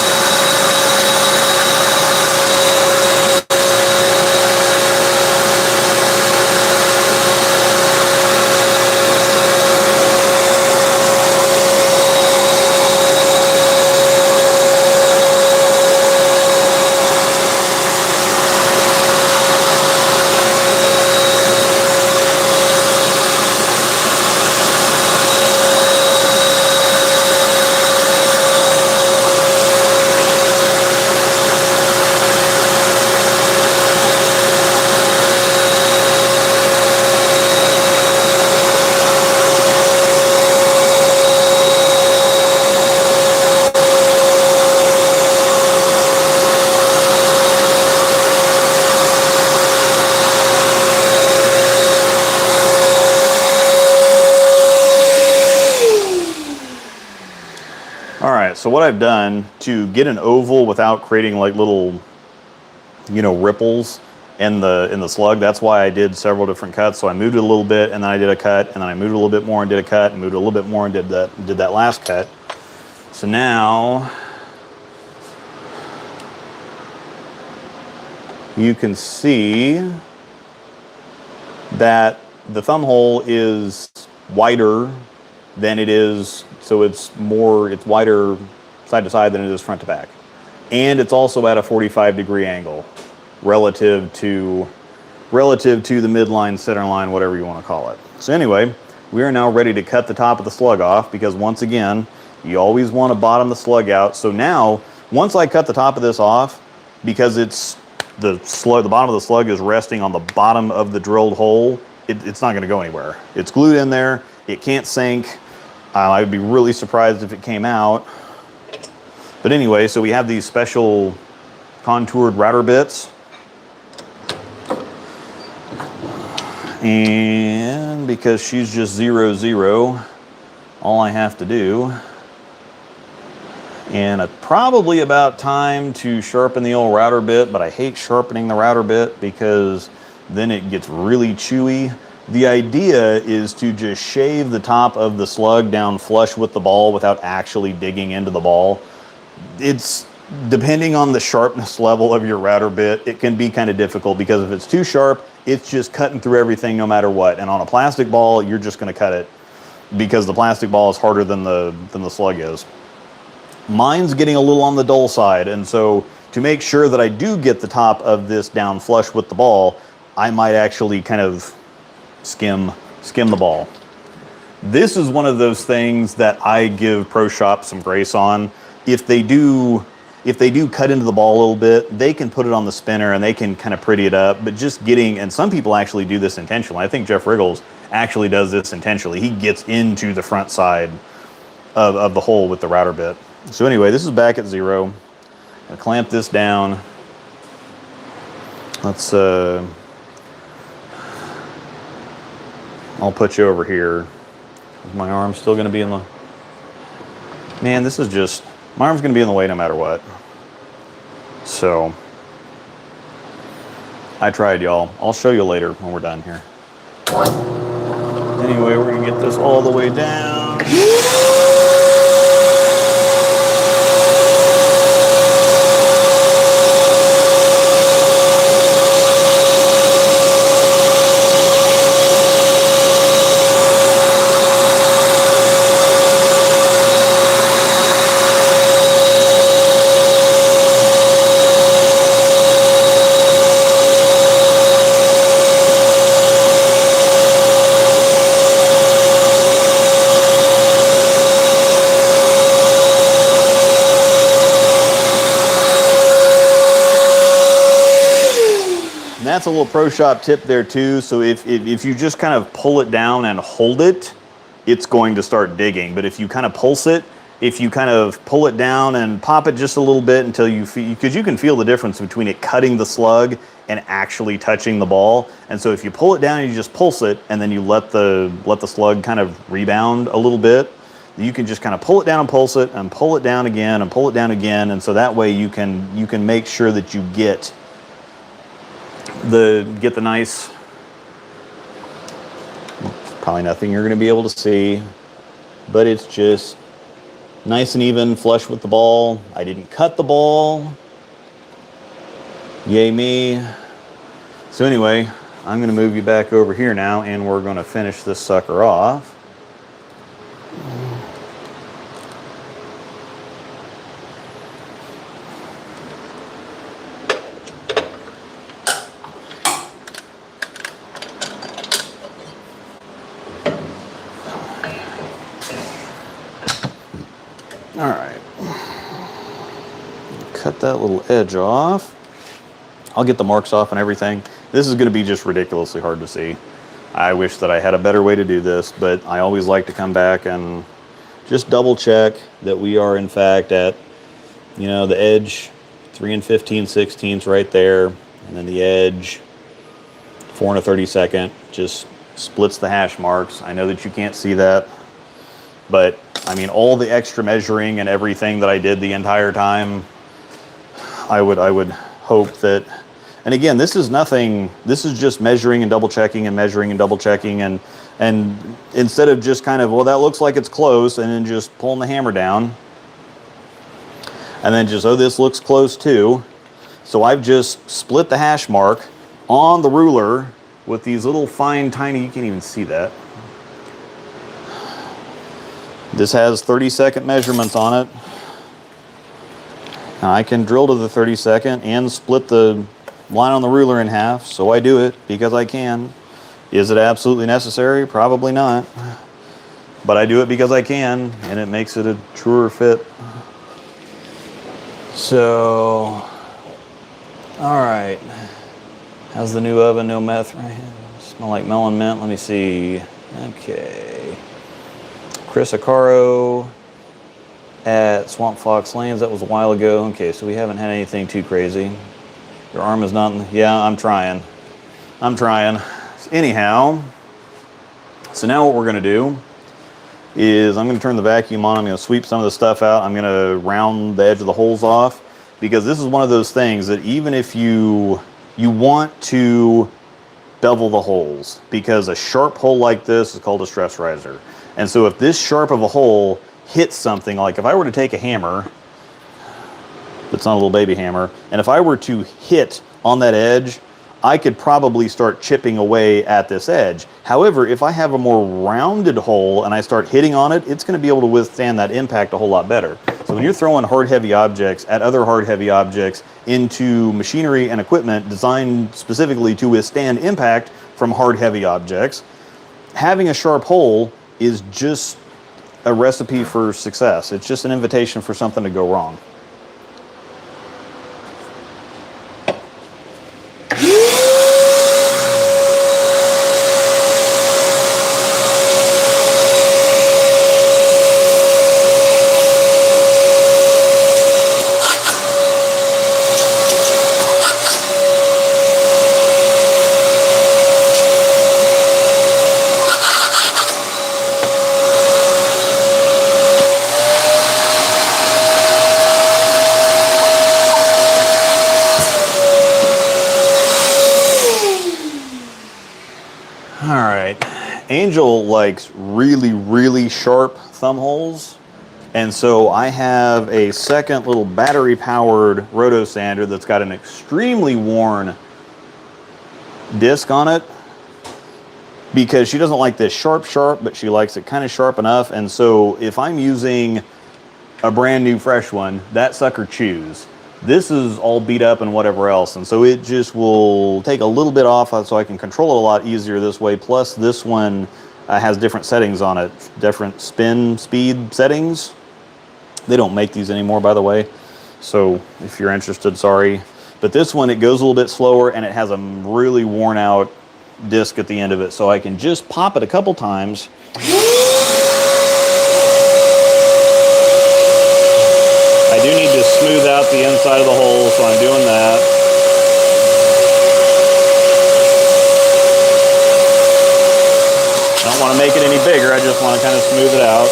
So what I've done to get an oval without creating like little, ripples in the slug, that's why I did several different cuts. So I moved it a little bit, and then I did a cut, and then I moved it a little bit more and did a cut, and moved it a little bit more and did that last cut. So now you can see that the thumb hole is wider than it is, so it's wider side to side than it is front to back. And it's also at a 45-degree angle relative to the midline, center line, whatever you want to call it. So anyway, we are now ready to cut the top of the slug off, because once again, you always want to bottom the slug out. So now, once I cut the top of this off, because the bottom of the slug is resting on the bottom of the drilled hole, it's not going to go anywhere. It's glued in there. It can't sink. I'd be really surprised if it came out. But anyway, so we have these special contoured router bits. And because she's just 0, 0, all I have to do, and it's probably about time to sharpen the old router bit, but I hate sharpening the router bit because then it gets really chewy. The idea is to just shave the top of the slug down flush with the ball without actually digging into the ball. It's depending on the sharpness level of your router bit, it can be kind of difficult, because if it's too sharp, it's just cutting through everything no matter what. And on a plastic ball, you're just going to cut it because the plastic ball is harder than the slug is. Mine's getting a little on the dull side, and so to make sure that I do get the top of this down flush with the ball, I might actually kind of skim the ball. This is one of those things that I give Pro Shop some grace on. If they do cut into the ball a little bit, they can put it on the spinner and they can kind of pretty it up. But just and some people actually do this intentionally. I think Jeff Riggles actually does this intentionally. He gets into the front side of the hole with the router bit. So anyway, this is back at 0. I'll clamp this down. Let's, I'll put you over here. Is my arm still going to be in the... Man, this is just... My arm's going to be in the way no matter what. So, I tried, y'all. I'll show you later when we're done here. Anyway, we're going to get this all the way down. That's a little pro shop tip there too. So if you just kind of pull it down and hold it, it's going to start digging. But if you kind of pulse it, if you kind of pull it down and pop it just a little bit until you feel, because you can feel the difference between it cutting the slug and actually touching the ball. And so if you pull it down and you just pulse it and then you let the slug kind of rebound a little bit, you can just kind of pull it down and pulse it and pull it down again and pull it down again. And so that way you can make sure that you get the nice, probably nothing you're going to be able to see, but it's just nice and even, flush with the ball. I didn't cut the ball. Yay me. So anyway, I'm going to move you back over here now, and we're going to finish this sucker off. All right, cut that little edge off. I'll get the marks off and everything. This is going to be just ridiculously hard to see. I wish that I had a better way to do this, but I always like to come back and just double check that we are in fact at, you know, the edge 3 15/16 right there, and then the edge 4 1/32 just splits the hash marks. I know that you can't see that, but I mean, all the extra measuring and everything that I did the entire time, I would hope that, and again, this is nothing, this is just measuring and double checking and measuring and double checking, and instead of just kind of, well, that looks like it's close, and then just pulling the hammer down, and then just, oh, this looks close too. So I've just split the hash mark on the ruler with these little fine, tiny, you can't even see that. This has 30-second measurements on it. Now I can drill to the 32nd and split the line on the ruler in half, so I do it because I can. Is it absolutely necessary? Probably not. But I do it because I can, and it makes it a truer fit. So, all right. How's the new oven? No meth, right? Smell like melon mint. Let me see. Okay. Chris Acaro at Swamp Fox Lanes. That was a while ago. Okay, so we haven't had anything too crazy. Your arm is not... Yeah, I'm trying. Anyhow, so now what we're going to do is I'm going to turn the vacuum on. I'm going to sweep some of the stuff out. I'm going to round the edge of the holes off, because this is one of those things that even if you want to bevel the holes, because a sharp hole like this is called a stress riser. And so if this sharp of a hole hits something, like if I were to take a hammer, it's not a little baby hammer, and if I were to hit on that edge, I could probably start chipping away at this edge. However, if I have a more rounded hole and I start hitting on it, it's going to be able to withstand that impact a whole lot better. So when you're throwing hard, heavy objects at other hard, heavy objects into machinery and equipment designed specifically to withstand impact from hard, heavy objects, having a sharp hole is just a recipe for success. It's just an invitation for something to go wrong. Angel likes really, really sharp thumb holes. And so I have a second little battery-powered roto sander that's got an extremely worn disc on it because she doesn't like this sharp, but she likes it kind of sharp enough. And so if I'm using a brand new fresh one, that sucker chews. This is all beat up and whatever else. And so it just will take a little bit off so I can control it a lot easier this way. Plus this one has different settings on it, different spin speed settings. They don't make these anymore, by the way. So if you're interested, sorry. But this one, it goes a little bit slower and it has a really worn out disc at the end of it. So I can just pop it a couple times. I do need to smooth out the inside of the hole, so I'm doing that. I don't want to make it any bigger, I just want to kind of smooth it out.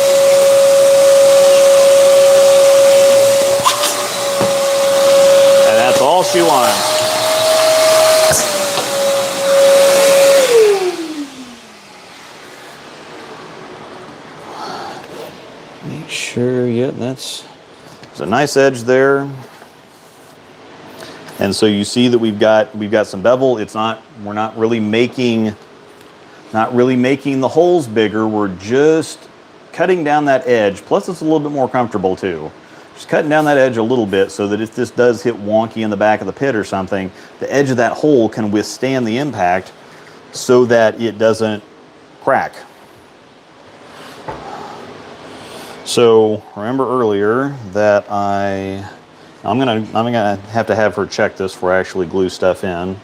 That's all she wants. Make sure, yeah, there's a nice edge there. And so you see that we've got some bevel. We're not really making the holes bigger. We're just cutting down that edge. Plus it's a little bit more comfortable too. Just cutting down that edge a little bit so that if this does hit wonky in the back of the pit or something, the edge of that hole can withstand the impact so that it doesn't crack. So remember earlier that I'm gonna have to have her check this before I actually glue stuff in.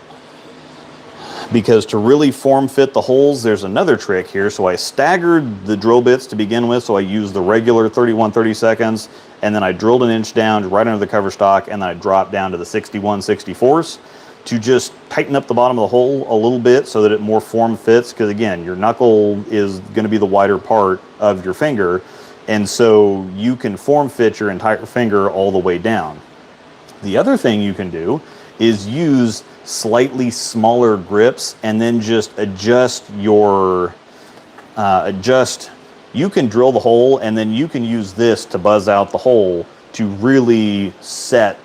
Because to really form fit the holes, there's another trick here. So I staggered the drill bits to begin with. So I used the regular 31/32, and then I drilled an inch down right under the cover stock, and then I dropped down to the 61/64 to just tighten up the bottom of the hole a little bit so that it more form fits. Because again, your knuckle is going to be the wider part of your finger, and so you can form fit your entire finger all the way down. The other thing you can do is use slightly smaller grips and then just adjust your you can drill the hole and then you can use this to buzz out the hole to really set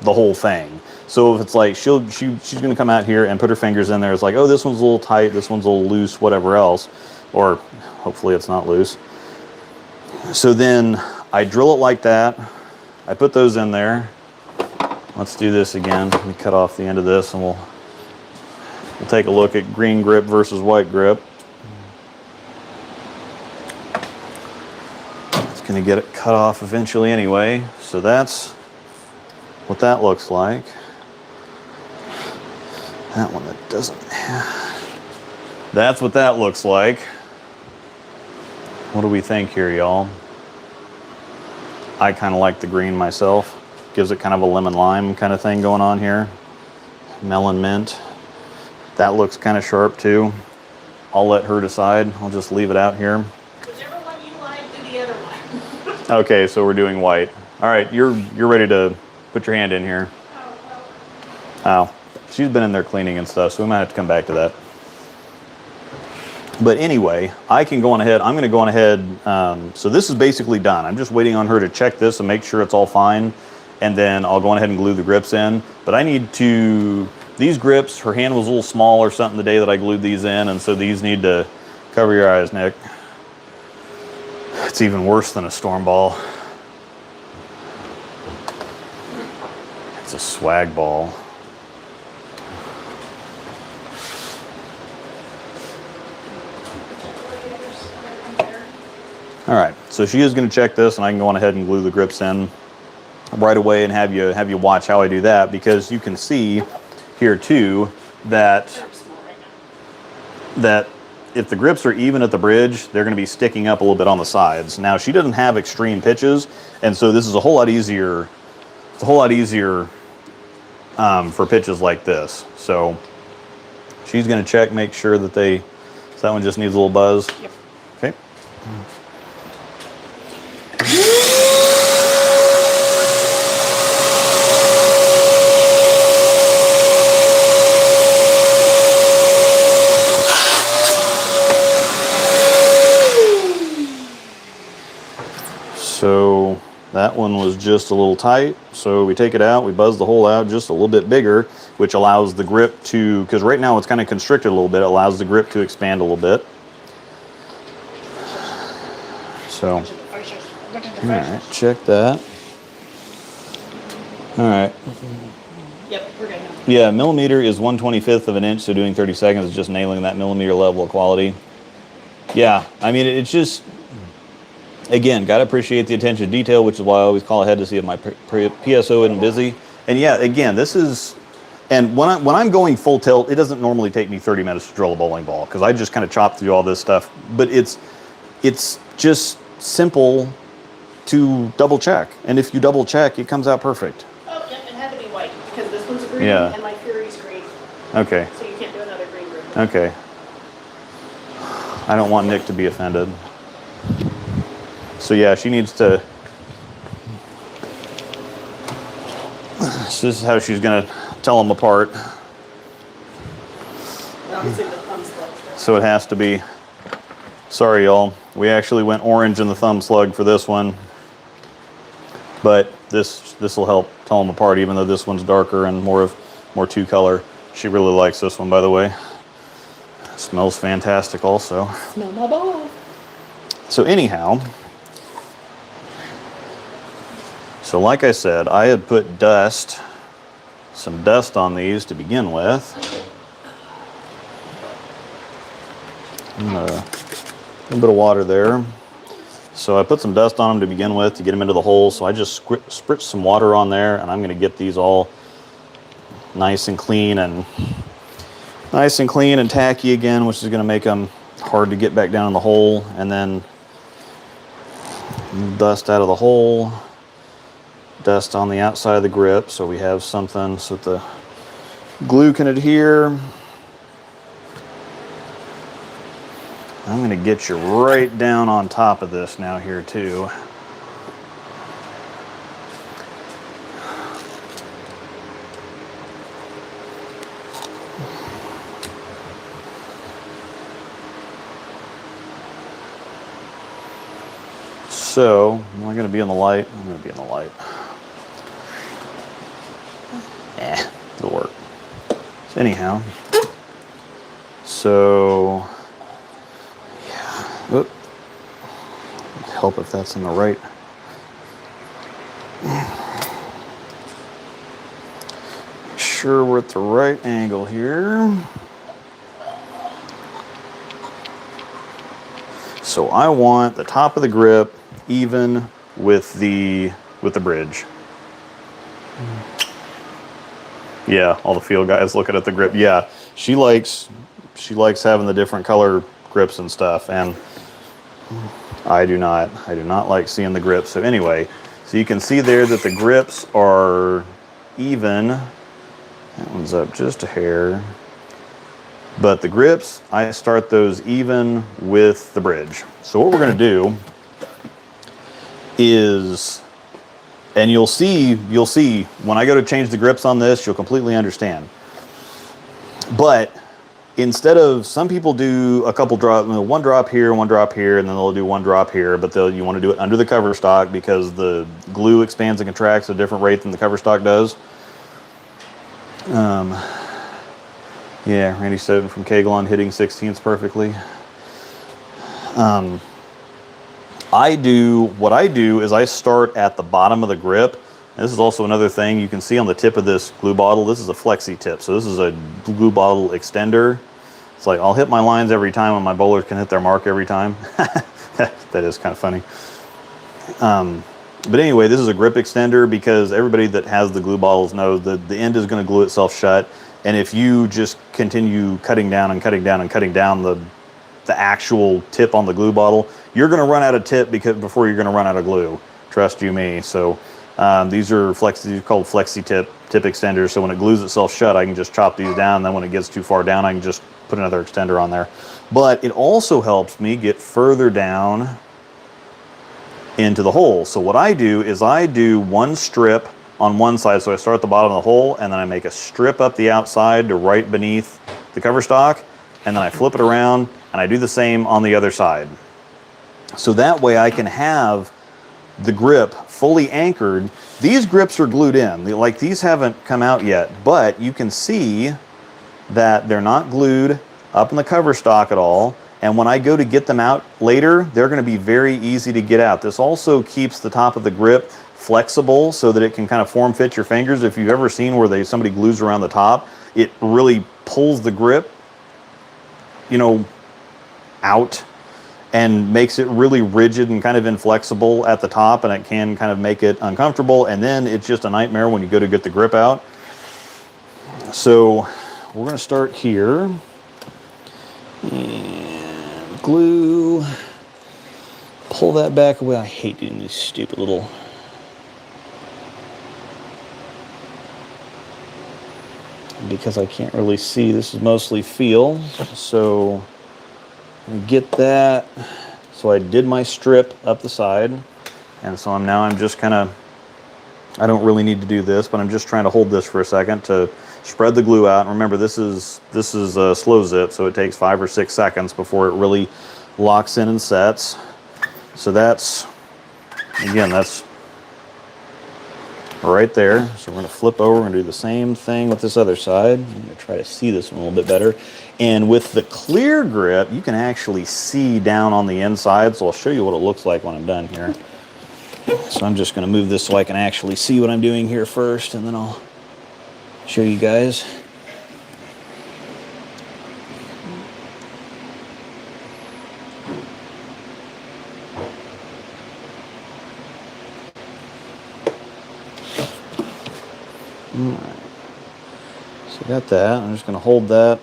the whole thing. So if it's like she's gonna come out here and put her fingers in there, it's like, oh, this one's a little tight, this one's a little loose, whatever else, or hopefully it's not loose. So then I drill it like that. I put those in there. Let's do this again. Let me cut off the end of this and we'll take a look at green grip versus white grip. It's going to get it cut off eventually anyway. So that's what that looks like. That one that doesn't have. That's what that looks like. What do we think here, y'all? I kind of like the green myself. Gives it kind of a lemon lime kind of thing going on here. Melon mint. That looks kind of sharp too. I'll let her decide. I'll just leave it out here. Whichever one you like, do the other one. Okay, so we're doing white. All right, you're ready to put your hand in here. Oh, she's been in there cleaning and stuff, so we might have to come back to that. But anyway, I can go on ahead. I'm going to go on ahead. So this is basically done. I'm just waiting on her to check this and make sure it's all fine. And then I'll go on ahead and glue the grips in. But I need to, these grips, her hand was a little small or something the day that I glued these in, and so these need to, cover your eyes, Nick. It's even worse than a storm ball. It's a swag ball. All right, so she is going to check this, and I can go on ahead and glue the grips in right away and have you watch how I do that, because you can see here too that if the grips are even at the bridge, they're going to be sticking up a little bit on the sides. Now she doesn't have extreme pitches, and so this is a whole lot easier. It's a whole lot easier for pitches like this. So she's going to check, make sure that so that one just needs a little buzz. Yep. Okay. one was just a little tight. So we take it out, we buzz the hole out just a little bit bigger, which allows the grip to, because right now it's kind of constricted a little bit, it allows the grip to expand a little bit. So, all right, check that. All right. Yep, we're good. Yeah, millimeter is 1/25 of an inch, so doing 30 seconds is just nailing that millimeter level of quality. Yeah, I mean, it's just, again, got to appreciate the attention to detail, which is why I always call ahead to see if my PSO isn't busy. And yeah, again, this is, and when I'm going full tilt, it doesn't normally take me 30 minutes to drill a bowling ball, because I just kind of chop through all this stuff. But it's just simple to double check. And if you double check, it comes out perfect. Oh, yep, it had to be white, because this one's green Yeah. and my Fury's green. Okay. So you can't do another green group. Okay. I don't want Nick to be offended. So yeah, she needs to, so this is how she's gonna tell them apart. Obviously the thumb slug. So it has to be, sorry y'all, we actually went orange in the thumb slug for this one. But this will help tell them apart, even though this one's darker and more two color. She really likes this one, by the way. Smells fantastic also. Smell my ball. So anyhow, so like I said, I had put some dust on these to begin with. A little bit of water there. So I put some dust on them to begin with to get them into the hole. So I just spritz some water on there, and I'm going to get these all nice and clean and tacky again, which is going to make them hard to get back down in the hole. And then dust out of the hole, dust on the outside of the grip, so we have something so that the glue can adhere. I'm going to get you right down on top of this now here too. So, am I going to be in the light? I'm going to be in the light. It'll work. So anyhow, so yeah, oop. Help if that's in the right. Make sure we're at the right angle here. So I want the top of the grip even with the bridge. Yeah, all the field guys looking at the grip. Yeah, she likes having the different color grips and stuff, and I do not like seeing the grips. So anyway, so you can see there that the grips are even. That one's up just a hair. But the grips, I start those even with the bridge. So what we're going to do is, and you'll see when I go to change the grips on this, you'll completely understand. But instead of, some people do a couple drop, one drop here, and then they'll do one drop here, but you want to do it under the cover stock because the glue expands and contracts at a different rate than the cover stock does. Yeah, Randy Stoughton from Keglon hitting 16ths perfectly. What I do is I start at the bottom of the grip. And this is also another thing you can see on the tip of this glue bottle. This is a flexi tip. So this is a glue bottle extender. It's like I'll hit my lines every time and my bowlers can hit their mark every time. That is kind of funny. But anyway, this is a grip extender because everybody that has the glue bottles knows that the end is going to glue itself shut. And if you just continue cutting down and cutting down and cutting down the actual tip on the glue bottle, you're going to run out of tip before you're going to run out of glue. Trust you me. So these are called flexi tip extenders. So when it glues itself shut, I can just chop these down. And then when it gets too far down, I can just put another extender on there. But it also helps me get further down into the hole. So what I do is I do one strip on one side. So I start at the bottom of the hole and then I make a strip up the outside to right beneath the cover stock. And then I flip it around and I do the same on the other side. So that way I can have the grip fully anchored. These grips are glued in. Like, these haven't come out yet, but you can see that they're not glued up in the cover stock at all. And when I go to get them out later, they're going to be very easy to get out. This also keeps the top of the grip flexible so that it can kind of form fit your fingers. If you've ever seen where somebody glues around the top, it really pulls the grip, you know, out and makes it really rigid and kind of inflexible at the top, and it can kind of make it uncomfortable, and then it's just a nightmare when you go to get the grip out. So we're going to start here and glue, pull that back away. I hate doing these stupid little because I can't really see. This is mostly feel, so get that. So I did my strip up the side, and so I'm just kind of, I don't really need to do this, but I'm just trying to hold this for a second to spread the glue out. And remember, this is a slow zip, so it takes 5 or 6 seconds before it really locks in and sets. So that's, again, that's right there. So we're going to flip over and do the same thing with this other side. I'm going to try to see this one a little bit better. And with the clear grip, you can actually see down on the inside. So I'll show you what it looks like when I'm done here. So I'm just going to move this so I can actually see what I'm doing here first, and then I'll show you guys. Alright, so I got that. I'm just going to hold that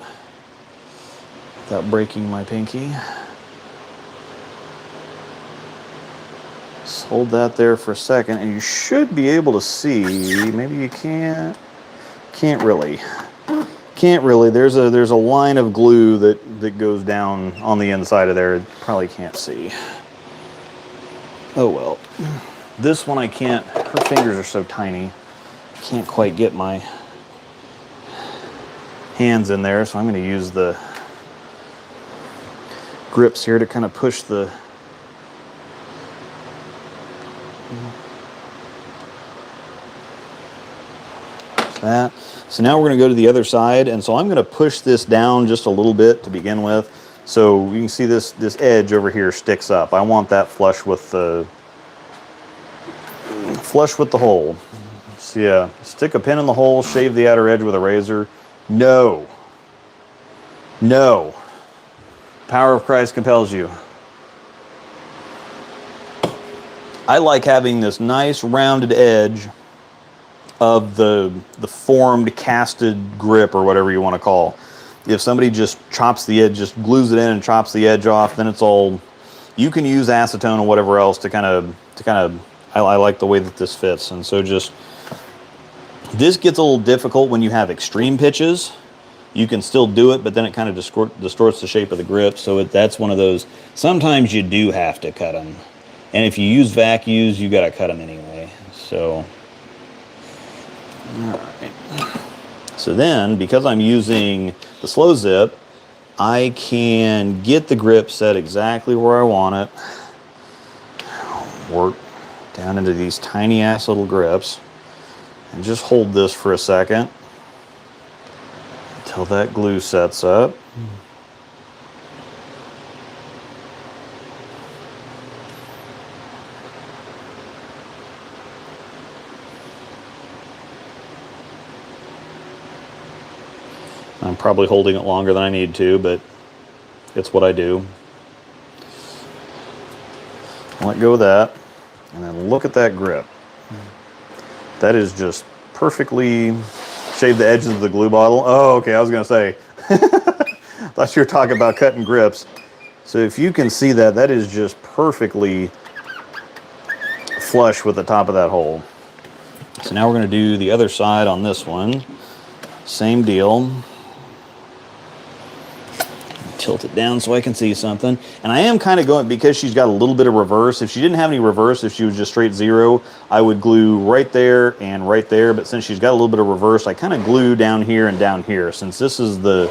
without breaking my pinky. Just hold that there for a second, and you should be able to see. Maybe you can't. Can't really. There's a line of glue that goes down on the inside of there. Probably can't see. Oh well. This one I can't. Her fingers are so tiny. Can't quite get my hands in there, so I'm going to use the grips here to kind of push the that. So now we're going to go to the other side, and so I'm going to push this down just a little bit to begin with. So you can see this edge over here sticks up. I want that flush with the hole. So yeah, stick a pin in the hole, shave the outer edge with a razor. No. Power of Christ compels you. I like having this nice rounded edge of the formed casted grip, or whatever you want to call. If somebody just chops the edge, just glues it in and chops the edge off, then it's all, you can use acetone or whatever else to kind of I like the way that this fits. And so just, this gets a little difficult when you have extreme pitches. You can still do it, but then it kind of distorts the shape of the grip. So that's one of those, sometimes you do have to cut them. And if you use vacuums, you got to cut them anyway. So, all right. So then, because I'm using the slow zip, I can get the grip set exactly where I want it. Work down into these tiny ass little grips. And just hold this for a second until that glue sets up. I'm probably holding it longer than I need to, but it's what I do. Let go of that, and then look at that grip. That is just perfectly shaved the edges of the glue bottle. Oh, okay, I was gonna say. Thought you were talking about cutting grips. So if you can see that, that is just perfectly flush with the top of that hole. So now we're gonna do the other side on this one. Same deal. Tilt it down so I can see something. And I am kind of going, because she's got a little bit of reverse. If she didn't have any reverse, if she was just straight zero, I would glue right there and right there. But since she's got a little bit of reverse, I kind of glue down here and down here. Since this is the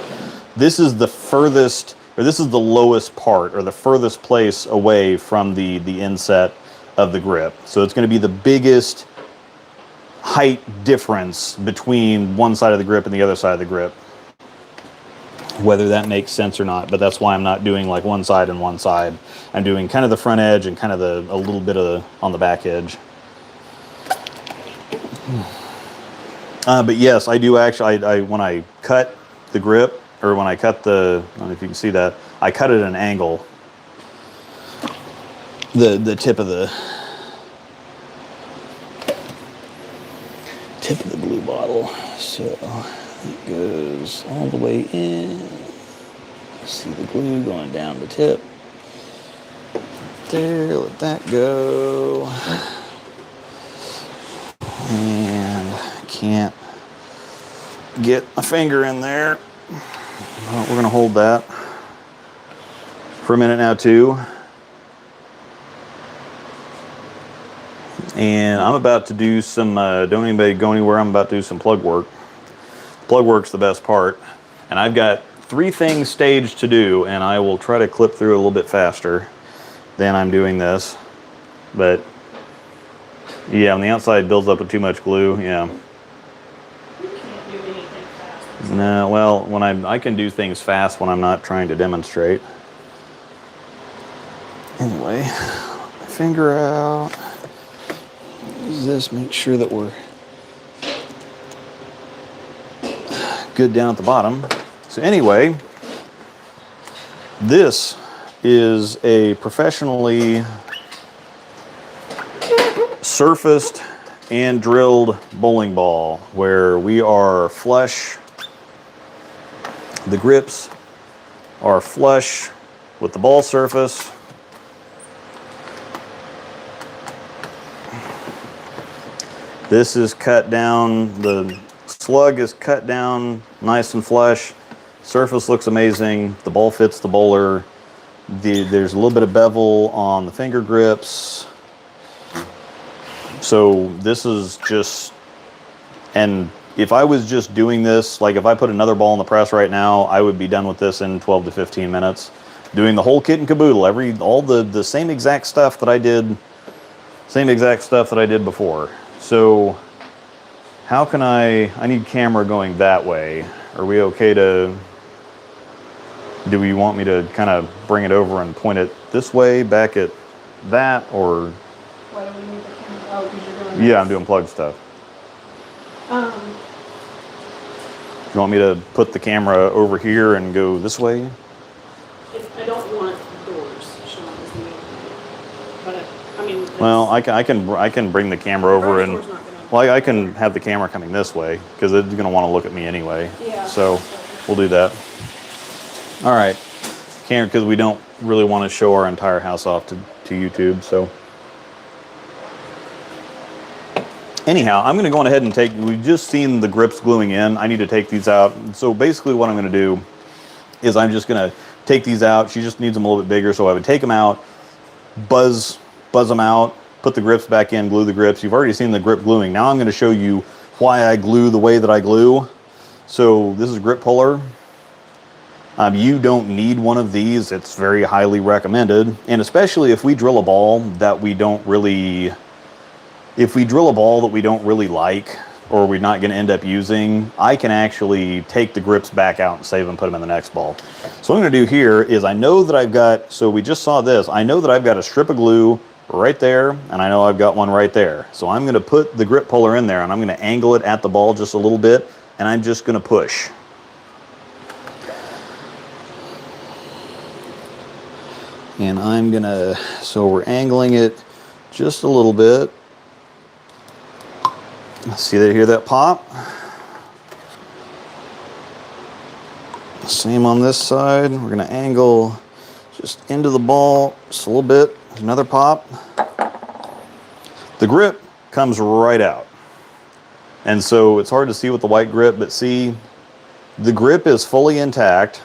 furthest, or this is the lowest part, or the furthest place away from the inset of the grip. So it's going to be the biggest height difference between one side of the grip and the other side of the grip. Whether that makes sense or not, but that's why I'm not doing like one side and one side. I'm doing kind of the front edge and kind of a little bit of on the back edge. But yes, I do actually, I when I cut the grip, or when I cut the, I don't know if you can see that, I cut it at an angle. The tip of the glue bottle. So it goes all the way in. See the glue going down the tip. There, let that go. And I can't get my finger in there. Well, we're going to hold that for a minute now too. And I'm about to do some, don't anybody go anywhere, I'm about to do some plug work. Plug work's the best part. And I've got 3 things staged to do, and I will try to clip through a little bit faster than I'm doing this. But yeah, on the outside builds up with too much glue, yeah. You can't do anything fast. No, well, when I can do things fast when I'm not trying to demonstrate. Anyway, my finger out. Use this, make sure that we're good down at the bottom. So anyway, this is a professionally surfaced and drilled bowling ball where we are flush. The grips are flush with the ball surface. This is cut down, the slug is cut down nice and flush. Surface looks amazing. The ball fits the bowler. There's a little bit of bevel on the finger grips. So this is just, and if I was just doing this, like if I put another ball in the press right now, I would be done with this in 12 to 15 minutes. Doing the whole kit and caboodle, all the same exact stuff that I did before. So how can I need camera going that way. Are we okay to, do we want me to kind of bring it over and point it this way, back at that, or? Why do we need the camera? Oh, because you're doing Yeah, I'm doing plug stuff. Do you want me to put the camera over here and go this way? If I don't want doors shown as the main thing. But I mean. Well, I can bring the camera over and, well, I can have the camera coming this way because it's going to want to look at me anyway. Yeah. So we'll do that. All right. Camera, because we don't really want to show our entire house off to YouTube. So anyhow, I'm going to go on ahead and we've just seen the grips gluing in. I need to take these out. So basically what I'm going to do is I'm just going to take these out. She just needs them a little bit bigger. So I would take them out, buzz them out, put the grips back in, glue the grips. You've already seen the grip gluing. Now I'm going to show you why I glue the way that I glue. So this is a grip puller. You don't need one of these. It's very highly recommended. And especially if we drill a ball that we don't really like, or we're not going to end up using, I can actually take the grips back out and save and put them in the next ball. So what I'm going to do here is I know that I've got, so we just saw this, I know that I've got a strip of glue right there, and I know I've got one right there. So I'm going to put the grip puller in there, and I'm going to angle it at the ball just a little bit, and I'm just going to push. And I'm going to, so we're angling it just a little bit. See that, hear that pop? Same on this side. We're going to angle just into the ball just a little bit. Another pop. The grip comes right out. And so it's hard to see with the white grip, but see, the grip is fully intact.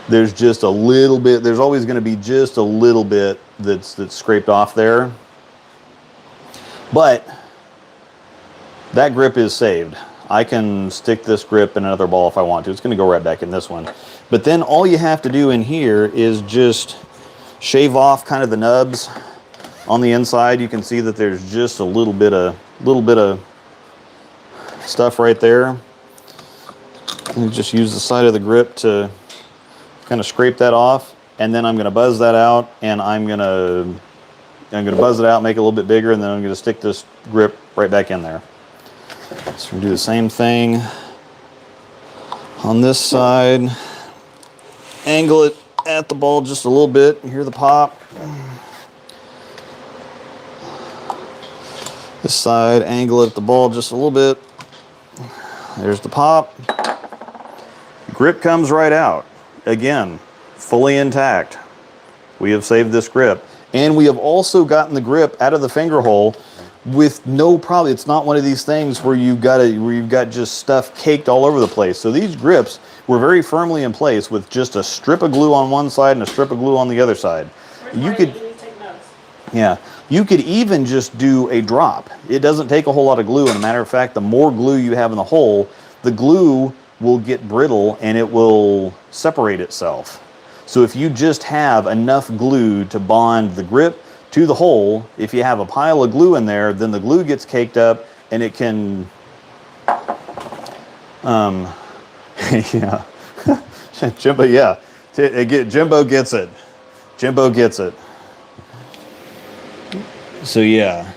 There's just a little bit, there's always going to be just a little bit that's scraped off there. But that grip is saved. I can stick this grip in another ball if I want to. It's going to go right back in this one. But then all you have to do in here is just shave off kind of the nubs On the inside, you can see that there's just a little bit of stuff right there. And just use the side of the grip to kind of scrape that off, and then I'm going to buzz that out, and I'm going to buzz it out, make it a little bit bigger, and then I'm going to stick this grip right back in there. So we do the same thing on this side. Angle it at the ball just a little bit. You hear the pop. This side, angle it at the ball just a little bit. There's the pop. Grip comes right out. Again, fully intact. We have saved this grip. And we have also gotten the grip out of the finger hole with no problem. It's not one of these things where you've got just stuff caked all over the place. So these grips were very firmly in place with just a strip of glue on one side and a strip of glue on the other side. You could even just do a drop. It doesn't take a whole lot of glue. And a matter of fact, the more glue you have in the hole, the glue will get brittle and it will separate itself. So if you just have enough glue to bond the grip to the hole, if you have a pile of glue in there, then the glue gets caked up and it can, yeah, Jimbo, yeah, Jimbo gets it. Jimbo gets it. So yeah.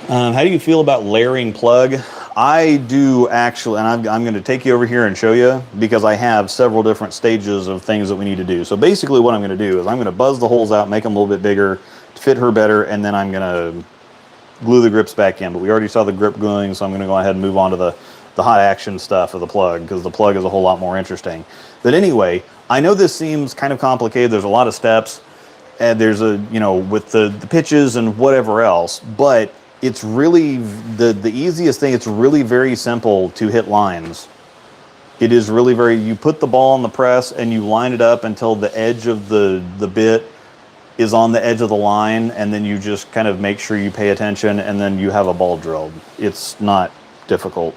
How do you feel about layering plug? I do actually, and I'm going to take you over here and show you because I have several different stages of things that we need to do. So basically what I'm going to do is I'm going to buzz the holes out, make them a little bit bigger, to fit her better, and then I'm going to glue the grips back in. But we already saw the grip gluing, so I'm going to go ahead and move on to the hot action stuff of the plug because the plug is a whole lot more interesting. But anyway, I know this seems kind of complicated. There's a lot of steps, and there's a, you know, with the pitches and whatever else, but it's really the easiest thing. It's really very simple to hit lines. It is really very, you put the ball on the press and you line it up until the edge of the bit is on the edge of the line, and then you just kind of make sure you pay attention, and then you have a ball drilled. It's not difficult.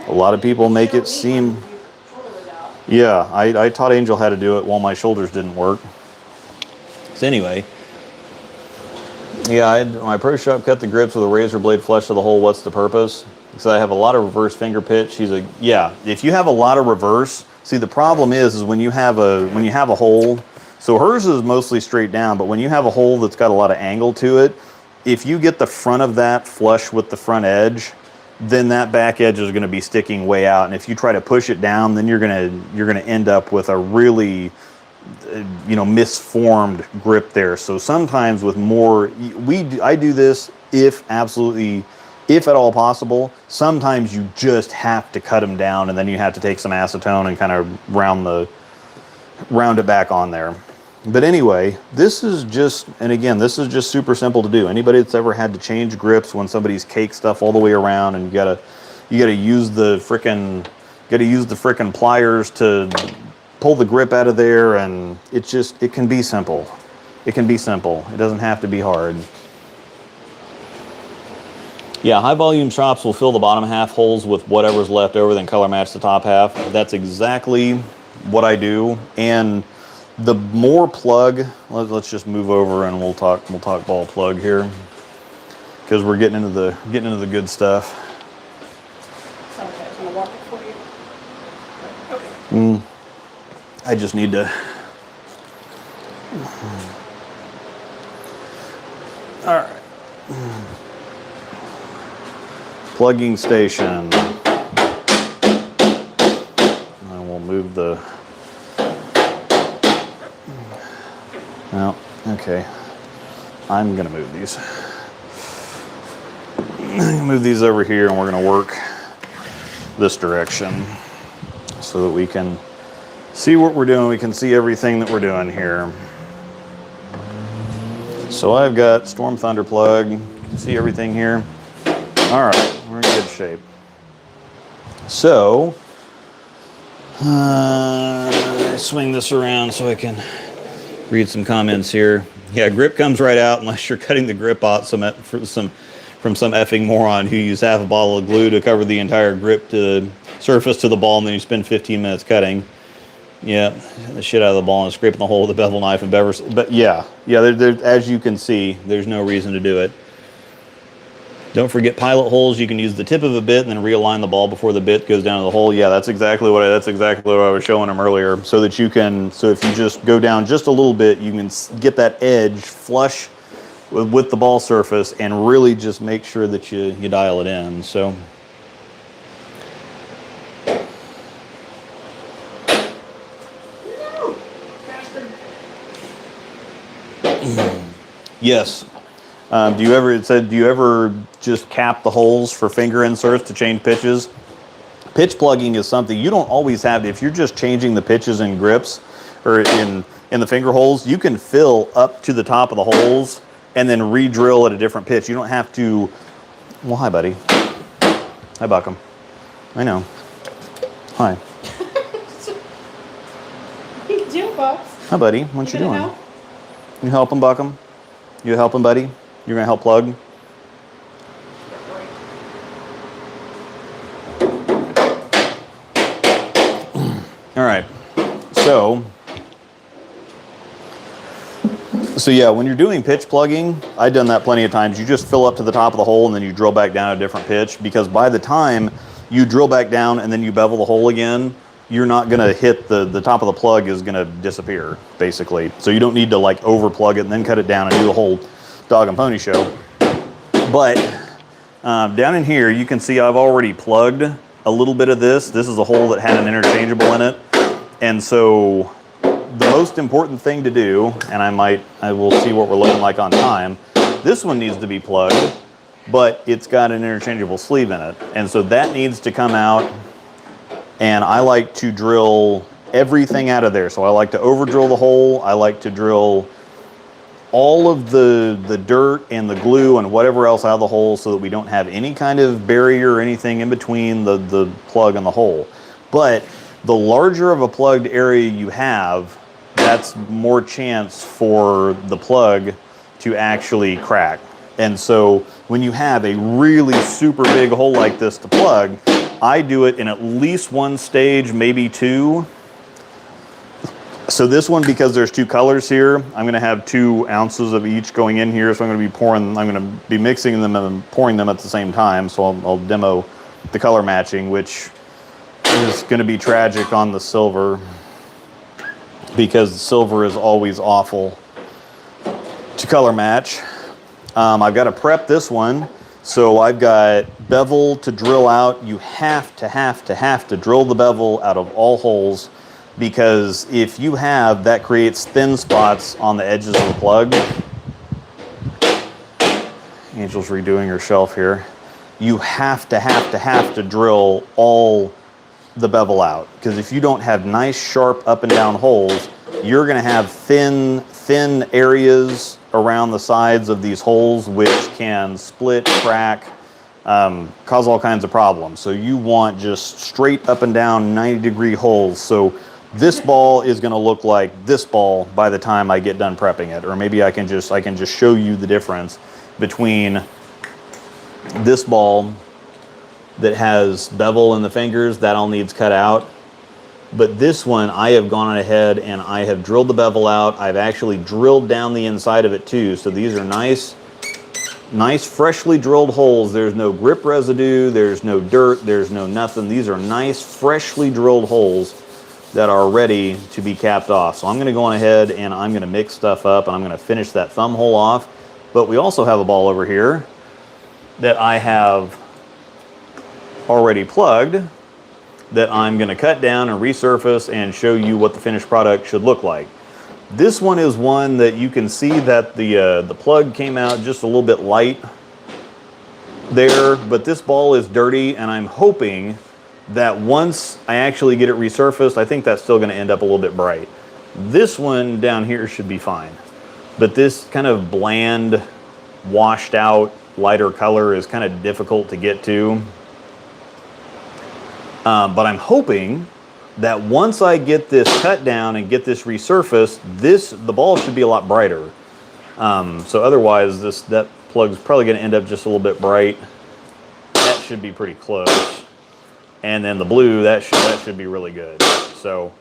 A lot of people make it seem, yeah, I taught Angel how to do it while my shoulders didn't work. So anyway, yeah, my pro shop cut the grips with a razor blade flush to the hole. What's the purpose? Because I have a lot of reverse finger pitch. Yeah, if you have a lot of reverse, see the problem is when you have a hole, so hers is mostly straight down, but when you have a hole that's got a lot of angle to it, if you get the front of that flush with the front edge, then that back edge is going to be sticking way out, and if you try to push it down, then you're going to end up with a really, you know, misformed grip there. So sometimes with more, I do this if at all possible. Sometimes you just have to cut them down, and then you have to take some acetone and kind of round it back on there. But anyway, this is just, and again, this is just super simple to do. Anybody that's ever had to change grips when somebody's caked stuff all the way around, and you gotta use the frickin' pliers to pull the grip out of there, and it can be simple. It can be simple. It doesn't have to be hard. Yeah, high volume shops will fill the bottom half holes with whatever's left over, then color match the top half. That's exactly what I do. And the more plug, let's just move over and we'll talk ball plug here, because we're getting into the good stuff. Sorry, I was gonna walk it for you. Okay. I just need to. All right. Plugging station. And we'll move the. No, okay. I'm gonna move these. I'm gonna move these over here, and we're gonna work this direction so that we can see what we're doing. We can see everything that we're doing here. So I've got Storm Thunder plug. You can see everything here. All right, we're in good shape. So, swing this around so I can read some comments here. Yeah, grip comes right out unless you're cutting the grip out from some effing moron who used half a bottle of glue to cover the entire grip to surface to the ball, and then you spend 15 minutes cutting. Yeah, the shit out of the ball and scraping the hole with a bevel knife and bevel. But yeah, as you can see, there's no reason to do it. Don't forget pilot holes. You can use the tip of a bit and then realign the ball before the bit goes down to the hole. Yeah, that's exactly what I was showing them earlier. So that you can, so if you just go down just a little bit, you can get that edge flush with the ball surface and really just make sure that you dial it in. So. Yes. Do you ever just cap the holes for finger inserts to change pitches? Pitch plugging is something you don't always have. If you're just changing the pitches and grips or in the finger holes, you can fill up to the top of the holes and then re-drill at a different pitch. You don't have to. Well, hi, buddy. Hi, Buckham. I know. Hi. Jill Box. Hi, buddy. What you doing? Help? You helping, Buckham? You helping, buddy? You're gonna help plug? All right. So yeah, when you're doing pitch plugging, I've done that plenty of times. You just fill up to the top of the hole and then you drill back down a different pitch, because by the time you drill back down and then you bevel the hole again, you're not going to hit the top of the plug is going to disappear, basically. So you don't need to like over plug it and then cut it down and do the whole dog and pony show. But down in here, you can see I've already plugged a little bit of this. This is a hole that had an interchangeable in it. And so the most important thing to do, and I will see what we're looking like on time, this one needs to be plugged, but it's got an interchangeable sleeve in it. And so that needs to come out, and I like to drill everything out of there. So I like to over drill the hole. I like to drill all of the dirt and the glue and whatever else out of the hole so that we don't have any kind of barrier or anything in between the plug and the hole. But the larger of a plugged area you have, that's more chance for the plug to actually crack. And so when you have a really super big hole like this to plug, I do it in at least one stage, maybe two. So this one, because there's two colors here, I'm going to have 2 ounces of each going in here. So I'm going to be mixing them and pouring them at the same time. So I'll demo the color matching, which is going to be tragic on the silver, because silver is always awful to color match. I've got to prep this one. So I've got bevel to drill out. You have to drill the bevel out of all holes, because if you have, that creates thin spots on the edges of the plug. Angel's redoing her shelf here. You have to drill all the bevel out, because if you don't have nice sharp up and down holes, you're going to have thin areas around the sides of these holes, which can split, crack, cause all kinds of problems. So you want just straight up and down 90-degree holes. So this ball is going to look like this ball by the time I get done prepping it. Or maybe I can just show you the difference between this ball that has bevel in the fingers, that all needs cut out. But this one, I have gone ahead and I have drilled the bevel out. I've actually drilled down the inside of it too. So these are nice freshly drilled holes. There's no grip residue, there's no dirt, there's no nothing. These are nice freshly drilled holes that are ready to be capped off. So I'm going to go on ahead and I'm going to mix stuff up and I'm going to finish that thumb hole off. But we also have a ball over here that I have already plugged that I'm going to cut down and resurface and show you what the finished product should look like. This one is one that you can see that the plug came out just a little bit light there, but this ball is dirty, and I'm hoping that once I actually get it resurfaced, I think that's still going to end up a little bit bright. This one down here should be fine, but this kind of bland, washed out, lighter color is kind of difficult to get to. But I'm hoping that once I get this cut down and get this resurfaced, the ball should be a lot brighter. So otherwise, that plug's probably going to end up just a little bit bright. That should be pretty close. And then the blue, that should be really good. So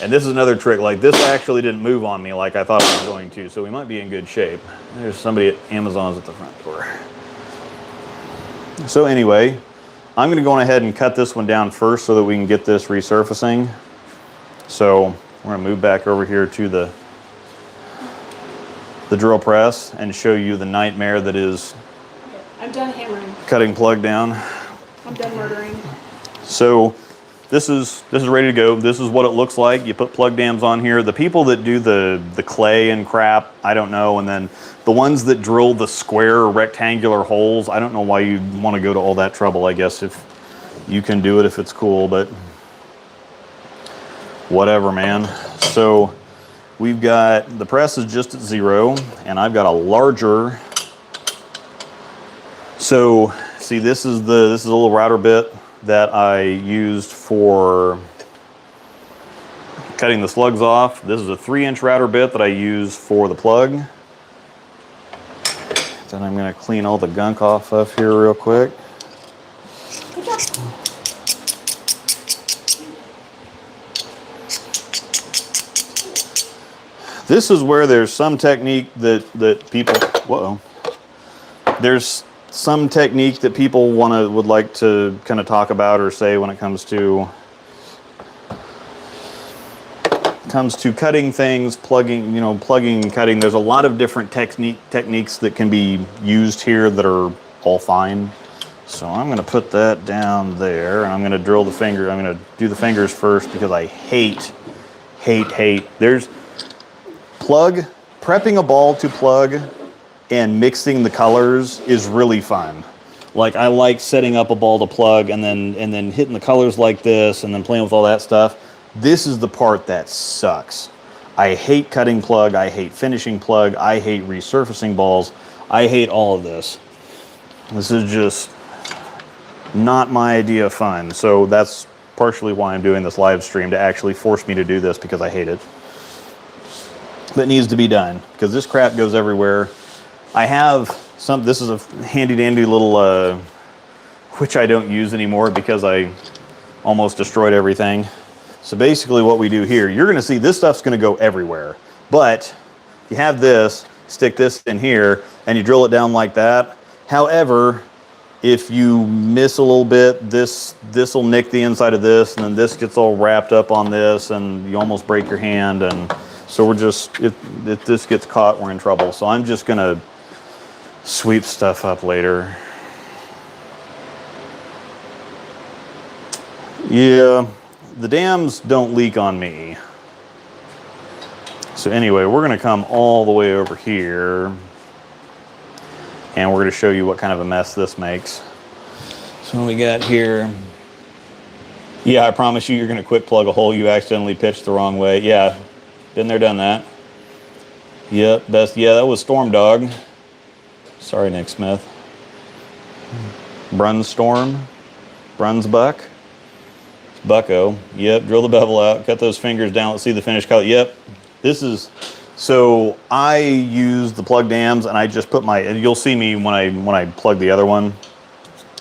And this is another trick, like this actually didn't move on me like I thought it was going to, so we might be in good shape. There's somebody at Amazon's at the front door. So anyway, I'm gonna go ahead and cut this one down first so that we can get this resurfacing. So we're gonna move back over here to the drill press and show you the nightmare that is I'm done hammering. cutting plug down. I'm done murdering. So this is ready to go. This is what it looks like. You put plug dams on here. The people that do the clay and crap, I don't know. And then the ones that drill the square or rectangular holes, I don't know why you'd want to go to all that trouble. I guess if you can do it, if it's cool, but whatever, man. So we've got, the press is just at 0, and I've got a larger. So see, this is a little router bit that I used for cutting the slugs off. This is a 3-inch router bit that I use for the plug. Then I'm gonna clean all the gunk off of here real quick. Good job. This is where there's some technique that people, whoa. There's some technique that people would like to kind of talk about or say when it comes to cutting things, plugging, plugging, cutting. There's a lot of different techniques that can be used here that are all fine. So I'm going to put that down there, and I'm going to drill the finger. I'm going to do the fingers first because I hate. There's prepping a ball to plug and mixing the colors is really fun. Like, I like setting up a ball to plug and then hitting the colors like this and then playing with all that stuff. This is the part that sucks. I hate cutting plug, I hate finishing plug, I hate resurfacing balls, I hate all of this. This is just not my idea of fun. So that's partially why I'm doing this live stream, to actually force me to do this, because I hate it. That needs to be done, because this crap goes everywhere. I have this is a handy dandy little, which I don't use anymore because I almost destroyed everything. So basically what we do here, you're gonna see this stuff's gonna go everywhere. But you have this, stick this in here, and you drill it down like that. However, if you miss a little bit, this will nick the inside of this, and then this gets all wrapped up on this, and you almost break your hand. And so we're just, if this gets caught, we're in trouble. So I'm just gonna sweep stuff up later. Yeah, the dams don't leak on me. So anyway, we're gonna come all the way over here, and we're gonna show you what kind of a mess this makes. So what we got here, yeah, I promise you're gonna quick plug a hole you accidentally pitched the wrong way. Yeah, been there, done that. Yep, yeah, that was Storm Dog. Sorry, Nick Smith. Brunstorm, Brunsbuck, Bucko. Yep, drill the bevel out, cut those fingers down. Let's see the finished color. Yep, this is, so I use the plug dams, and I just put and you'll see me when I plug the other one.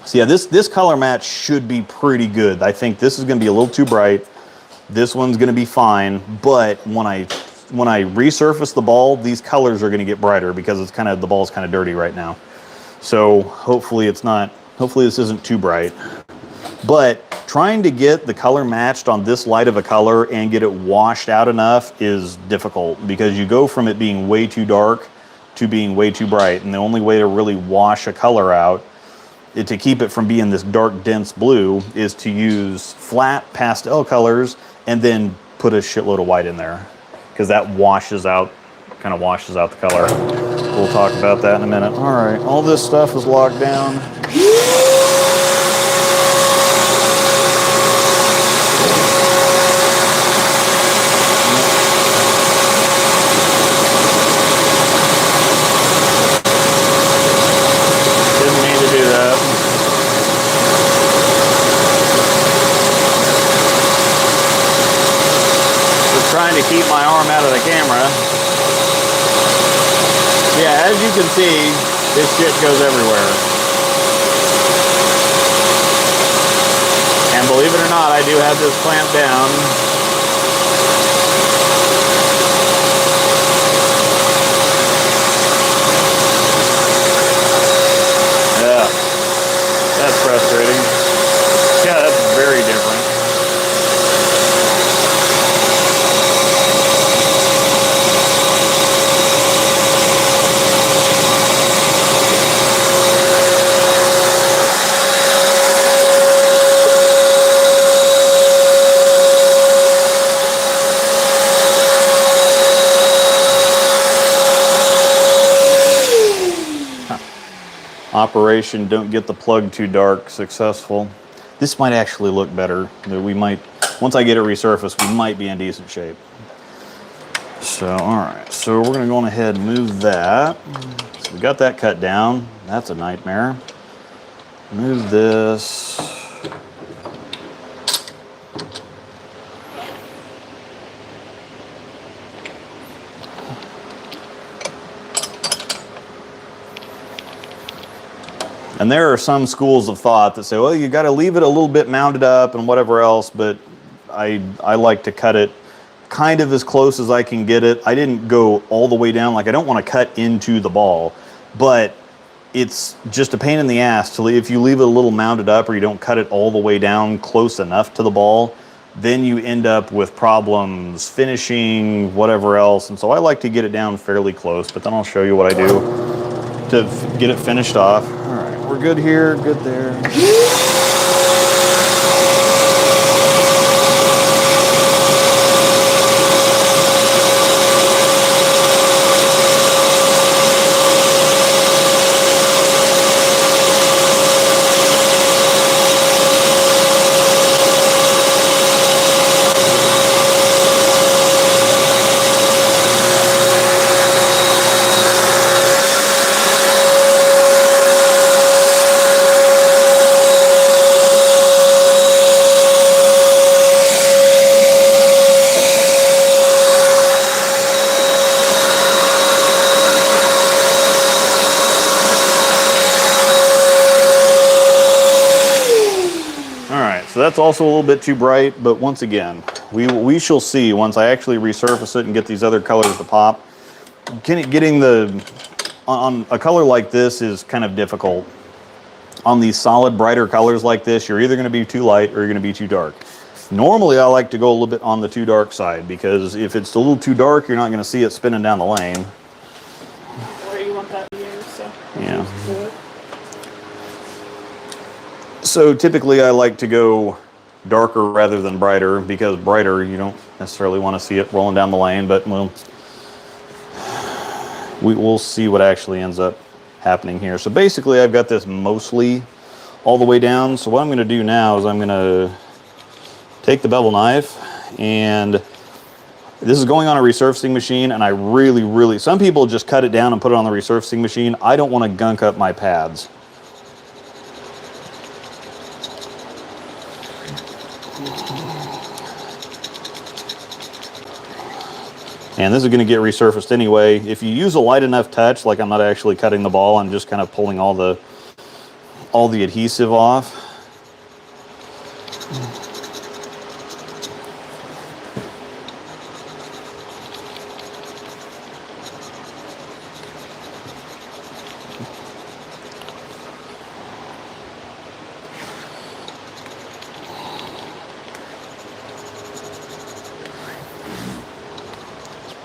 So yeah, this color match should be pretty good. I think this is gonna be a little too bright. This one's gonna be fine, but when I resurface the ball, these colors are gonna get brighter because the ball's kind of dirty right now. So hopefully this isn't too bright. But trying to get the color matched on this light of a color and get it washed out enough is difficult, because you go from it being way too dark to being way too bright. And the only way to really wash a color out, to keep it from being this dark, dense blue, is to use flat pastel colors and then put a shitload of white in there, because that kind of washes out the color. We'll talk about that in a minute. All right, all this stuff is locked down. Didn't mean to do that. Just trying to keep my arm out of the camera. Yeah, as you can see, this shit goes everywhere. And believe it or not, I do have this clamped down Operation Don't Get the Plug Too Dark successful. This might actually look better. We might, once I get it resurfaced, we might be in decent shape. So, all right. So we're gonna go on ahead and move that. So we got that cut down. That's a nightmare. Move this. And there are some schools of thought that say, well, you got to leave it a little bit mounted up and whatever else, but I like to cut it kind of as close as I can get it. I didn't go all the way down. Like, I don't want to cut into the ball, but it's just a pain in the ass to leave. If you leave it a little mounted up or you don't cut it all the way down close enough to the ball, then you end up with problems finishing, whatever else. And so I like to get it down fairly close, but then I'll show you what I do to get it finished off. All right, we're good here, good there. So that's also a little bit too bright, but once again, we shall see once I actually resurface it and get these other colors to pop. Getting on a color like this is kind of difficult. On these solid, brighter colors like this, you're either going to be too light or you're going to be too dark. Normally, I like to go a little bit on the too dark side, because if it's a little too dark, you're not going to see it spinning down the lane. Where you want that view, so. Yeah. So typically I like to go darker rather than brighter, because brighter you don't necessarily want to see it rolling down the lane, but we'll see what actually ends up happening here. So basically I've got this mostly all the way down. So what I'm going to do now is I'm going to take the bevel knife, and this is going on a resurfacing machine, and I really, some people just cut it down and put it on the resurfacing machine. I don't want to gunk up my pads. And this is going to get resurfaced anyway. If you use a light enough touch, like I'm not actually cutting the ball, I'm just kind of pulling all the adhesive off.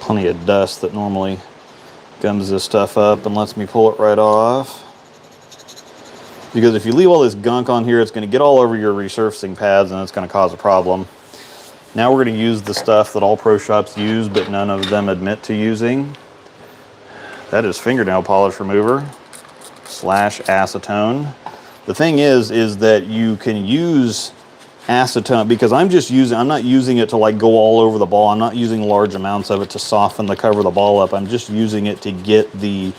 Plenty of dust that normally gums this stuff up and lets me pull it right off. Because if you leave all this gunk on here, it's going to get all over your resurfacing pads and it's going to cause a problem. Now we're going to use the stuff that all pro shops use, but none of them admit to using. That is fingernail polish remover / acetone. The thing is that you can use acetone, because I'm not using it to like go all over the ball. I'm not using large amounts of it to soften the cover of the ball up. I'm just using it to get the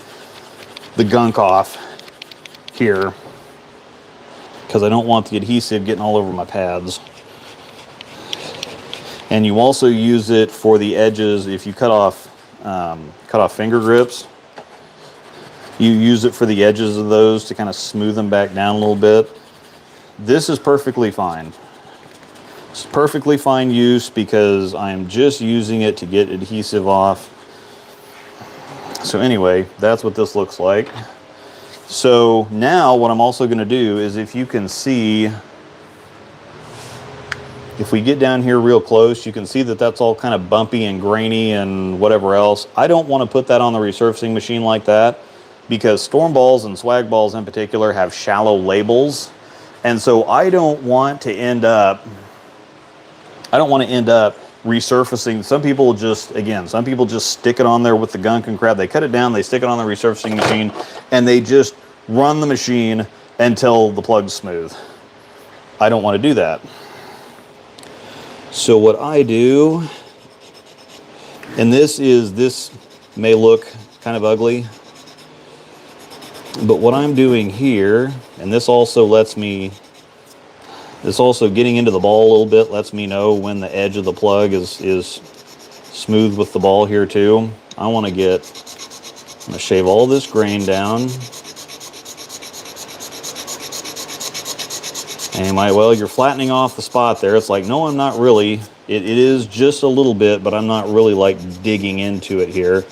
gunk off here, because I don't want the adhesive getting all over my pads. And you also use it for the edges. If you cut off finger grips, you use it for the edges of those to kind of smooth them back down a little bit. This is perfectly fine. It's perfectly fine use, because I'm just using it to get adhesive off. So anyway, that's what this looks like. So now what I'm also going to do is, if you can see, if we get down here real close, you can see that that's all kind of bumpy and grainy and whatever else. I don't want to put that on the resurfacing machine like that, because storm balls and swag balls in particular have shallow labels. And so I don't want to end up resurfacing. Some people just stick it on there with the gunk and crap. They cut it down, they stick it on the resurfacing machine, and they just run the machine until the plug's smooth. I don't want to do that. So what I do, and this may look kind of ugly, but what I'm doing here, and this also getting into the ball a little bit lets me know when the edge of the plug is smooth with the ball here too. I'm going to shave all this grain down. And you might, well, you're flattening off the spot there. It's like, no, I'm not really. It is just a little bit, but I'm not really like digging into it here.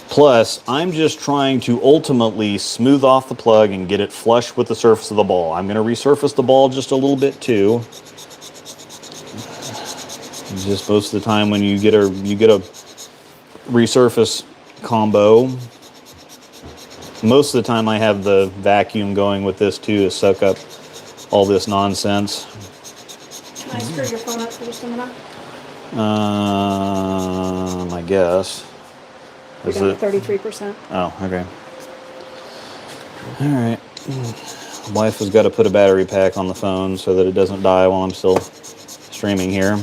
Plus, I'm just trying to ultimately smooth off the plug and get it flush with the surface of the ball. I'm going to resurface the ball just a little bit too. Just most of the time when you get a resurface combo, most of the time I have the vacuum going with this too to suck up all this nonsense. Can I screw your phone up for just a minute? I guess. We're down to 33%. Oh, okay. All right. Wife has got to put a battery pack on the phone so that it doesn't die while I'm still streaming here.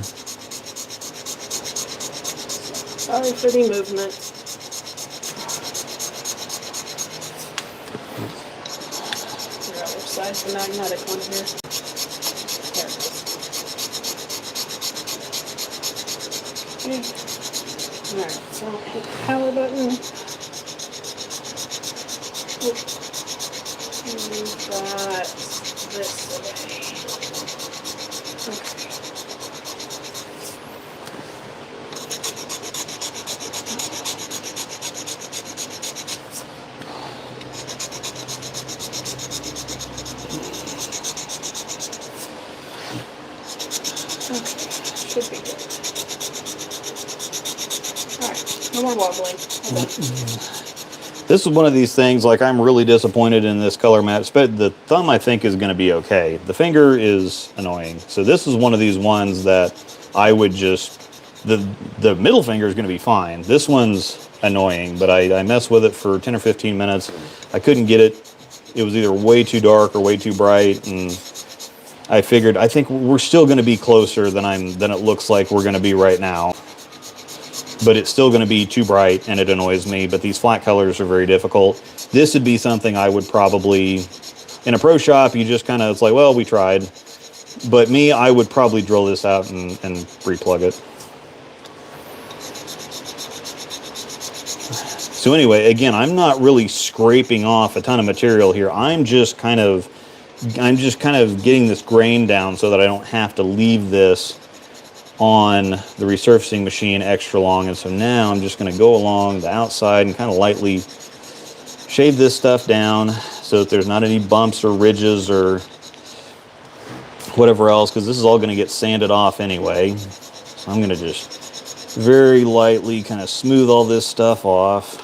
Sorry for the movement. Figure out which side's the magnetic one here. There it is. Okay. Alright, so hit the power button. Move that this way. Okay. Should be good. Alright, no more wobbling. This is one of these things, like, I'm really disappointed in this color match, but the thumb I think is going to be okay. The finger is annoying. So this is one of these ones that I would just, the middle finger is going to be fine. This one's annoying, but I messed with it for 10 or 15 minutes. I couldn't get it. It was either way too dark or way too bright, and I figured, I think we're still going to be closer than it looks like we're going to be right now. But it's still going to be too bright, and it annoys me. But these flat colors are very difficult. This would be something I would probably, in a pro shop, you just kind of, it's like, well, we tried. But me, I would probably drill this out and replug it. So anyway, again, I'm not really scraping off a ton of material here. I'm just kind of getting this grain down so that I don't have to leave this on the resurfacing machine extra long. And so now I'm just going to go along the outside and kind of lightly shave this stuff down so that there's not any bumps or ridges or whatever else, because this is all going to get sanded off anyway. So I'm going to just very lightly kind of smooth all this stuff off.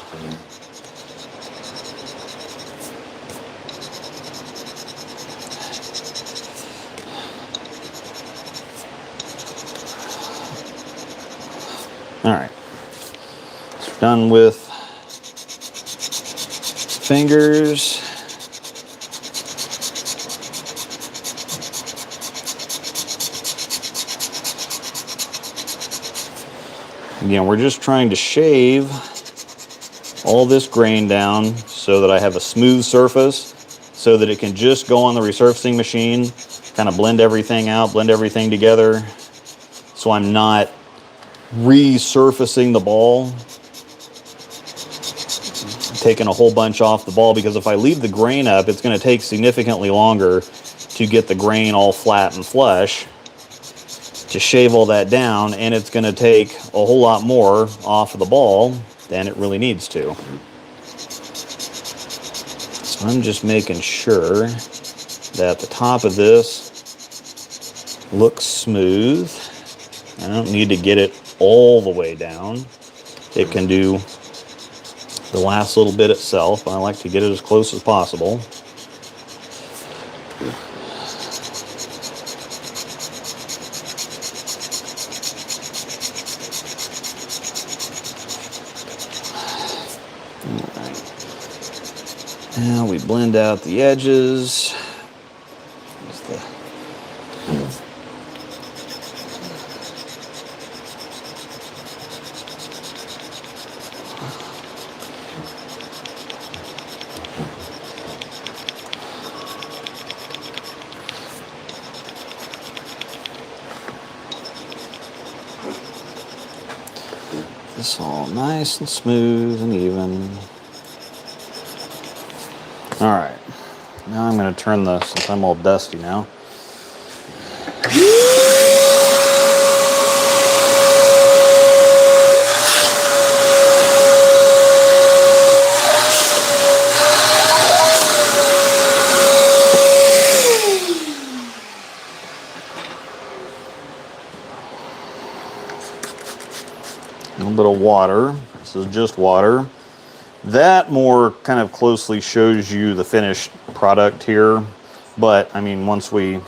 All right, so we're done with fingers. Again, we're just trying to shave all this grain down so that I have a smooth surface so that it can just go on the resurfacing machine, kind of blend everything out, blend everything together, so I'm not resurfacing the ball, taking a whole bunch off the ball, because if I leave the grain up, it's going to take significantly longer to get the grain all flat and flush, to shave all that down, and it's going to take a whole lot more off of the ball than it really needs to. So I'm just making sure that the top of this looks smooth. I don't need to get it all the way down. It can do the last little bit itself. I like to get it as close as possible. Now we blend out the edges. Just the this all nice and smooth and even. All right, now I'm going to turn the, since I'm all dusty now. A little bit of water. This is just water. That more kind of closely shows you the finished product here. But I mean, once we,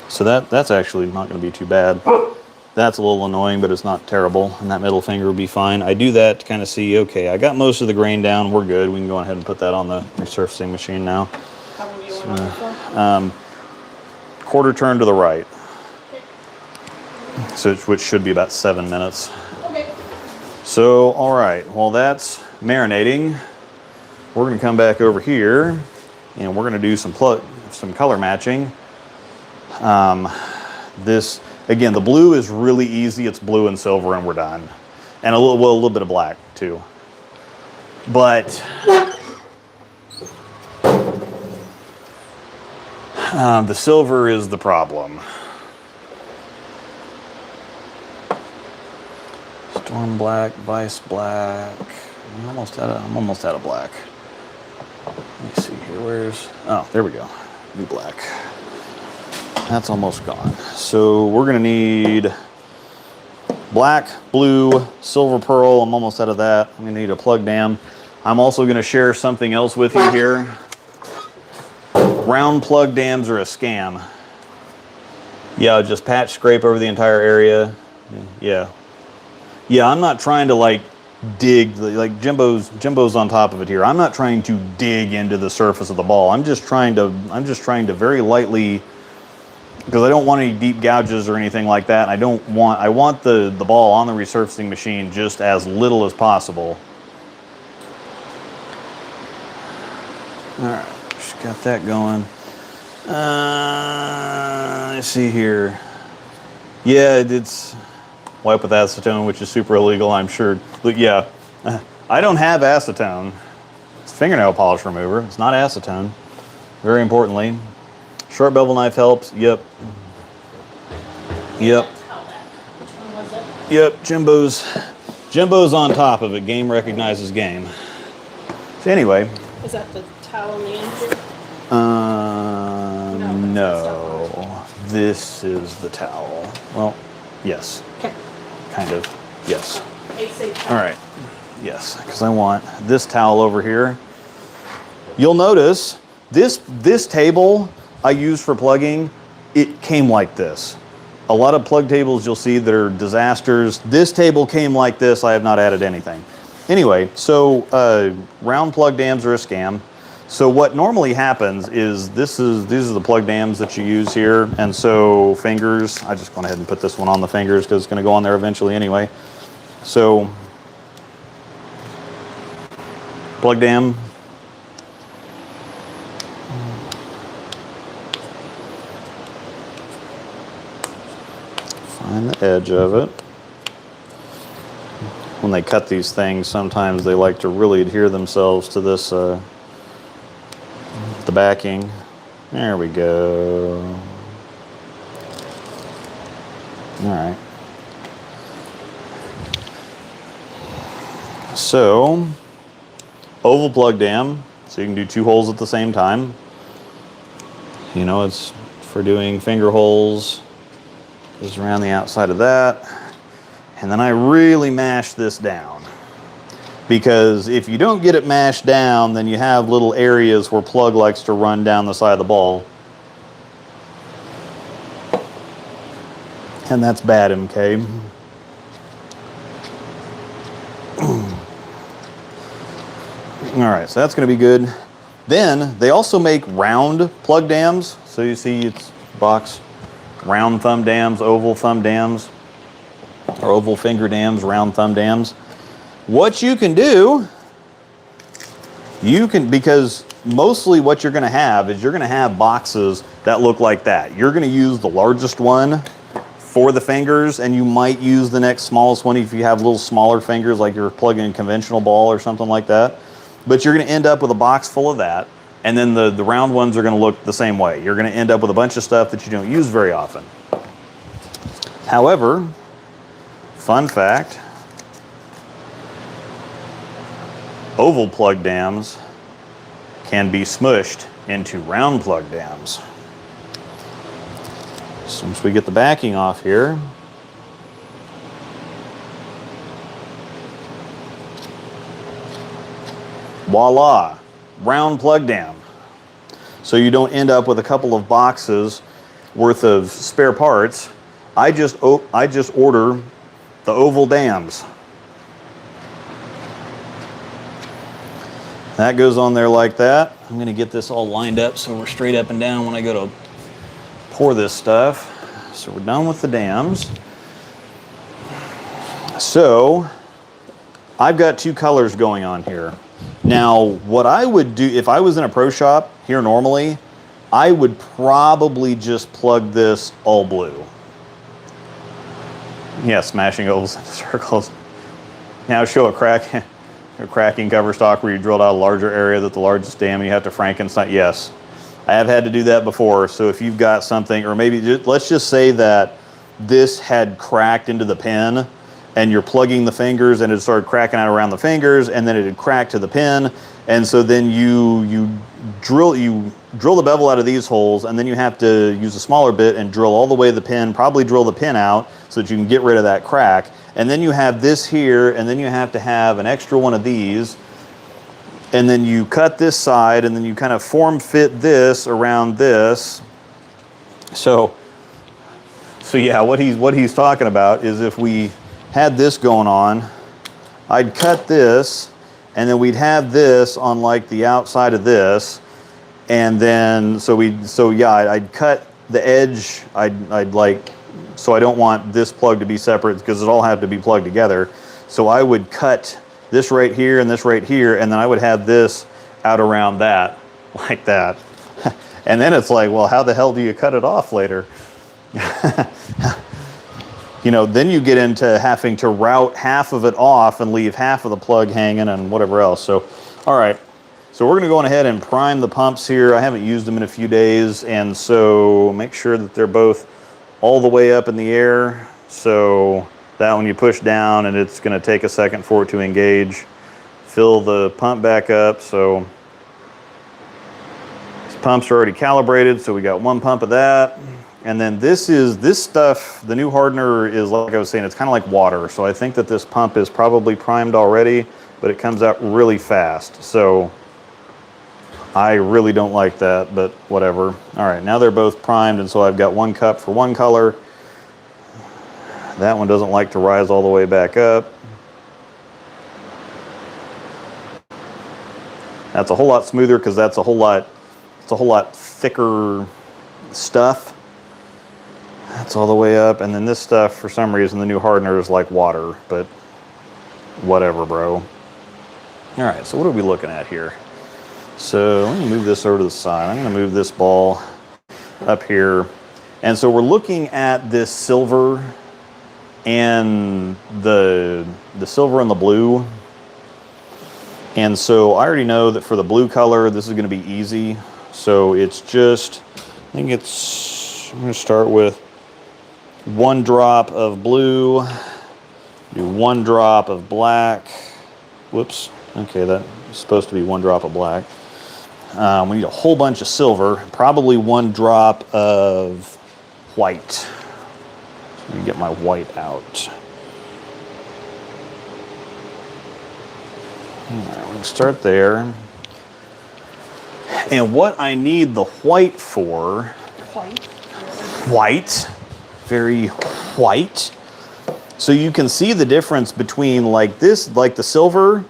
so that's actually not going to be too bad. That's a little annoying, but it's not terrible. And that middle finger will be fine. I do that to kind of see, okay, I got most of the grain down. We're good. We can go ahead and put that on the resurfacing machine now. How long do you want on for? Quarter turn to the right. So, which should be about 7 minutes. Okay. So, all right, well, that's marinating. We're going to come back over here and we're going to do some color matching. This, again, the blue is really easy. It's blue and silver and we're done. And a little bit of black too. But the silver is the problem. Storm black, Vice black. I'm almost out of black. Let me see here. Oh, there we go. New black. That's almost gone. So we're gonna need black, blue, silver pearl. I'm almost out of that. I'm gonna need a plug dam. I'm also gonna share something else with you here. Round plug dams are a scam. Yeah, just patch scrape over the entire area. Yeah. Yeah, I'm not trying to like dig, like Jimbo's on top of it here. I'm not trying to dig into the surface of the ball. I'm just trying to very lightly, because I don't want any deep gouges or anything like that. I want the ball on the resurfacing machine just as little as possible. All right, just got that going. Let's see here. Yeah, it's wipe with acetone, which is super illegal, I'm sure. But yeah, I don't have acetone. It's fingernail polish remover. It's not acetone. Very importantly, sharp bevel knife helps. Yep. Yep. Yep. Jimbo's on top of it. Game recognizes game. So anyway. Is that the towel in the end here? No. This is the towel. Well, yes. Okay. Kind of. Yes. A-safe. All right. Yes, because I want this towel over here. You'll notice this table I use for plugging, it came like this. A lot of plug tables you'll see that are disasters. This table came like this. I have not added anything. Anyway, so round plug dams are a scam. So what normally happens is these are the plug dams that you use here. And so fingers, I just went ahead and put this one on the fingers because it's going to go on there eventually anyway. So plug dam. Find the edge of it. When they cut these things, sometimes they like to really adhere themselves to this, the backing. There we go. All right. So, oval plug dam, so you can do 2 holes at the same time. You know, it's for doing finger holes. Just around the outside of that. And then I really mash this down. Because if you don't get it mashed down, then you have little areas where plug likes to run down the side of the ball. And that's bad, MK. All right, so that's going to be good. Then they also make round plug dams. So you see it's box, round thumb dams, oval thumb dams, or oval finger dams, round thumb dams. What you can do, because mostly what you're going to have is you're going to have boxes that look like that. You're going to use the largest one for the fingers, and you might use the next smallest one if you have little smaller fingers, like you're plugging in a conventional ball or something like that. But you're going to end up with a box full of that, and then the round ones are going to look the same way. You're going to end up with a bunch of stuff that you don't use very often. However, fun fact, oval plug dams can be smushed into round plug dams. So once we get the backing off here, voila, round plug dam. So you don't end up with a couple of boxes worth of spare parts. I just order the oval dams. That goes on there like that. I'm going to get this all lined up so we're straight up and down when I go to pour this stuff. So we're done with the dams. So I've got two colors going on here. Now, what I would do if I was in a pro shop here normally, I would probably just plug this all blue. Yeah, smashing ovals into circles. Now show a cracking cover stock where you drilled out a larger area than the largest dam and you have to Frankenstein. Yes, I have had to do that before. So if you've got something, or maybe let's just say that this had cracked into the pin and you're plugging the fingers and it started cracking out around the fingers and then it had cracked to the pin. And so then you drill the bevel out of these holes, and then you have to use a smaller bit and drill all the way to the pin, probably drill the pin out so that you can get rid of that crack. And then you have this here, and then you have to have an extra one of these, and then you cut this side, and then you kind of form fit this around this. So yeah, what he's talking about is if we had this going on, I'd cut this, and then we'd have this on like the outside of this, and then I'd cut the edge. I'd like, so I don't want this plug to be separate because it all have to be plugged together. So I would cut this right here and this right here, and then I would have this out around that, like that. And then it's like, well, how the hell do you cut it off later? You know, then you get into having to route half of it off and leave half of the plug hanging and whatever else. So, all right. So we're going to go on ahead and prime the pumps here. I haven't used them in a few days, and so make sure that they're both all the way up in the air. So that when you push down, and it's going to take a second for it to engage. Fill the pump back up. So these pumps are already calibrated. So we got one pump of that. And then this stuff, the new hardener is, like I was saying, it's kind of like water. So I think that this pump is probably primed already, but it comes out really fast. So I really don't like that, but whatever. All right, now they're both primed, and so I've got one cup for one color. That one doesn't like to rise all the way back up. That's a whole lot smoother because it's a whole lot thicker stuff. That's all the way up, and then this stuff, for some reason, the new hardener is like water, but whatever, bro. All right, so what are we looking at here? So let me move this over to the side. I'm going to move this ball up here. And so we're looking at this silver and the silver and the blue. And so I already know that for the blue color, this is going to be easy. So it's just, I'm going to start with 1 drop of blue, do 1 drop of black. Whoops. Okay, that's supposed to be 1 drop of black. We need a whole bunch of silver, probably 1 drop of white. Let me get my white out. All right, we're going to start there. And what I need the white for, white, very white. So you can see the difference between like this, like the silver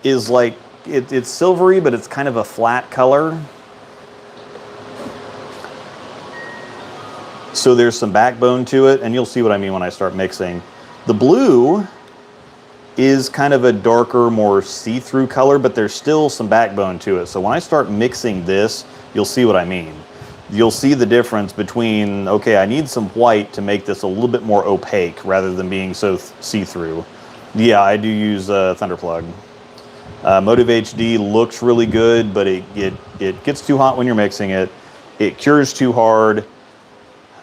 is like it's silvery, but it's kind of a flat color. So there's some backbone to it, and you'll see what I mean when I start mixing. The blue is kind of a darker, more see-through color, but there's still some backbone to it. So when I start mixing this, you'll see what I mean. You'll see the difference between, okay, I need some white to make this a little bit more opaque rather than being so see-through. Yeah, I do use Thunderplug. Motive HD looks really good, but it gets too hot when you're mixing it. It cures too hard.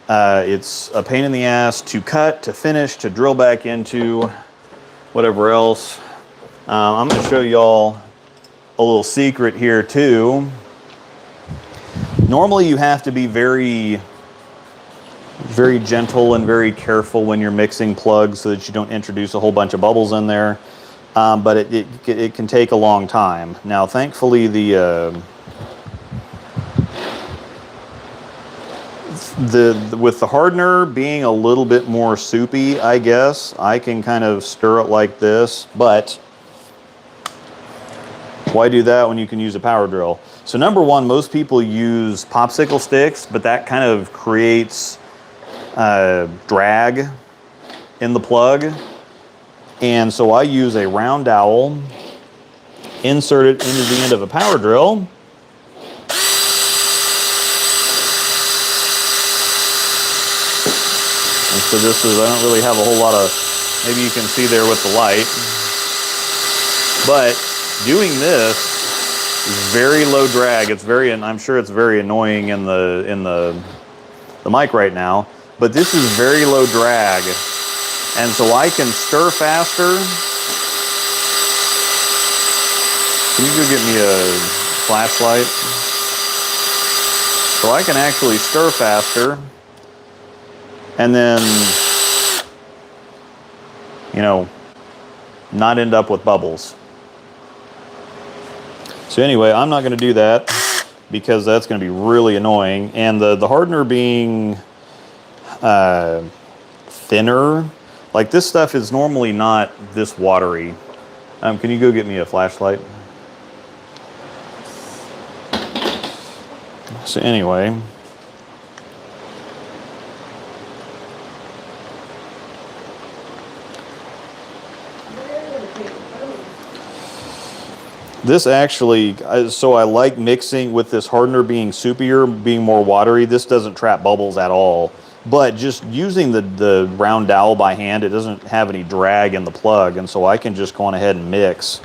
It's a pain in the ass to cut, to finish, to drill back into, whatever else. I'm going to show y'all a little secret here too. Normally you have to be very, very gentle and very careful when you're mixing plugs so that you don't introduce a whole bunch of bubbles in there. But it can take a long time. Now, thankfully, with the hardener being a little bit more soupy, I guess, I can kind of stir it like this, but why do that when you can use a power drill? So number one, most people use popsicle sticks, but that kind of creates drag in the plug. And so I use a round dowel, insert it into the end of a power drill, and so this is, I don't really have a whole lot of, maybe you can see there with the light, but doing this is very low drag. It's very, and I'm sure it's very annoying in the mic right now, but this is very low drag. And so I can stir faster. Can you go get me a flashlight? So I can actually stir faster and then, you know, not end up with bubbles. So anyway, I'm not going to do that because that's going to be really annoying. And the hardener being thinner, like this stuff is normally not this watery. Can you go get me a flashlight? So anyway, this actually, so I like mixing with this hardener being soupier, being more watery. This doesn't trap bubbles at all. But just using the round dowel by hand, it doesn't have any drag in the plug, and so I can just go on ahead and mix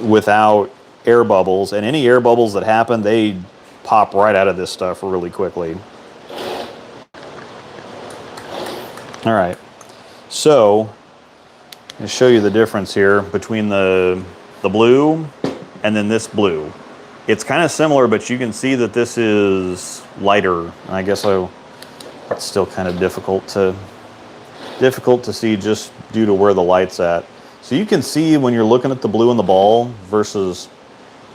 without air bubbles. And any air bubbles that happen, they pop right out of this stuff really quickly. All right, so I'll show you the difference here between the blue and then this blue. It's kind of similar, but you can see that this is lighter. I guess it's still kind of difficult to see just due to where the light's at. So you can see when you're looking at the blue in the ball versus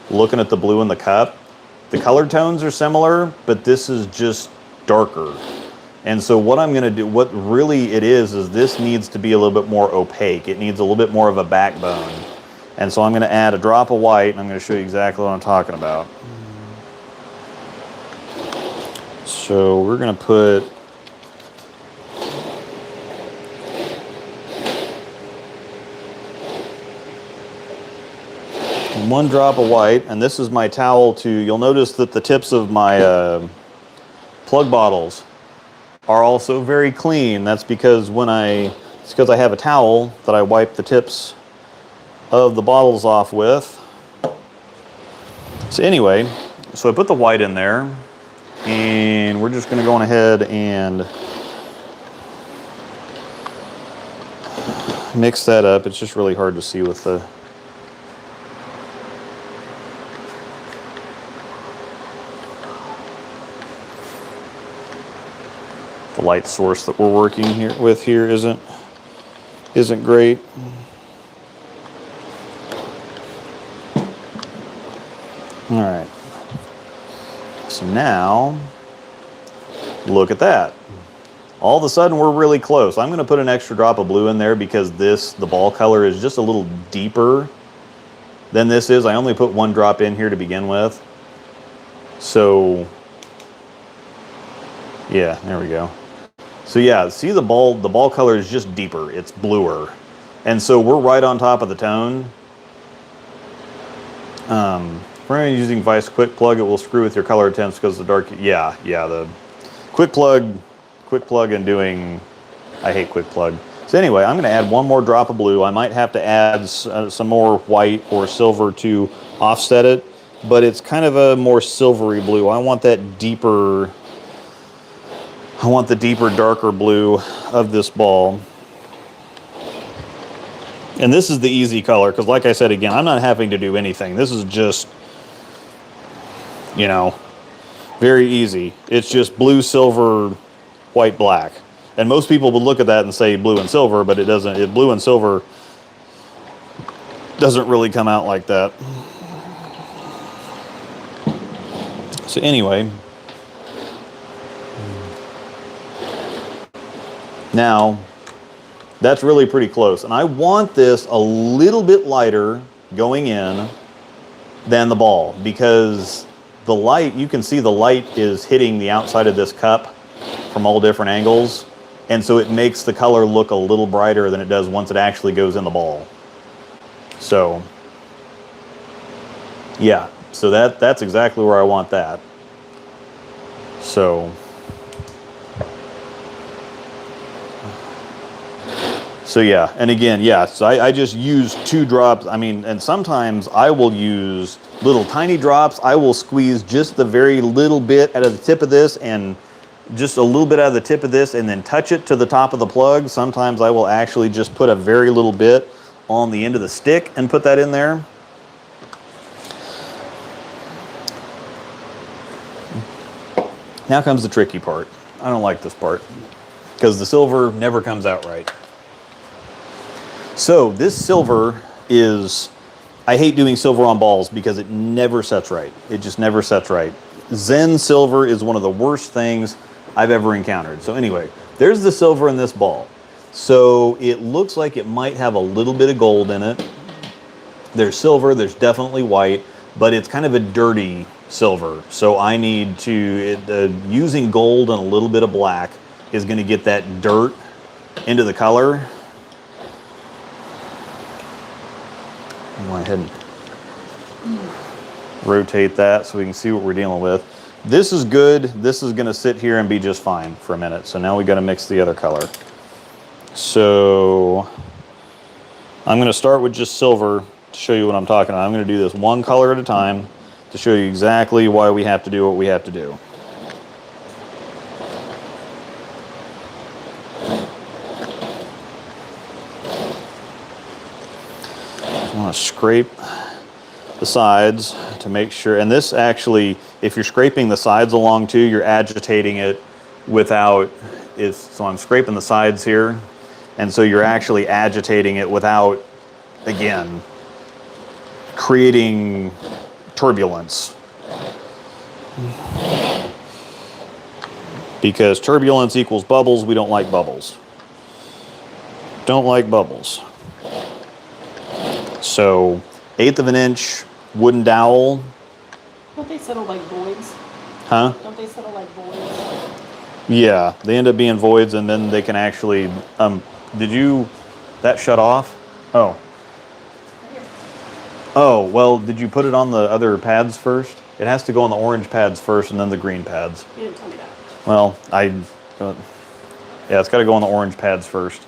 looking at the blue in the cup, the color tones are similar, but this is just darker. And so what I'm going to do, what really it is this needs to be a little bit more opaque. It needs a little bit more of a backbone. And so I'm going to add a drop of white, and I'm going to show you exactly what I'm talking about. So we're going to put one drop of white, and this is my towel to, you'll notice that the tips of my plug bottles are also very clean. That's because it's because I have a towel that I wipe the tips of the bottles off with. So anyway, so I put the white in there, and we're just going to go on ahead and mix that up. It's just really hard to see with the light source that we're working here isn't great. All right. So now, look at that. All of a sudden, we're really close. I'm going to put an extra drop of blue in there because the ball color is just a little deeper than this is. I only put 1 drop in here to begin with. So, yeah, there we go. So yeah, see the ball color is just deeper. It's bluer. And so we're right on top of the tone. We're using Vice Quick Plug. It will screw with your color attempts because the dark, yeah, the Quick Plug and doing, I hate Quick Plug. So anyway, I'm going to add 1 more drop of blue. I might have to add some more white or silver to offset it, but it's kind of a more silvery blue. I want that deeper, I want the deeper, darker blue of this ball. And this is the easy color, because like I said, again, I'm not having to do anything. This is just, you know, very easy. It's just blue, silver, white, black. And most people would look at that and say blue and silver, but it doesn't. Blue and silver doesn't really come out like that. So anyway, now that's really pretty close. And I want this a little bit lighter going in than the ball, because the light, you can see the light is hitting the outside of this cup from all different angles. And so it makes the color look a little brighter than it does once it actually goes in the ball. So, yeah, so that's exactly where I want that. So yeah, and again, yeah, so I just use 2 drops. I mean, and sometimes I will use little tiny drops. I will squeeze just the very little bit out of the tip of this, and just a little bit out of the tip of this, and then touch it to the top of the plug. Sometimes I will actually just put a very little bit on the end of the stick and put that in there. Now comes the tricky part. I don't like this part because the silver never comes out right. So this silver is, I hate doing silver on balls because it never sets right. It just never sets right. Zen silver is one of the worst things I've ever encountered. So anyway, there's the silver in this ball. So it looks like it might have a little bit of gold in it. There's silver, there's definitely white, but it's kind of a dirty silver. So I need to, using gold and a little bit of black is going to get that dirt into the color. I went ahead and rotate that so we can see what we're dealing with. This is good. This is going to sit here and be just fine for a minute. So now we got to mix the other color. So I'm going to start with just silver to show you what I'm talking about. I'm going to do this 1 color at a time to show you exactly why we have to do what we have to do. I want to scrape the sides to make sure, and this actually, if you're scraping the sides along too, you're agitating it without, so I'm scraping the sides here, and so you're actually agitating it without, again, creating turbulence. Because turbulence equals bubbles. We don't like bubbles. Don't like bubbles. So 1/8 of an inch wooden dowel. Don't they settle like voids? Huh? Don't they settle like voids? Yeah, they end up being voids, and then they can actually, that shut off? Oh. Oh, well, did you put it on the other pads first? It has to go on the orange pads first and then the green pads. You didn't tell me that. Well, yeah, it's got to go on the orange pads first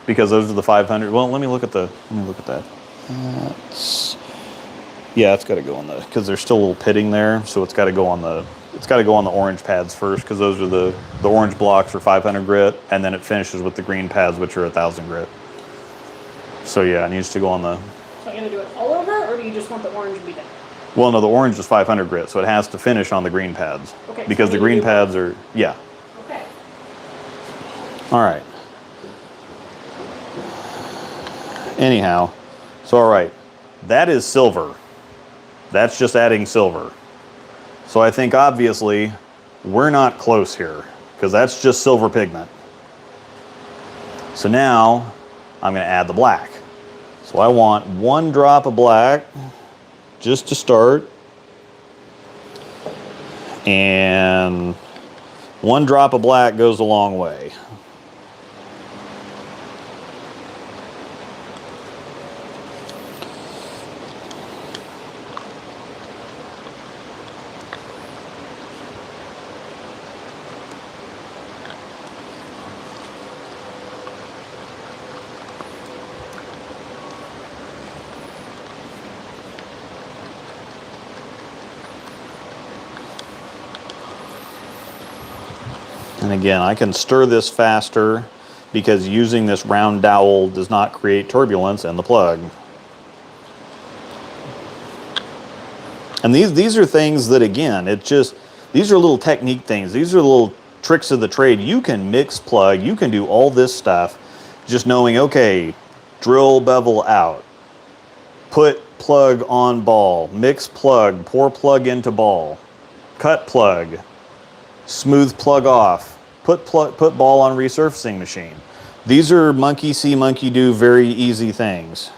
because those are the 500. Well, let me look at that. Yeah, it's got to go on because there's still a little pitting there, so it's got to go on the orange pads first because those are the orange blocks are 500 grit, and then it finishes with the green pads, which are 1,000 grit. So yeah, it needs to go on the. So I'm gonna do it all over, or do you just want the orange to be done? Well, no, the orange is 500 grit, so it has to finish on the green pads. Okay. Because so the green pads are, yeah. Okay. All right. Anyhow, so all right, that is silver. That's just adding silver. So I think obviously we're not close here because that's just silver pigment. So now I'm going to add the black. So I want 1 drop of black. just to start. And 1 drop of black goes a long way. And again, I can stir this faster because using this round dowel does not create turbulence in the plug. And these are things that, again, these are little technique things. These are little tricks of the trade. You can mix plug, you can do all this stuff just knowing, okay, drill bevel out, put plug on ball, mix plug, pour plug into ball, cut plug, smooth plug off, put ball on resurfacing machine. These are monkey see, monkey do, very easy things.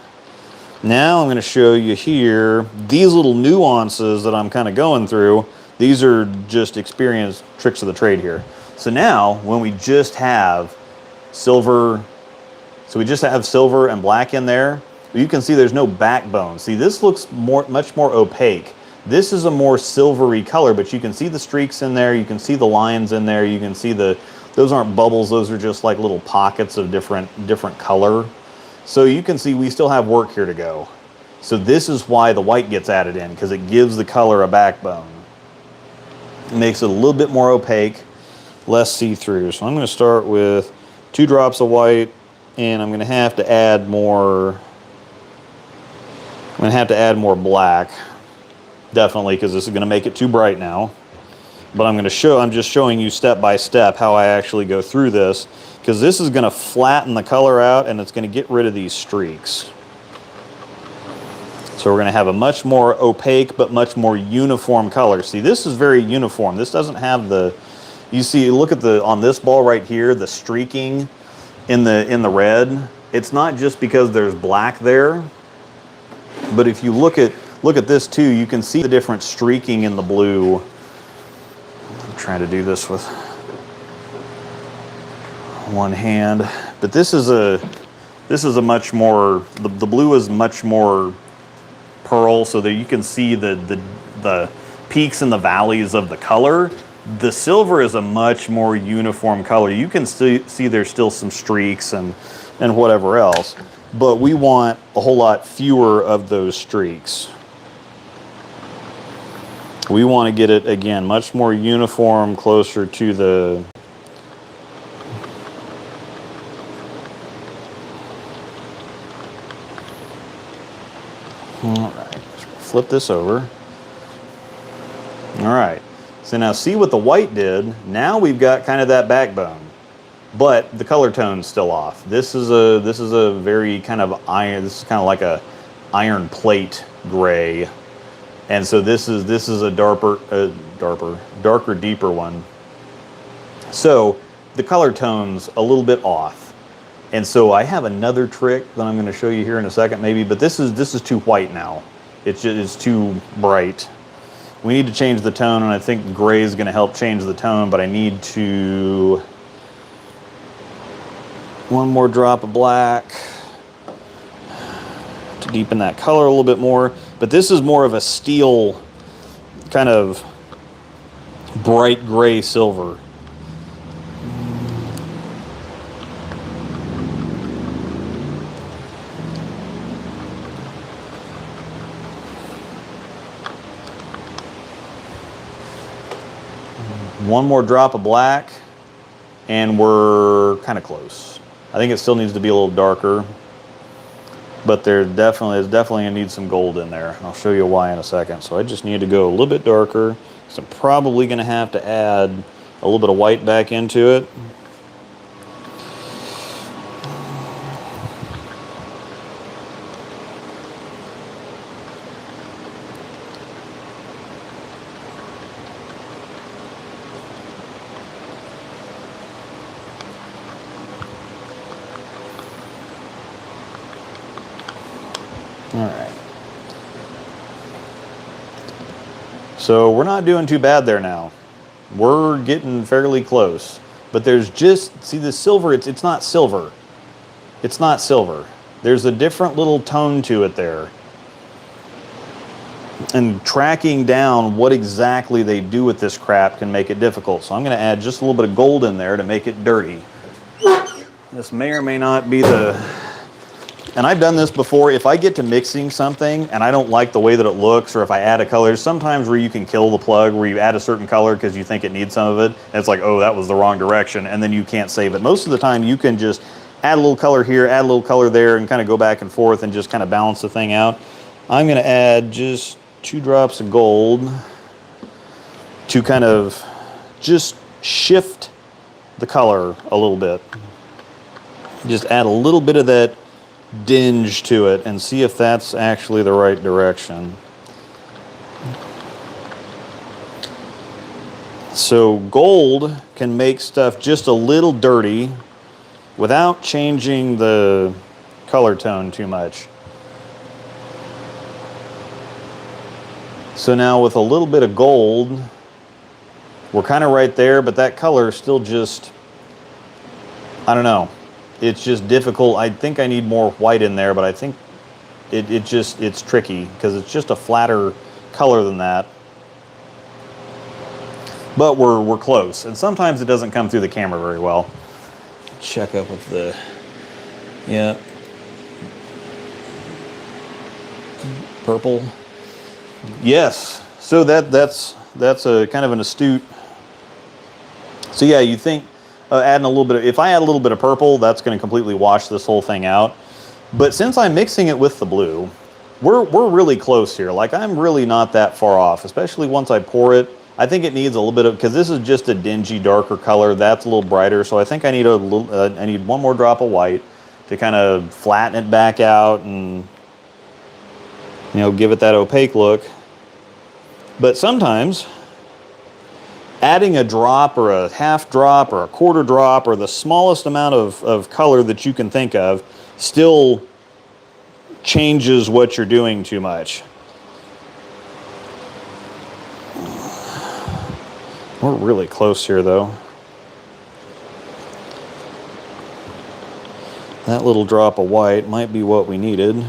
Now I'm going to show you here these little nuances that I'm kind of going through. These are just experience tricks of the trade here. So now when we just have silver, silver and black in there, you can see there's no backbone. See, this looks much more opaque. This is a more silvery color, but you can see the streaks in there, you can see the lines in there, you can see those aren't bubbles, those are just like little pockets of different color. So you can see we still have work here to go. So this is why the white gets added in, because it gives the color a backbone. It makes it a little bit more opaque, less see-through. So I'm going to start with 2 drops of white, and I'm going to have to add more. I'm going to have to add more black. Definitely, because this is going to make it too bright now. But I'm just showing you step by step how I actually go through this, because this is going to flatten the color out and it's going to get rid of these streaks. So we're going to have a much more opaque but much more uniform color. See, this is very uniform. This doesn't have you see, look at on this ball right here, the streaking in the red. It's not just because there's black there, but if you look at this too, you can see the different streaking in the blue. I'm trying to do this with one hand, but this is a much more, the blue is much more pearl, so that you can see the peaks and the valleys of the color. The silver is a much more uniform color. You can see there's still some streaks and whatever else, but we want a whole lot fewer of those streaks. We want to get it, again, much more uniform, closer to the... All right, flip this over. All right, so now see what the white did. Now we've got kind of that backbone, but the color tone's still off. This is a very kind of iron. This is kind of like a iron plate gray. And so this is a darker, deeper one. So the color tone's a little bit off. And so I have another trick that I'm going to show you here in a second maybe, but this is too white now. It's too bright. We need to change the tone, and I think gray is going to help change the tone, but I need to... 1 more drop of black to deepen that color a little bit more. But this is more of a steel, kind of bright gray silver. One more drop of black, and we're kind of close. I think it still needs to be a little darker, but there's definitely going to need some gold in there. I'll show you why in a second. So I just need to go a little bit darker. So I'm probably going to have to add a little bit of white back into it. All right. So we're not doing too bad there now. We're getting fairly close. But there's just, see the silver, it's not silver. It's not silver. There's a different little tone to it there. And tracking down what exactly they do with this crap can make it difficult. So I'm going to add just a little bit of gold in there to make it dirty. This may or may not be the... And I've done this before. If I get to mixing something and I don't like the way that it looks, or if I add a color, sometimes where you can kill the plug, where you add a certain color because you think it needs some of it, and it's like, oh, that was the wrong direction, and then you can't save it. Most of the time you can just add a little color here, add a little color there, and kind of go back and forth and just kind of balance the thing out. I'm going to add just 2 drops of gold to kind of just shift the color a little bit. Just add a little bit of that dinge to it and see if that's actually the right direction. So gold can make stuff just a little dirty without changing the color tone too much. So now with a little bit of gold, we're kind of right there, but that color is still just, I don't know. It's just difficult. I think I need more white in there, but I think it's tricky because it's just a flatter color than that. But we're close, and sometimes it doesn't come through the camera very well. Check up with the, yeah, purple. Yes, so that's a kind of an astute. So yeah, you think adding a little bit of, if I add a little bit of purple, that's going to completely wash this whole thing out. But since I'm mixing it with the blue, we're really close here. Like, I'm really not that far off, especially once I pour it. I think it needs a little bit of, because this is just a dingy, darker color. That's a little brighter, so I think I need a little. I need 1 more drop of white to kind of flatten it back out and, you know, give it that opaque look. But sometimes adding a drop or a half drop or a quarter drop or the smallest amount of color that you can think of still changes what you're doing too much. We're really close here, though. That little drop of white might be what we needed.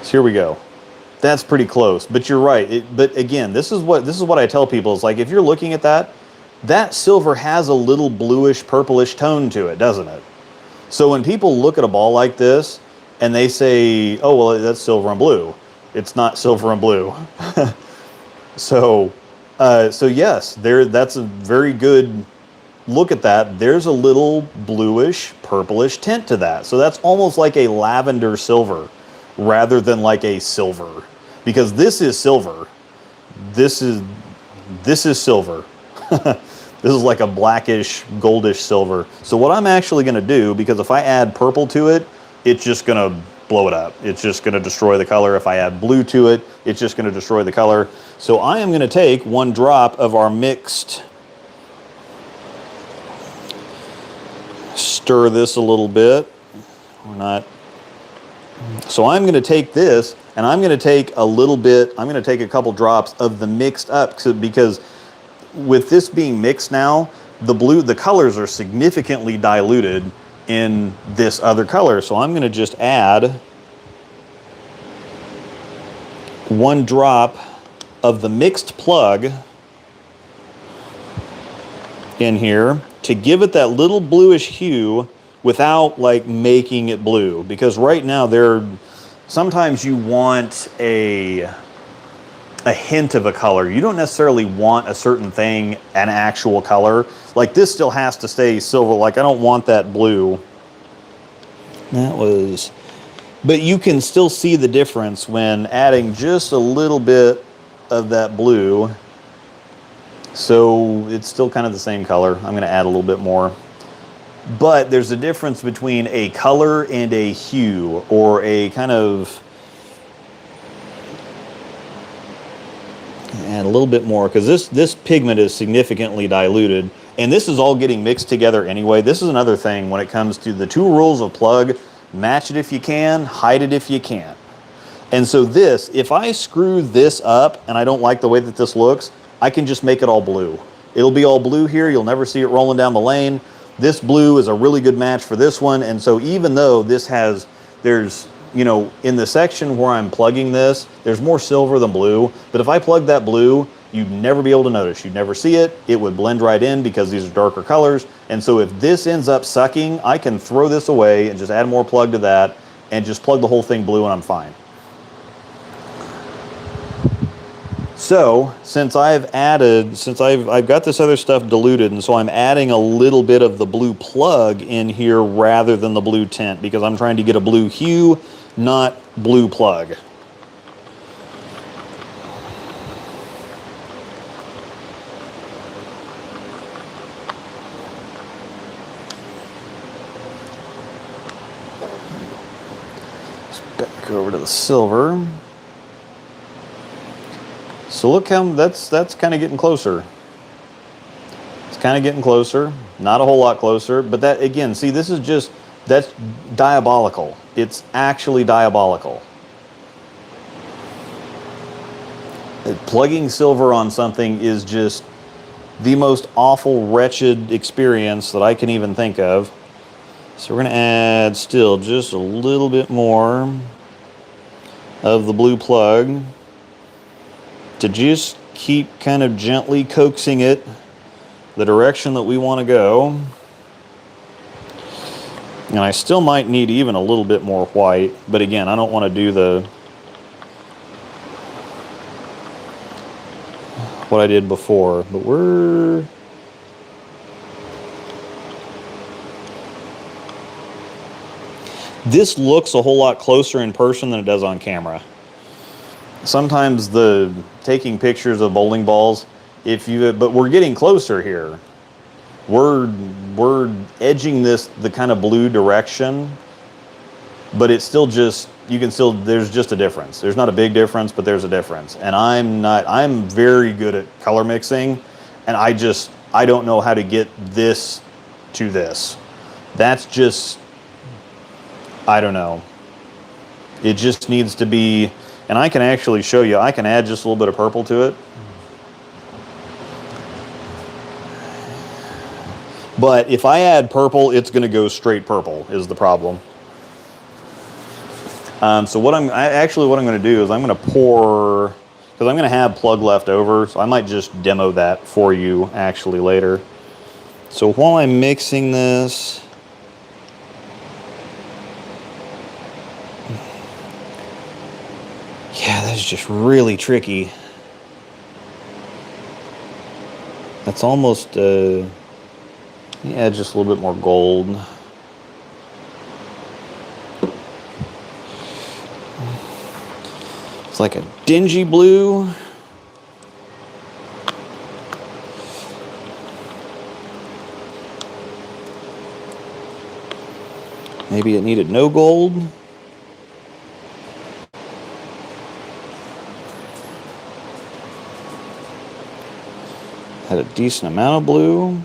So here we go. That's pretty close, but you're right. But again, this is what I tell people is, like, if you're looking at that silver has a little bluish, purplish tone to it, doesn't it? So when people look at a ball like this and they say, "Oh, well, that's silver and blue," it's not silver and blue. So yes, that's a very good look at that. There's a little bluish, purplish tint to that. So that's almost like a lavender silver rather than like a silver, because this is silver. This is silver. This is like a blackish, goldish silver. So what I'm actually going to do, because if I add purple to it, it's just going to blow it up. It's just going to destroy the color. If I add blue to it, it's just going to destroy the color. So I am going to take 1 drop of our mixed, stir this a little bit. We're not. So I'm going to take this, and I'm going to take a little bit, I'm going to take a couple drops of the mixed up, because with this being mixed now, the colors are significantly diluted in this other color. So I'm going to just add 1 drop of the mixed plug in here to give it that little bluish hue without like making it blue. Because right now sometimes you want a hint of a color. You don't necessarily want a certain thing, an actual color. Like, this still has to stay silver. Like, I don't want that blue. But you can still see the difference when adding just a little bit of that blue. So it's still kind of the same color. I'm going to add a little bit more. But there's a difference between a color and a hue, or a kind of, add a little bit more, because this pigment is significantly diluted, and this is all getting mixed together anyway. This is another thing when it comes to the 2 rules of plug match it if you can, hide it if you can't. And so this, if I screw this up and I don't like the way that this looks, I can just make it all blue. It'll be all blue here. You'll never see it rolling down the lane. This blue is a really good match for this one. And so even though this has, there's, you know, in the section where I'm plugging this, there's more silver than blue. But if I plug that blue, you'd never be able to notice. You'd never see it. It would blend right in because these are darker colors. And so if this ends up sucking, I can throw this away and just add more plug to that and just plug the whole thing blue and I'm fine. So since I've got this other stuff diluted, and so I'm adding a little bit of the blue plug in here rather than the blue tint because I'm trying to get a blue hue, not blue plug. Let's back over to the silver. So look how that's kind of getting closer. It's kind of getting closer, not a whole lot closer, but that again, see, this is just, that's diabolical. It's actually diabolical. Plugging silver on something is just the most awful, wretched experience that I can even think of. So we're gonna add still just a little bit more of the blue plug to just keep kind of gently coaxing it the direction that we want to go. And I still might need even a little bit more white, but again, I don't want to do what I did before, but this looks a whole lot closer in person than it does on camera. Sometimes the taking pictures of bowling balls, but we're getting closer here. We're edging this the kind of blue direction, but it's still just, there's just a difference. There's not a big difference, but there's a difference. And I'm very good at color mixing, and I don't know how to get this to this. That's just, I don't know. It just needs to be. And I can actually show you, I can add just a little bit of purple to it. But if I add purple, it's going to go straight purple is the problem. So what I'm going to do is I'm going to pour, because I'm going to have plug left over, so I might just demo that for you actually later. So while I'm mixing this, yeah, that's just really tricky. That's almost, let me add just a little bit more gold. It's like a dingy blue. Maybe it needed no gold. Had a decent amount of blue.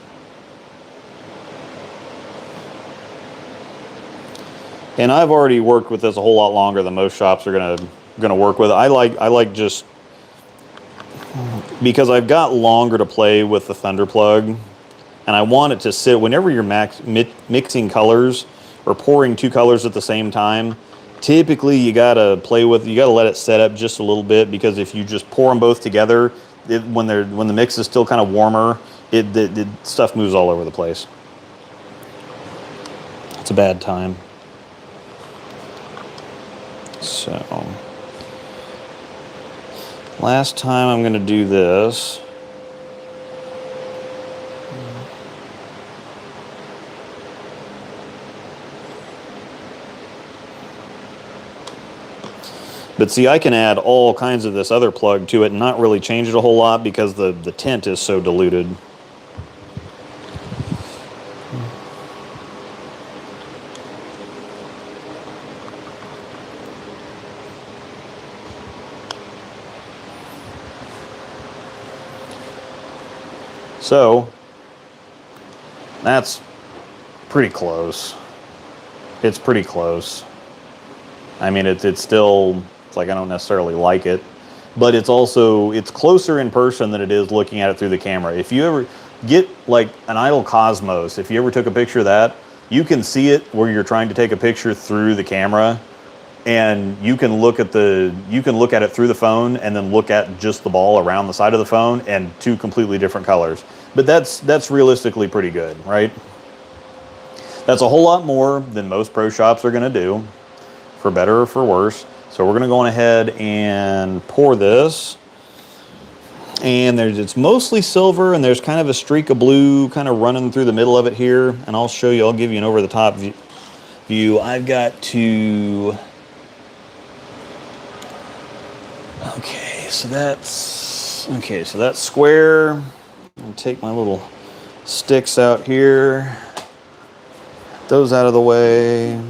And I've already worked with this a whole lot longer than most shops are gonna work with. I like just, because I've got longer to play with the Thunder plug, and I want it to sit, whenever you're mixing colors or pouring two colors at the same time, typically you gotta let it set up just a little bit, because if you just pour them both together, when the mix is still kind of warmer, the stuff moves all over the place. It's a bad time. So last time I'm going to do this. But see, I can add all kinds of this other plug to it and not really change it a whole lot because the tint is so diluted. So that's pretty close. it's pretty close. I mean, it's still, it's like I don't necessarily like it, but it's also, it's closer in person than it is looking at it through the camera. If you ever get like an Idol Cosmos, if you ever took a picture of that, you can see it where you're trying to take a picture through the camera, and you can look at it through the phone and then look at just the ball around the side of the phone, and two completely different colors. But that's realistically pretty good, right? That's a whole lot more than most pro shops are going to do, for better or for worse. So we're going to go on ahead and pour this. And it's mostly silver, and there's kind of a streak of blue kind of running through the middle of it here. And I'll show you, I'll give you an over the top view. I've got to, okay, so that's square. I'll take my little sticks out here, those out of the way.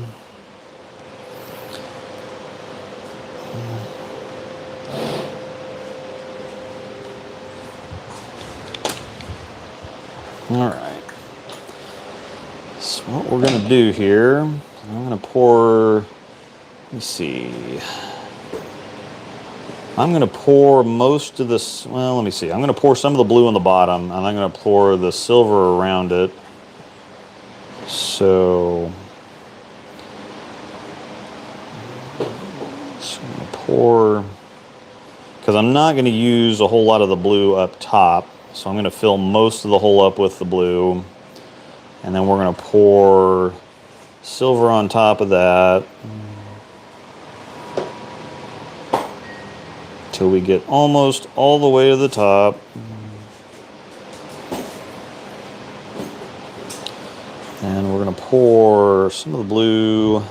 All right. So what we're going to do here, I'm going to pour, let me see. I'm going to pour most of this, well, let me see. I'm going to pour some of the blue on the bottom, and I'm going to pour the silver around it. So, I'm going to pour, because I'm not going to use a whole lot of the blue up top. So I'm going to fill most of the hole up with the blue, and then we're going to pour silver on top of that till we get almost all the way to the top. And we're going to pour some of the blue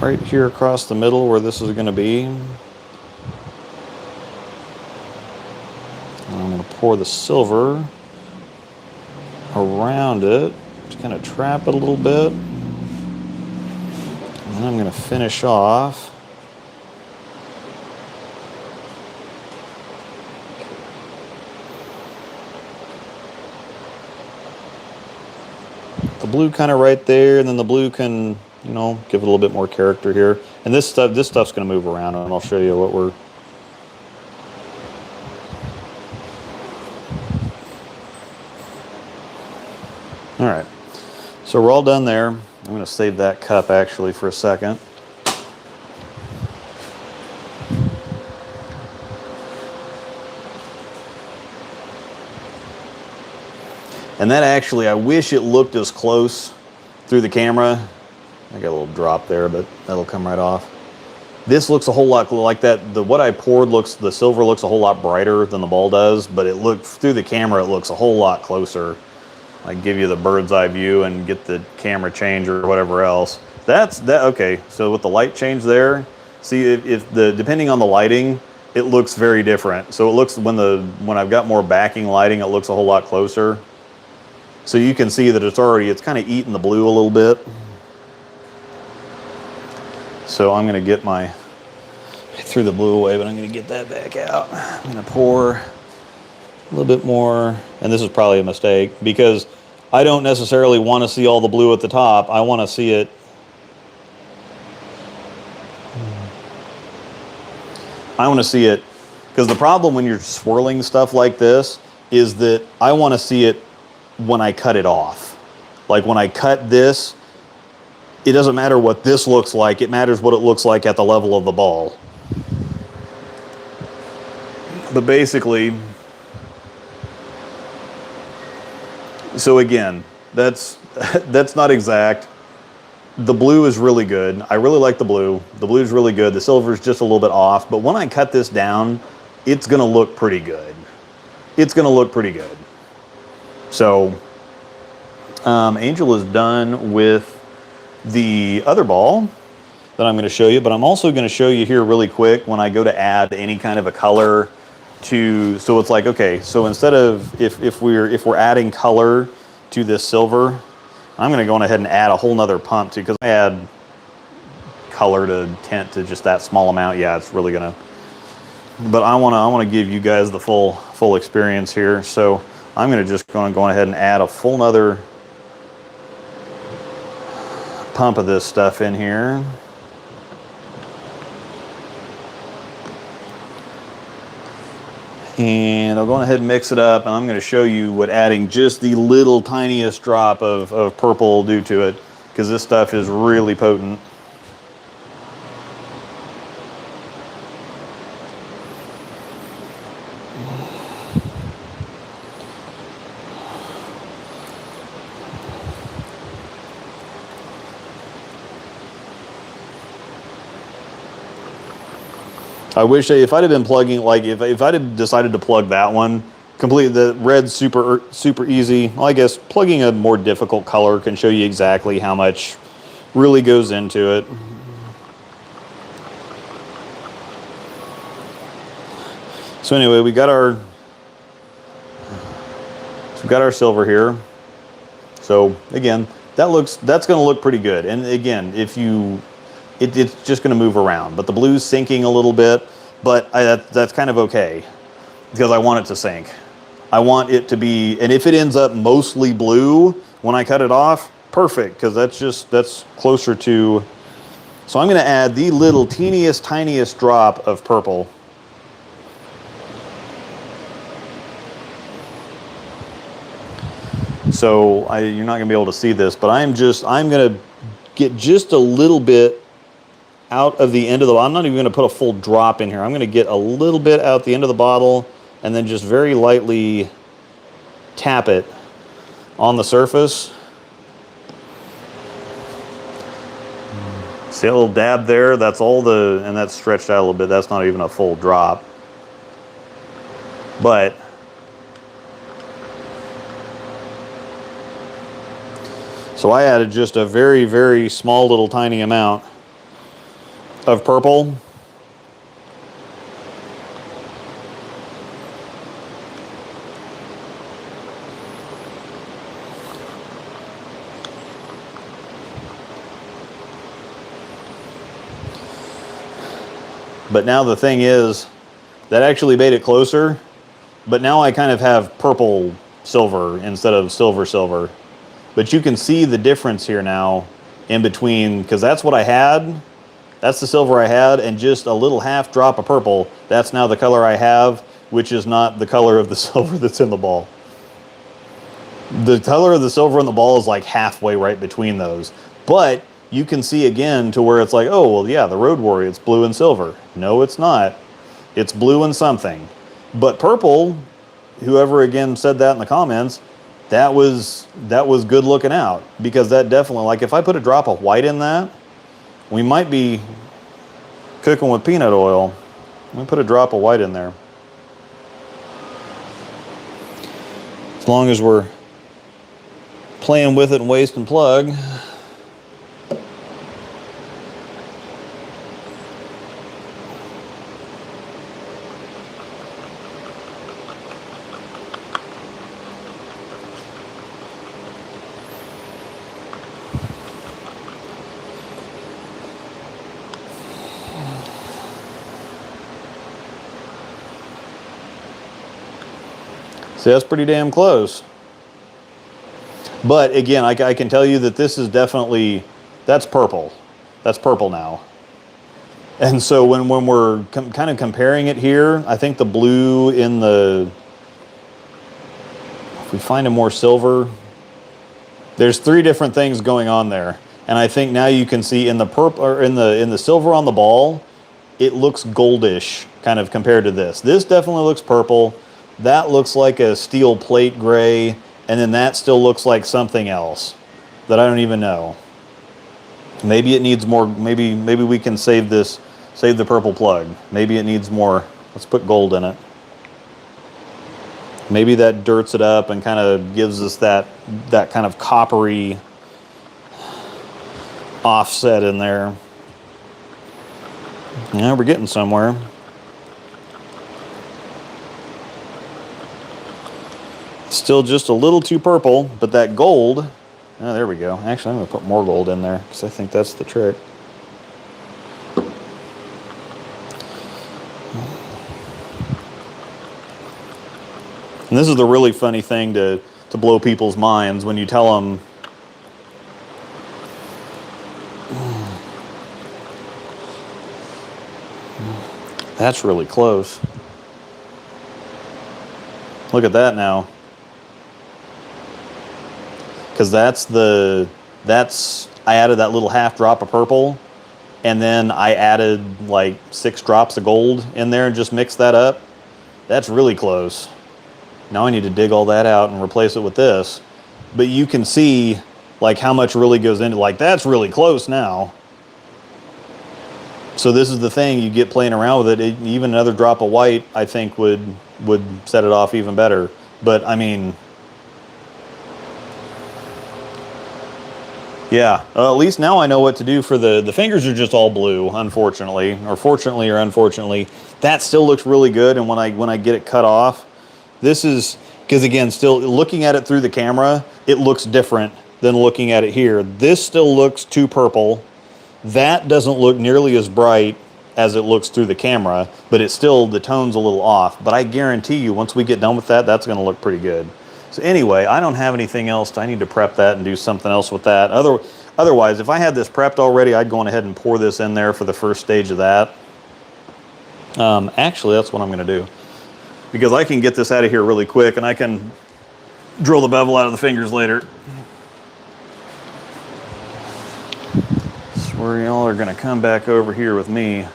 right here across the middle where this is going to be. I'm going to pour the silver around it to kind of trap it a little bit. And then I'm going to finish off the blue kind of right there, and then the blue can, you know, give it a little bit more character here. And this stuff's going to move around, and I'll show you what we're. All right, so we're all done there. I'm going to save that cup actually for a second. And that actually, I wish it looked as close through the camera. I got a little drop there, but that'll come right off. This looks a whole lot like that. What I poured the silver looks a whole lot brighter than the ball does, but it looked through the camera, it looks a whole lot closer. I give you the bird's eye view and get the camera change or whatever else. Okay. So with the light change there, see depending on the lighting, it looks very different. So it looks when I've got more backing lighting, it looks a whole lot closer. So you can see that it's kind of eating the blue a little bit. So I'm going to I threw the blue away, but I'm going to get that back out. I'm going to pour a little bit more, and this is probably a mistake because I don't necessarily want to see all the blue at the top. I want to see it. I want to see it because the problem when you're swirling stuff like this is that I want to see it when I cut it off. Like when I cut this, it doesn't matter what this looks like. It matters what it looks like at the level of the ball. But basically, so again, that's not exact. The blue is really good. I really like the blue. The blue is really good. The silver is just a little bit off. But when I cut this down, it's going to look pretty good. It's going to look pretty good. So Angel is done with the other ball that I'm going to show you. But I'm also going to show you here really quick when I go to add any kind of a color to, so it's like, okay, so instead of, if we're adding color to this silver, I'm going to go on ahead and add a whole nother pump too, because I add color to tint to just that small amount. Yeah, it's really going to, but I want to give you guys the full experience here. So I'm going to just go on ahead and add a full nother pump of this stuff in here. And I'll go ahead and mix it up, and I'm going to show you what adding just the little tiniest drop of purple will do to it, because this stuff is really potent. I wish if I'd have been plugging, like if I'd have decided to plug that one, completely, the red's super easy. Well, I guess plugging a more difficult color can show you exactly how much really goes into it. So anyway, we've got our silver here. So again, that's going to look pretty good. And again, if you it's just going to move around, but the blue's sinking a little bit, but that's kind of okay because I want it to sink. I want it to be, and if it ends up mostly blue when I cut it off, perfect, because that's closer to. So I'm going to add the little tiniest drop of purple. So you're not going to be able to see this, but I'm going to get just a little bit out of the end of the bottle. I'm not even going to put a full drop in here. I'm going to get a little bit out the end of the bottle and then just very lightly tap it on the surface. See a little dab there? That's all and that's stretched out a little bit. That's not even a full drop. But so I added just a very small little tiny amount of purple. But now the thing is, that actually made it closer, but now I kind of have purple silver instead of silver. But you can see the difference here now in between, because that's what I had. That's the silver I had, and just a little half drop of purple. That's now the color I have, which is not the color of the silver that's in the ball. The color of the silver in the ball is like halfway right between those. But you can see again to where it's like, oh, well, yeah, the Road Warrior, it's blue and silver. No, it's not. It's blue and something. But purple, whoever again said that in the comments, that was good looking out, because that definitely, like if I put a drop of white in that, we might be cooking with peanut oil. Let me put a drop of white in there. As long as we're playing with it and waste and plug. See, that's pretty damn close. But again, I can tell you that this is definitely, that's purple. That's purple now. And so when we're kind of comparing it here, I think the blue in the, if we find a more silver, there's three different things going on there. And I think now you can see in the purple, or in the silver on the ball, it looks goldish kind of compared to this. This definitely looks purple. That looks like a steel plate gray, and then that still looks like something else that I don't even know. Maybe it needs more, maybe we can save the purple plug. Maybe it needs more. Let's put gold in it. Maybe that dirts it up and kind of gives us that kind of coppery offset in there. Yeah, we're getting somewhere. Still just a little too purple, but that gold, oh, there we go. Actually, I'm going to put more gold in there because I think that's the trick. And this is the really funny thing to blow people's minds when you tell them, That's really close. Look at that now. Because I added that little half drop of purple, and then I added like 6 drops of gold in there and just mixed that up. That's really close. Now I need to dig all that out and replace it with this. But you can see like how much really goes into, like that's really close now. So this is the thing, you get playing around with it, even another drop of white I think would set it off even better. But I mean, yeah, at least now I know what to do for the fingers are just all blue, unfortunately, or fortunately or unfortunately. That still looks really good, and when I get it cut off, this is, because again, still looking at it through the camera, it looks different than looking at it here. This still looks too purple. That doesn't look nearly as bright as it looks through the camera, but it's still, the tone's a little off. But I guarantee you, once we get done with that, that's gonna look pretty good. So anyway, I don't have anything else. I need to prep that and do something else with that. Otherwise, if I had this prepped already, I'd go on ahead and pour this in there for the first stage of that. Actually, that's what I'm gonna do. Because I can get this out of here really quick and I can drill the bevel out of the fingers later. So where y'all are gonna come back over here with me.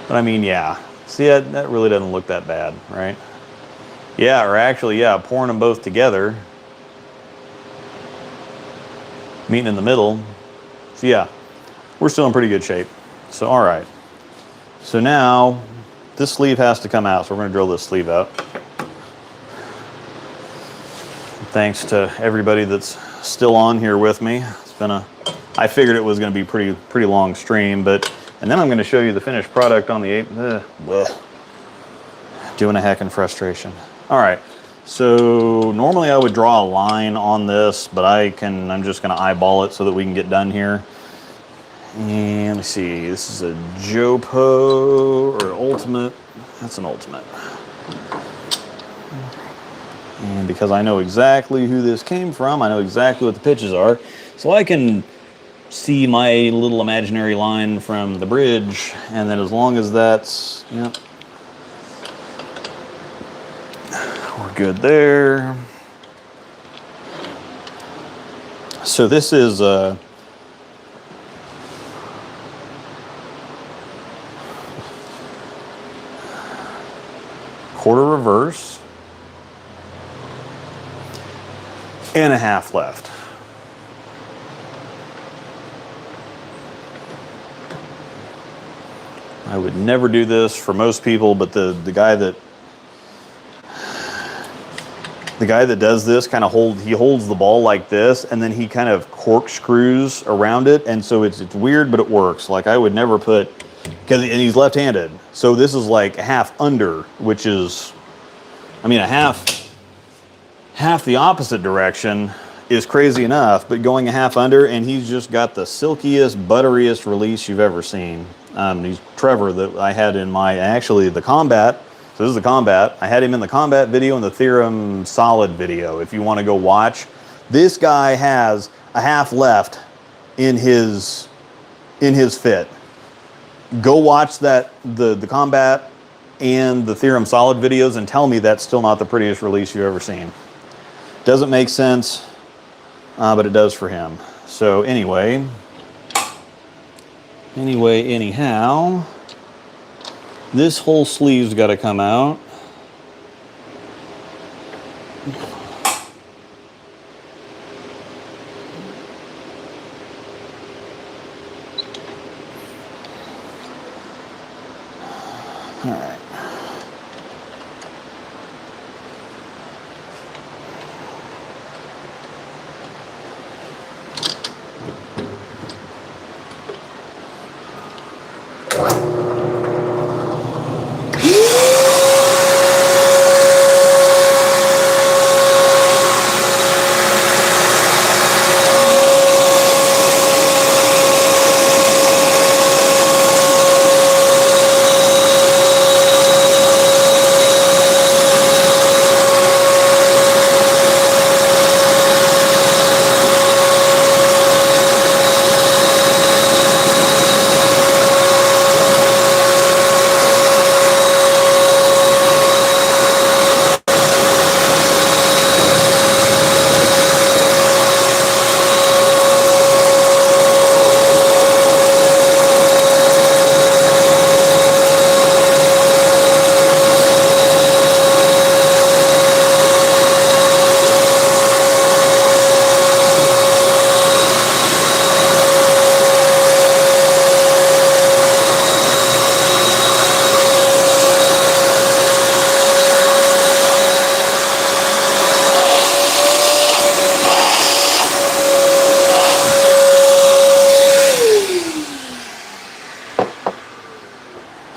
But I mean, yeah. See, that really doesn't look that bad, right? Yeah, or actually, yeah, pouring them both together. Meeting in the middle. So yeah, we're still in pretty good shape. So all right. So now, this sleeve has to come out, so we're gonna drill this sleeve out. Thanks to everybody that's still on here with me. It's been I figured it was gonna be pretty long stream, and then I'm gonna show you the finished product on the 8th. Doing a heckin' frustration. All right, so normally I would draw a line on this, but I'm just gonna eyeball it so that we can get done here. And let me see, this is a Jopo or Ultimate. That's an Ultimate. And because I know exactly who this came from, I know exactly what the pitches are, so I can see my little imaginary line from the bridge, and then as long as that's, yep. We're good there. So this is quarter reverse and a half left. I would never do this for most people, but the guy that does this kind of holds the ball like this, and then he kind of corkscrews around it, and so it's weird, but it works. Like I would never put, and he's left-handed, so this is like a half under, which is, I mean, a half the opposite direction is crazy enough, but going a half under, and he's just got the silkiest, butteriest release you've ever seen. He's Trevor that I had in the combat. So this is the combat. I had him in the combat video and the Theorem Solid video. If you want to go watch, this guy has a half left in his fit. Go watch that the combat and the Theorem Solid videos and tell me that's still not the prettiest release you've ever seen. Doesn't make sense, but it does for him. So anyhow, this whole sleeve's got to come out. All right.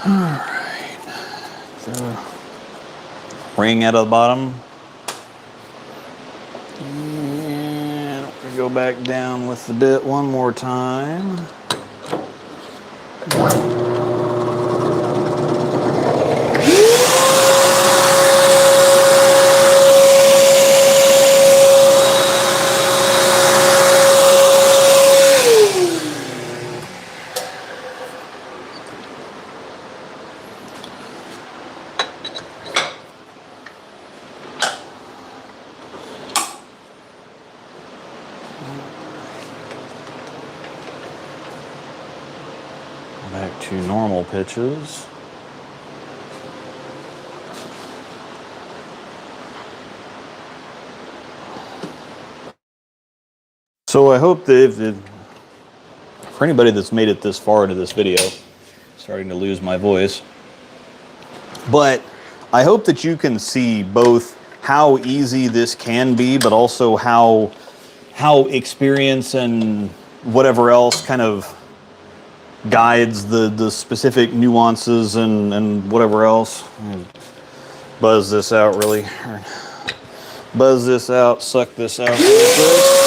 Alright. So, ring out of the bottom. And we go back down with the bit one more time. Back to normal pitches. So I hope that for anybody that's made it this far into this video, starting to lose my voice, but I hope that you can see both how easy this can be, but also how experience and whatever else kind of guides the specific nuances and whatever else. Buzz this out really. Buzz this out, suck this out real quick.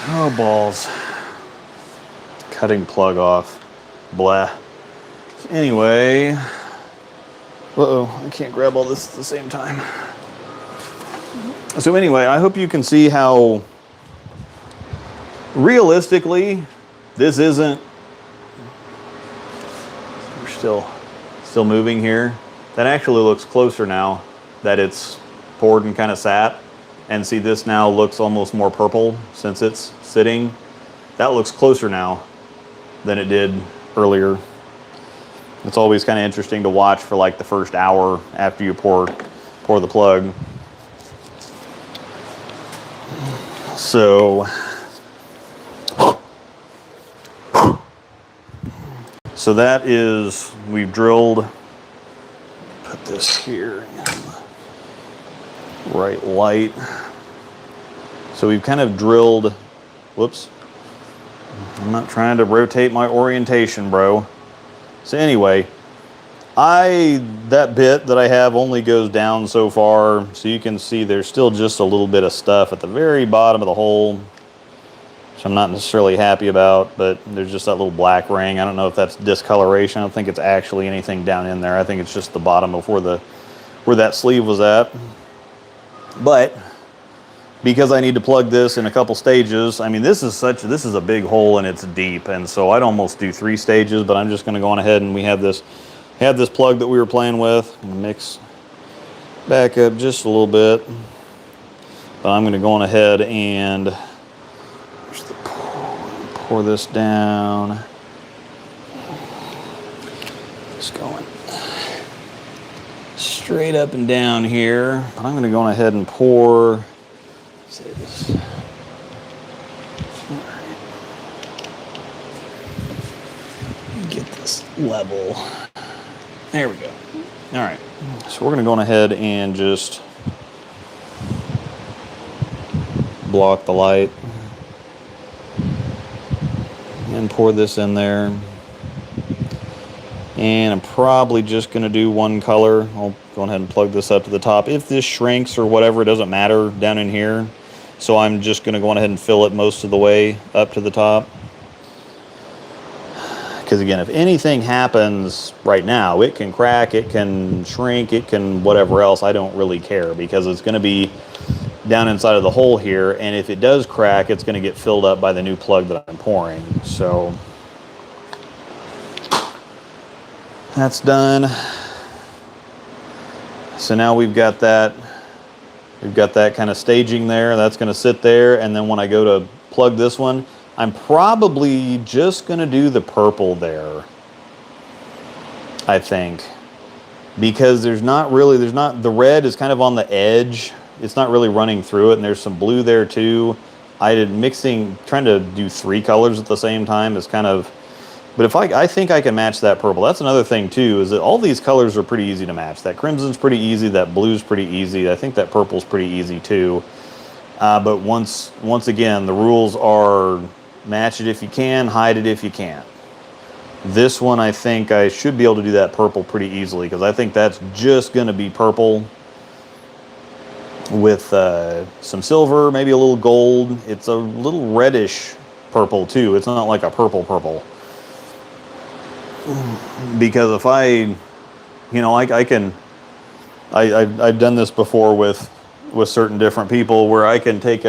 Oh, balls. Cutting plug off. Blah. Anyway. Uh-oh, I can't grab all this at the same time. So anyway, I hope you can see how realistically this isn't... We're still moving here. That actually looks closer now that it's poured and kind of sat. And see, this now looks almost more purple since it's sitting. That looks closer now than it did earlier. It's always kind of interesting to watch for like the first hour after you pour the plug. So that is, we've drilled, put this here in the right light. So we've kind of drilled, whoops. I'm not trying to rotate my orientation, bro. So anyway, that bit that I have only goes down so far, so you can see there's still just a little bit of stuff at the very bottom of the hole, which I'm not necessarily happy about, but there's just that little black ring. I don't know if that's discoloration. I don't think it's actually anything down in there. I think it's just the bottom of where that sleeve was at. But because I need to plug this in a couple stages, I mean, this is a big hole and it's deep, and so I'd almost do 3 stages, but I'm just going to go on ahead, and we have this plug that we were playing with. Mix back up just a little bit, but I'm going to go on ahead and pour this down. Just going straight up and down here. I'm going to go on ahead and pour. Say this. Get this level. There we go. All right. So we're going to go on ahead and just block the light and pour this in there. And I'm probably just going to do one color. I'll go ahead and plug this up to the top. If this shrinks or whatever, it doesn't matter down in here. So I'm just going to go on ahead and fill it most of the way up to the top. Because again, if anything happens right now, it can crack, it can shrink, it can whatever else. I don't really care, because it's going to be down inside of the hole here. And if it does crack, it's going to get filled up by the new plug that I'm pouring. So that's done. So now we've got that kind of staging there. That's going to sit there, and then when I go to plug this one, I'm probably just going to do the purple there, I think, because the red is kind of on the edge. It's not really running through it, and there's some blue there too. Trying to do 3 colors at the same time is kind of But if I think I can match that purple. That's another thing too, is that all these colors are pretty easy to match. That crimson's pretty easy, that blue's pretty easy. I think that purple's pretty easy too. But once again, the rules are match it if you can, hide it if you can't. This one, I think I should be able to do that purple pretty easily, because I think that's just going to be purple with some silver, maybe a little gold. It's a little reddish purple too. It's not like a purple. Because if I've done this before with certain different people, where I can take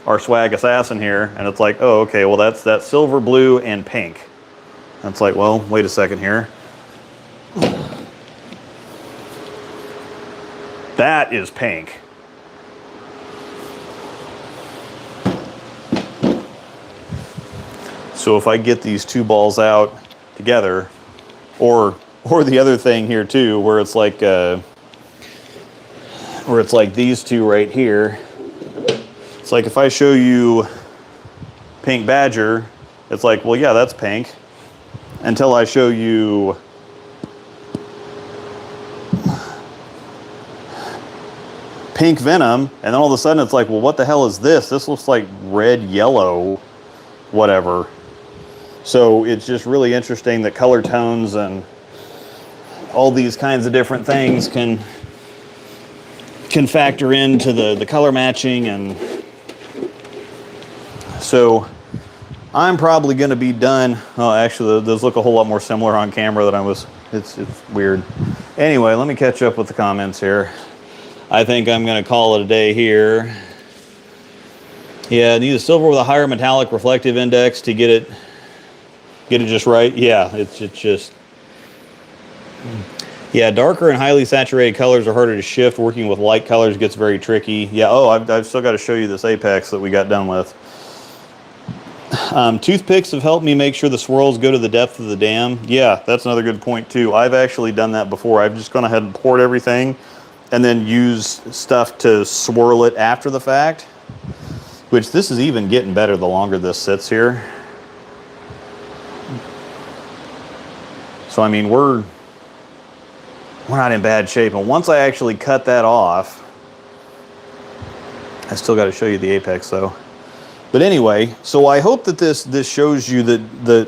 our swag assassin here, and it's like, oh, okay, well that's that silver, blue, and pink. And it's like, well, wait a second here. That is pink. So if I get these two balls out together, or the other thing here too, where it's like these two right here. It's like if I show you pink badger, it's like, well, yeah, that's pink. Until I show you pink venom, and then all of a sudden it's like, well, what the hell is this? This looks like red, yellow, whatever. So it's just really interesting that color tones and all these kinds of different things can factor into the color matching. And so I'm probably going to be done. Oh, actually, those look a whole lot more similar on camera than I was. It's weird. Anyway, let me catch up with the comments here. I think I'm going to call it a day here. Yeah, need a silver with a higher metallic reflective index to get it just right. Yeah, it's just. Yeah, darker and highly saturated colors are harder to shift. Working with light colors gets very tricky. Yeah, oh, I've still got to show you this Apex that we got done with. Toothpicks have helped me make sure the swirls go to the depth of the dam. Yeah, that's another good point too. I've actually done that before. I've just gone ahead and poured everything and then use stuff to swirl it after the fact, which this is even getting better the longer this sits here. So, I mean, we're not in bad shape. And once I actually cut that off, I still got to show you the Apex though. But anyway, so I hope that this shows you that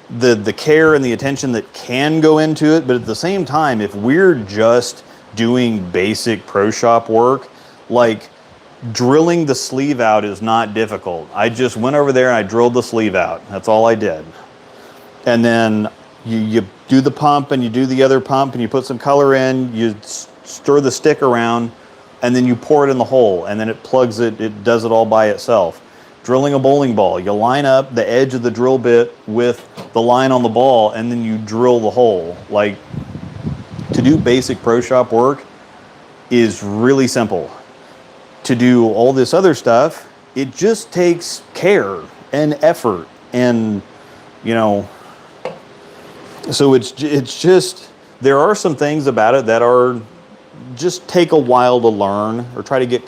the care and the attention that can go into it. But at the same time, if we're just doing basic pro shop work, like drilling the sleeve out is not difficult. I just went over there and I drilled the sleeve out. That's all I did. And then you do the pump and you do the other pump and you put some color in, you stir the stick around, and then you pour it in the hole, and then it plugs it, it does it all by itself. Drilling a bowling ball, you line up the edge of the drill bit with the line on the ball, and then you drill the hole. Like, to do basic pro shop work is really simple. To do all this other stuff, it just takes care and effort, and so it's just, there are some things about it that are just take a while to learn, or try to get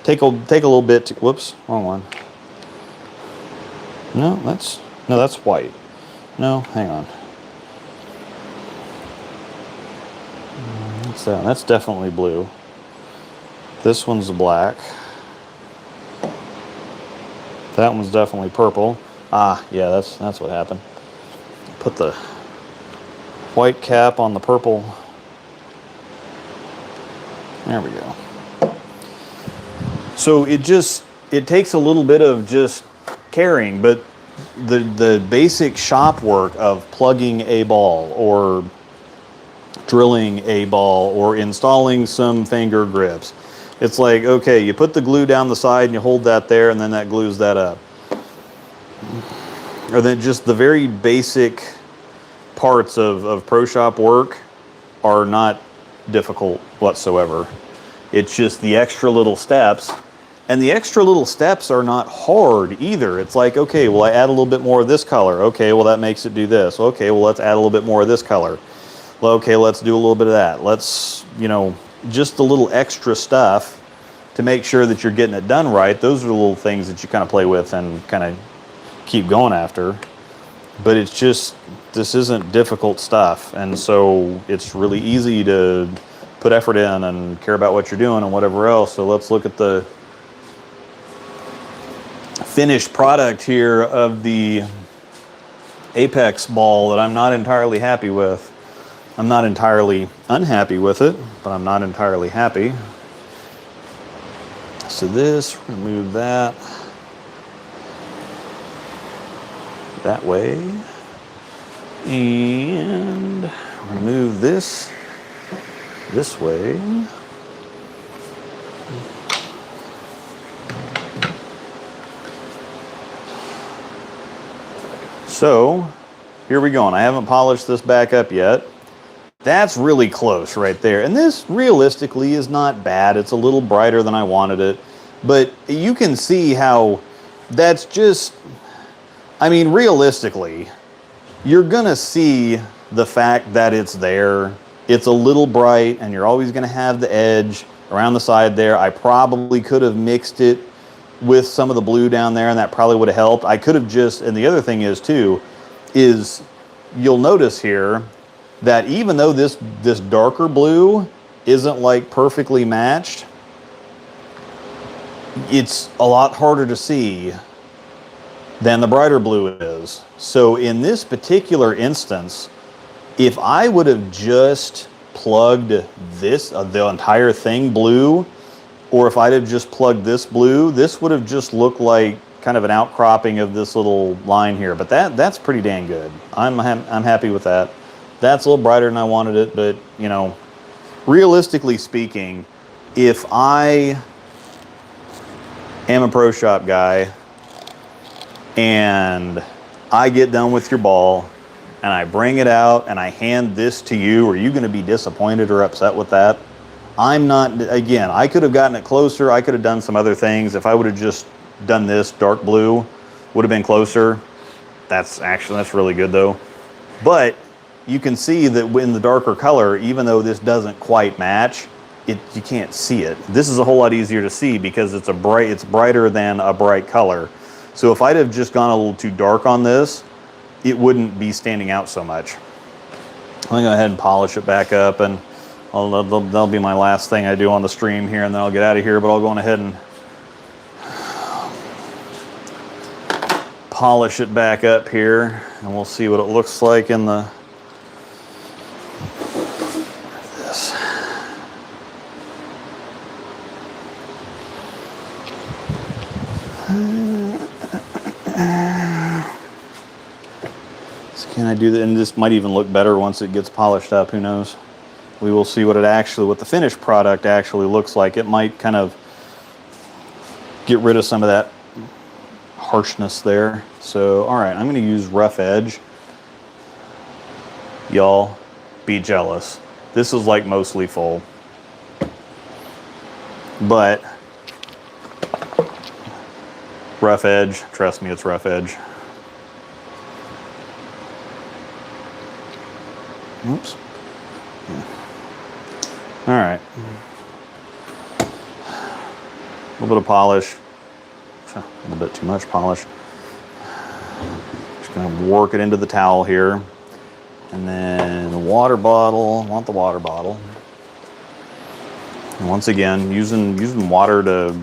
take a little bit to, whoops, wrong one. No, that's white. No, hang on. What's that? That's definitely blue. This one's black. That one's definitely purple. Ah, yeah, that's what happened. Put the white cap on the purple. There we go. So it takes a little bit of just caring, but the basic shop work of plugging a ball or drilling a ball or installing some finger grips, it's like, okay, you put the glue down the side and you hold that there, and then that glues that up. Or then just the very basic parts of pro shop work are not difficult whatsoever. It's just the extra little steps, and the extra little steps are not hard either. It's like, okay, well, I add a little bit more of this color. Okay, well, that makes it do this. Okay, well, let's add a little bit more of this color. Well, okay, let's do a little bit of that. Let's, just the little extra stuff to make sure that you're getting it done right. Those are the little things that you kind of play with and kind of keep going after. But it's just, this isn't difficult stuff. And so it's really easy to put effort in and care about what you're doing and whatever else. So let's look at the finished product here of the Apex ball that I'm not entirely happy with. I'm not entirely unhappy with it, but I'm not entirely happy. So this, remove that way, and remove this way. So here we go, and I haven't polished this back up yet. That's really close right there. And this realistically is not bad. It's a little brighter than I wanted it. But you can see how that's just, I mean, realistically, you're gonna see the fact that it's there. It's a little bright and you're always gonna have the edge around the side there. I probably could have mixed it with some of the blue down there and that probably would have helped. I could have just, and the other thing is too, is you'll notice here that even though this darker blue isn't like perfectly matched, it's a lot harder to see than the brighter blue is. So in this particular instance, if I would have just plugged this, the entire thing blue, or if I'd have just plugged this blue, this would have just looked like kind of an outcropping of this little line here. But that's pretty dang good. I'm happy with that. That's a little brighter than I wanted it, but you know, realistically speaking, if I am a pro shop guy and I get done with your ball and I bring it out and I hand this to you, are you going to be disappointed or upset with that? I'm not. Again, I could have gotten it closer. I could have done some other things. If I would have just done this dark blue, would have been closer. That's really good though. But you can see that in the darker color, even though this doesn't quite match, you can't see it. This is a whole lot easier to see because it's brighter than a bright color. So if I'd have just gone a little too dark on this, it wouldn't be standing out so much. I'm gonna go ahead and polish it back up, and that'll be my last thing I do on the stream here, and then I'll get out of here, but I'll go on ahead and polish it back up here, and we'll see what it looks like in the Can I do that? And this might even look better once it gets polished up. Who knows? We will see what the finished product actually looks like. It might kind of get rid of some of that harshness there. So, all right, I'm going to use Rough Edge. Y'all, be jealous. This is like mostly full. But Rough Edge, trust me, it's Rough Edge. Oops. All right. A little bit of polish. A little bit too much polish. Just gonna work it into the towel here. And then the water bottle, want the water bottle. And once again, using water to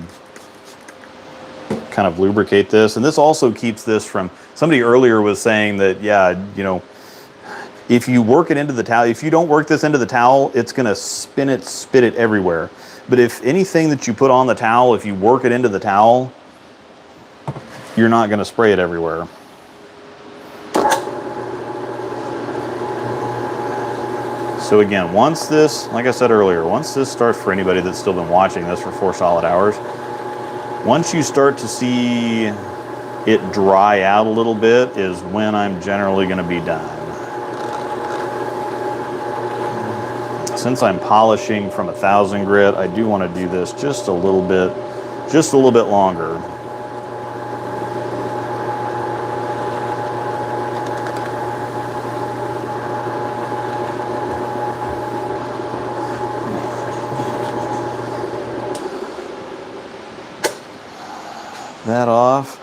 kind of lubricate this. And this also keeps this from, somebody earlier was saying that, yeah, you know, if you work it into the towel, if you don't work this into the towel, it's gonna spit it everywhere. But if anything that you put on the towel, if you work it into the towel, you're not gonna spray it everywhere. So again, once this, like I said earlier, once this starts, for anybody that's still been watching this for 4 solid hours, once you start to see it dry out a little bit is when I'm generally gonna be done. Since I'm polishing from 1000 grit, I do want to do this just a little bit longer. That off.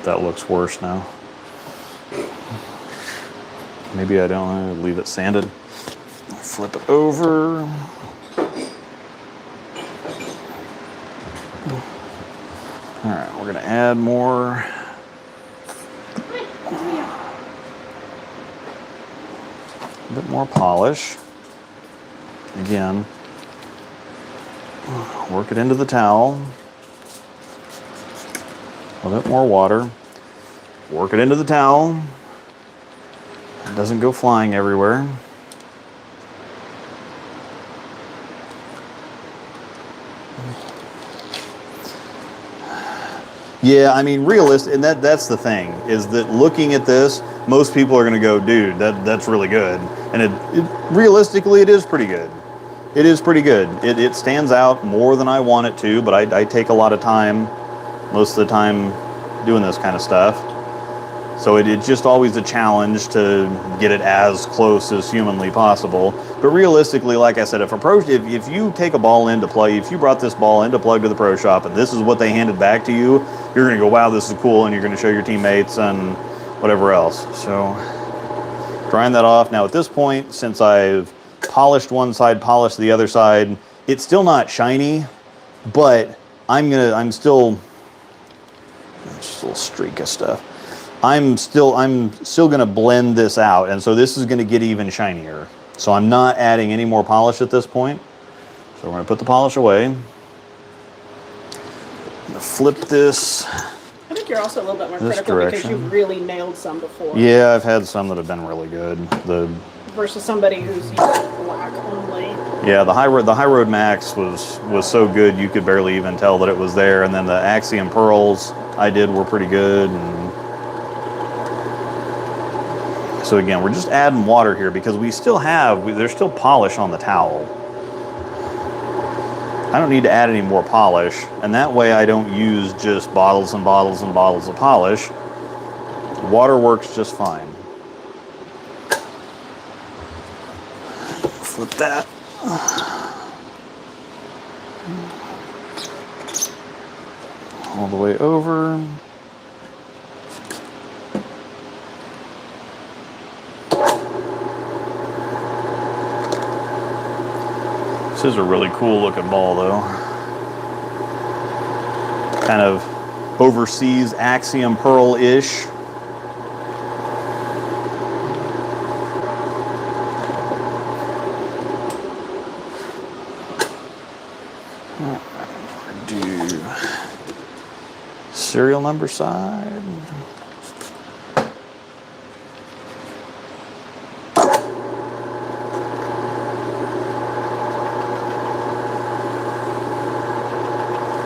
That looks worse now. Maybe I don't leave it sanded. Flip it over. All right, we're gonna add more. A bit more polish. Again, work it into the towel. A bit more water. Work it into the towel. It doesn't go flying everywhere. Yeah, I mean, realistic, and that's the thing, is that looking at this, most people are going to go, dude, that's really good. And realistically, it is pretty good. It is pretty good. It stands out more than I want it to, but I take a lot of time, most of the time, doing this kind of stuff. So it's just always a challenge to get it as close as humanly possible. But realistically, like I said, if you take a ball into play, if you brought this ball into plug to the pro shop and this is what they handed back to you, you're going to go, wow, this is cool, and you're going to show your teammates and whatever else. So drying that off. Now at this point, since I've polished one side, polished the other side, it's still not shiny, but I'm still just a little streak of stuff. I'm still gonna blend this out, and so this is gonna get even shinier. So I'm not adding any more polish at this point. So we're gonna put the polish away. I'm gonna flip this. I think you're also a little bit more critical because you really nailed some before. Yeah, I've had some that have been really good. Versus somebody who's used black only. Yeah, the High Road Max was so good you could barely even tell that it was there, and then the Axiom Pearls I did were pretty good. And so again, we're just adding water here because there's still polish on the towel. I don't need to add any more polish, and that way I don't use just bottles and bottles and bottles of polish. Water works just fine. Flip that. All the way over. This is a really cool looking ball though. Kind of overseas Axiom Pearl-ish. Do serial number side.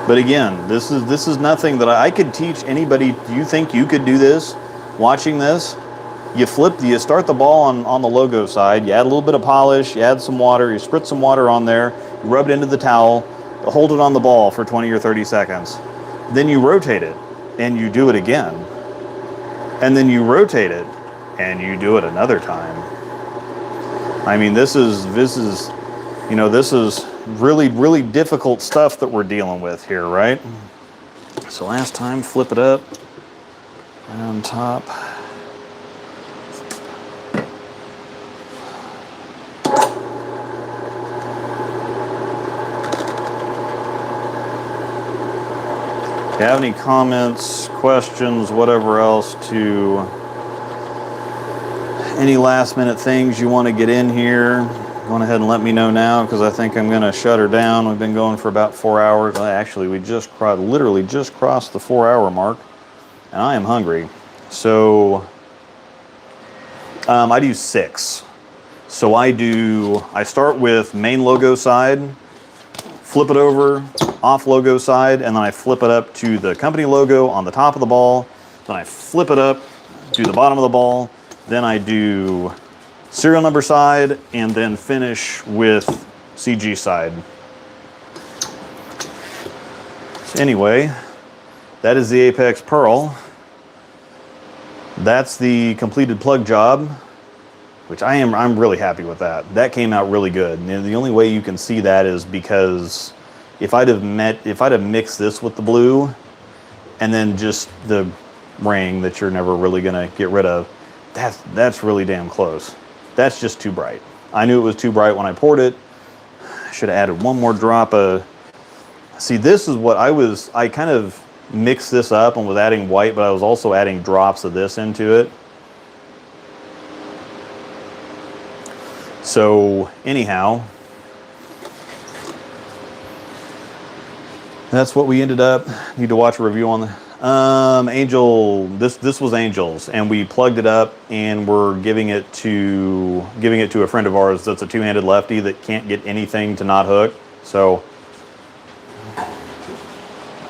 But again, this is nothing that I could teach anybody. Do you think you could do this? Watching this, you start the ball on the logo side, you add a little bit of polish, you add some water, you spritz some water on there, you rub it into the towel, hold it on the ball for 20 or 30 seconds. Then you rotate it, and you do it again. And then you rotate it, and you do it another time. I mean, this is really, really difficult stuff that we're dealing with here, right? So last time, flip it up, and on top. If you have any comments, questions, whatever else, to any last minute things you want to get in here, go ahead and let me know now, because I think I'm going to shut her down. We've been going for about 4 hours. Actually, we literally just crossed the 4-hour mark, and I am hungry. So I do 6. So I start with main logo side, flip it over, off logo side, and then I flip it up to the company logo on the top of the ball. Then I flip it up to the bottom of the ball. Then I do serial number side, and then finish with CG side. So anyway, that is the Apex Pearl. That's the completed plug job, which I'm really happy with that. That came out really good. And the only way you can see that is because if I'd have mixed this with the blue, and then just ring that you're never really gonna get rid of. That's really damn close. That's just too bright. I knew it was too bright when I poured it. I should have added one more drop of, see, this is what I kind of mixed this up and was adding white, but I was also adding drops of this into it. So anyhow, that's what we ended up. Need to watch a review on the Angel. This was Angel's, and we plugged it up, and we're giving it to a friend of ours that's a two-handed lefty that can't get anything to not hook. So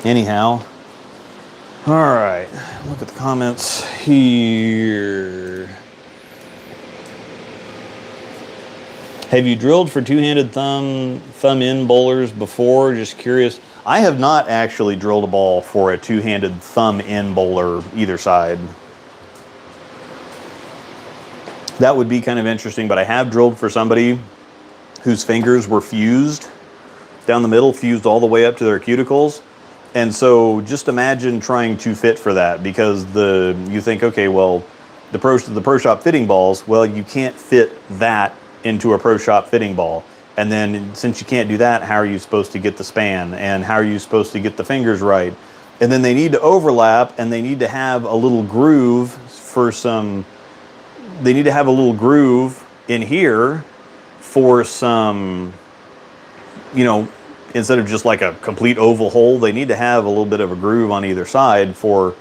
anyhow, all right. Look at the comments here. Have you drilled for two-handed thumb in bowlers before? Just curious. I have not actually drilled a ball for a two-handed thumb in bowler either side. That would be kind of interesting, but I have drilled for somebody whose fingers were fused down the middle, fused all the way up to their cuticles. And so just imagine trying to fit for that, because you think, okay, well, the pro shop fitting balls, well, you can't fit that into a pro shop fitting ball. And then since you can't do that, how are you supposed to get the span, and how are you supposed to get the fingers right? And then they need to overlap, and they need to have a little groove they need to have a little groove in here for some, instead of just like a complete oval hole, they need to have a little bit of a groove on either side for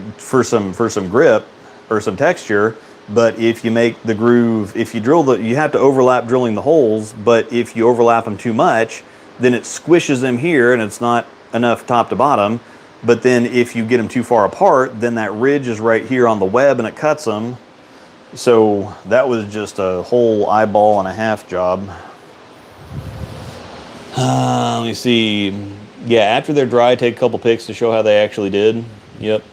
some grip or some texture. But if you make the groove, if you you have to overlap drilling the holes, but if you overlap them too much, then it squishes them here and it's not enough top to bottom. But then if you get them too far apart, then that ridge is right here on the web and it cuts them. So that was just a whole eyeball and a half job. Let me see. Yeah, after they're dry, take a couple pics to show how they actually did. Yep.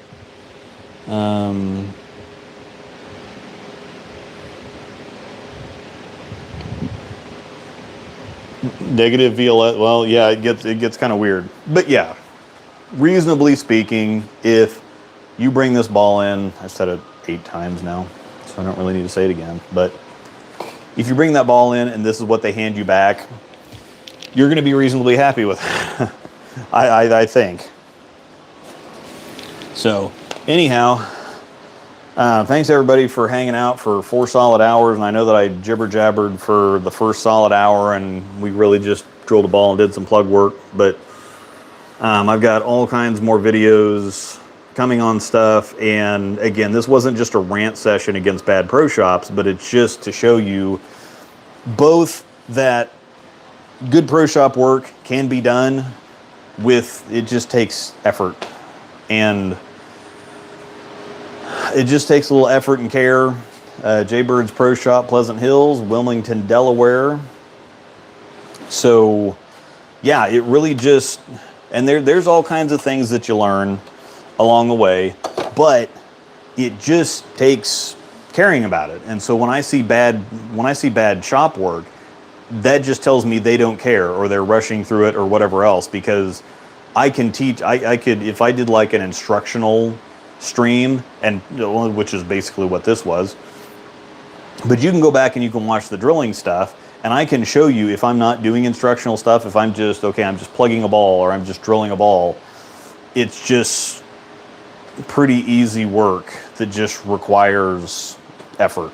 Negative VLS. Well, yeah, it gets kind of weird. But yeah, reasonably speaking, if you bring this ball in, I've said it 8 times now, so I don't really need to say it again. But if you bring that ball in and this is what they hand you back, you're going to be reasonably happy with it. I think. So anyhow, thanks everybody for hanging out for 4 solid hours. And I know that I jibber jabbered for the first solid hour, and we really just drilled a ball and did some plug work. But I've got all kinds more videos coming on stuff. And again, this wasn't just a rant session against bad pro shops, but it's just to show you both that good pro shop work can be done with, it just takes effort, and it just takes a little effort and care. Jaybird's Pro Shop, Pleasant Hills, Wilmington, Delaware. So yeah, it really just, and there's all kinds of things that you learn along the way, but it just takes caring about it. And so when I see bad shop work, that just tells me they don't care, or they're rushing through it, or whatever else, because I can teach, I could, if I did like an instructional stream, and which is basically what this was, but you can go back and you can watch the drilling stuff, and I can show you, if I'm not doing instructional stuff, if I'm just, okay, I'm just plugging a ball, or I'm just drilling a ball, it's just pretty easy work that just requires effort.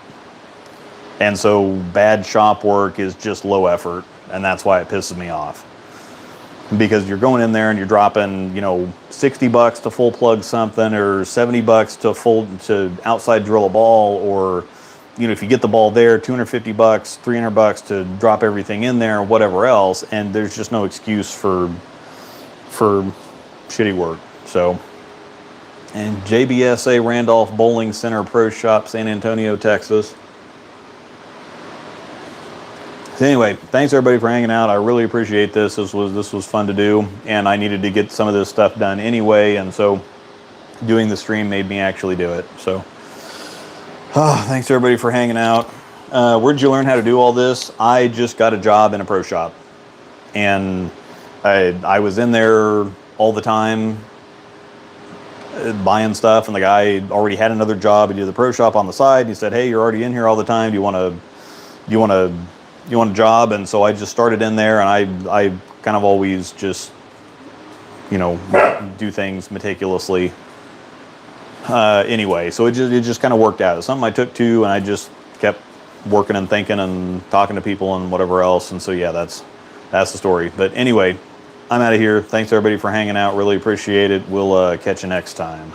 And so bad shop work is just low effort, and that's why it pisses me off. Because you're going in there and you're dropping, $60 to full plug something, or $70 to outside drill a ball, or, if you get the ball there, $250, $300 to drop everything in there, or whatever else, and there's just no excuse for shitty work. So, and JBSA Randolph Bowling Center Pro Shop, San Antonio, Texas. So anyway, thanks everybody for hanging out. I really appreciate this. This was fun to do, and I needed to get some of this stuff done anyway, and so doing the stream made me actually do it. So thanks everybody for hanging out. Where'd you learn how to do all this? I just got a job in a pro shop, and I was in there all the time. buying stuff, and the guy already had another job. He did the pro shop on the side. And he said, "Hey, you're already in here all the time. Do you want a job?" And so I just started in there, and I kind of always just, do things meticulously. Anyway, so it just kind of worked out. It's something I took to, and I just kept working and thinking and talking to people and whatever else. And so yeah, that's the story. But anyway, I'm out of here. Thanks everybody for hanging out. Really appreciate it. We'll catch you next time.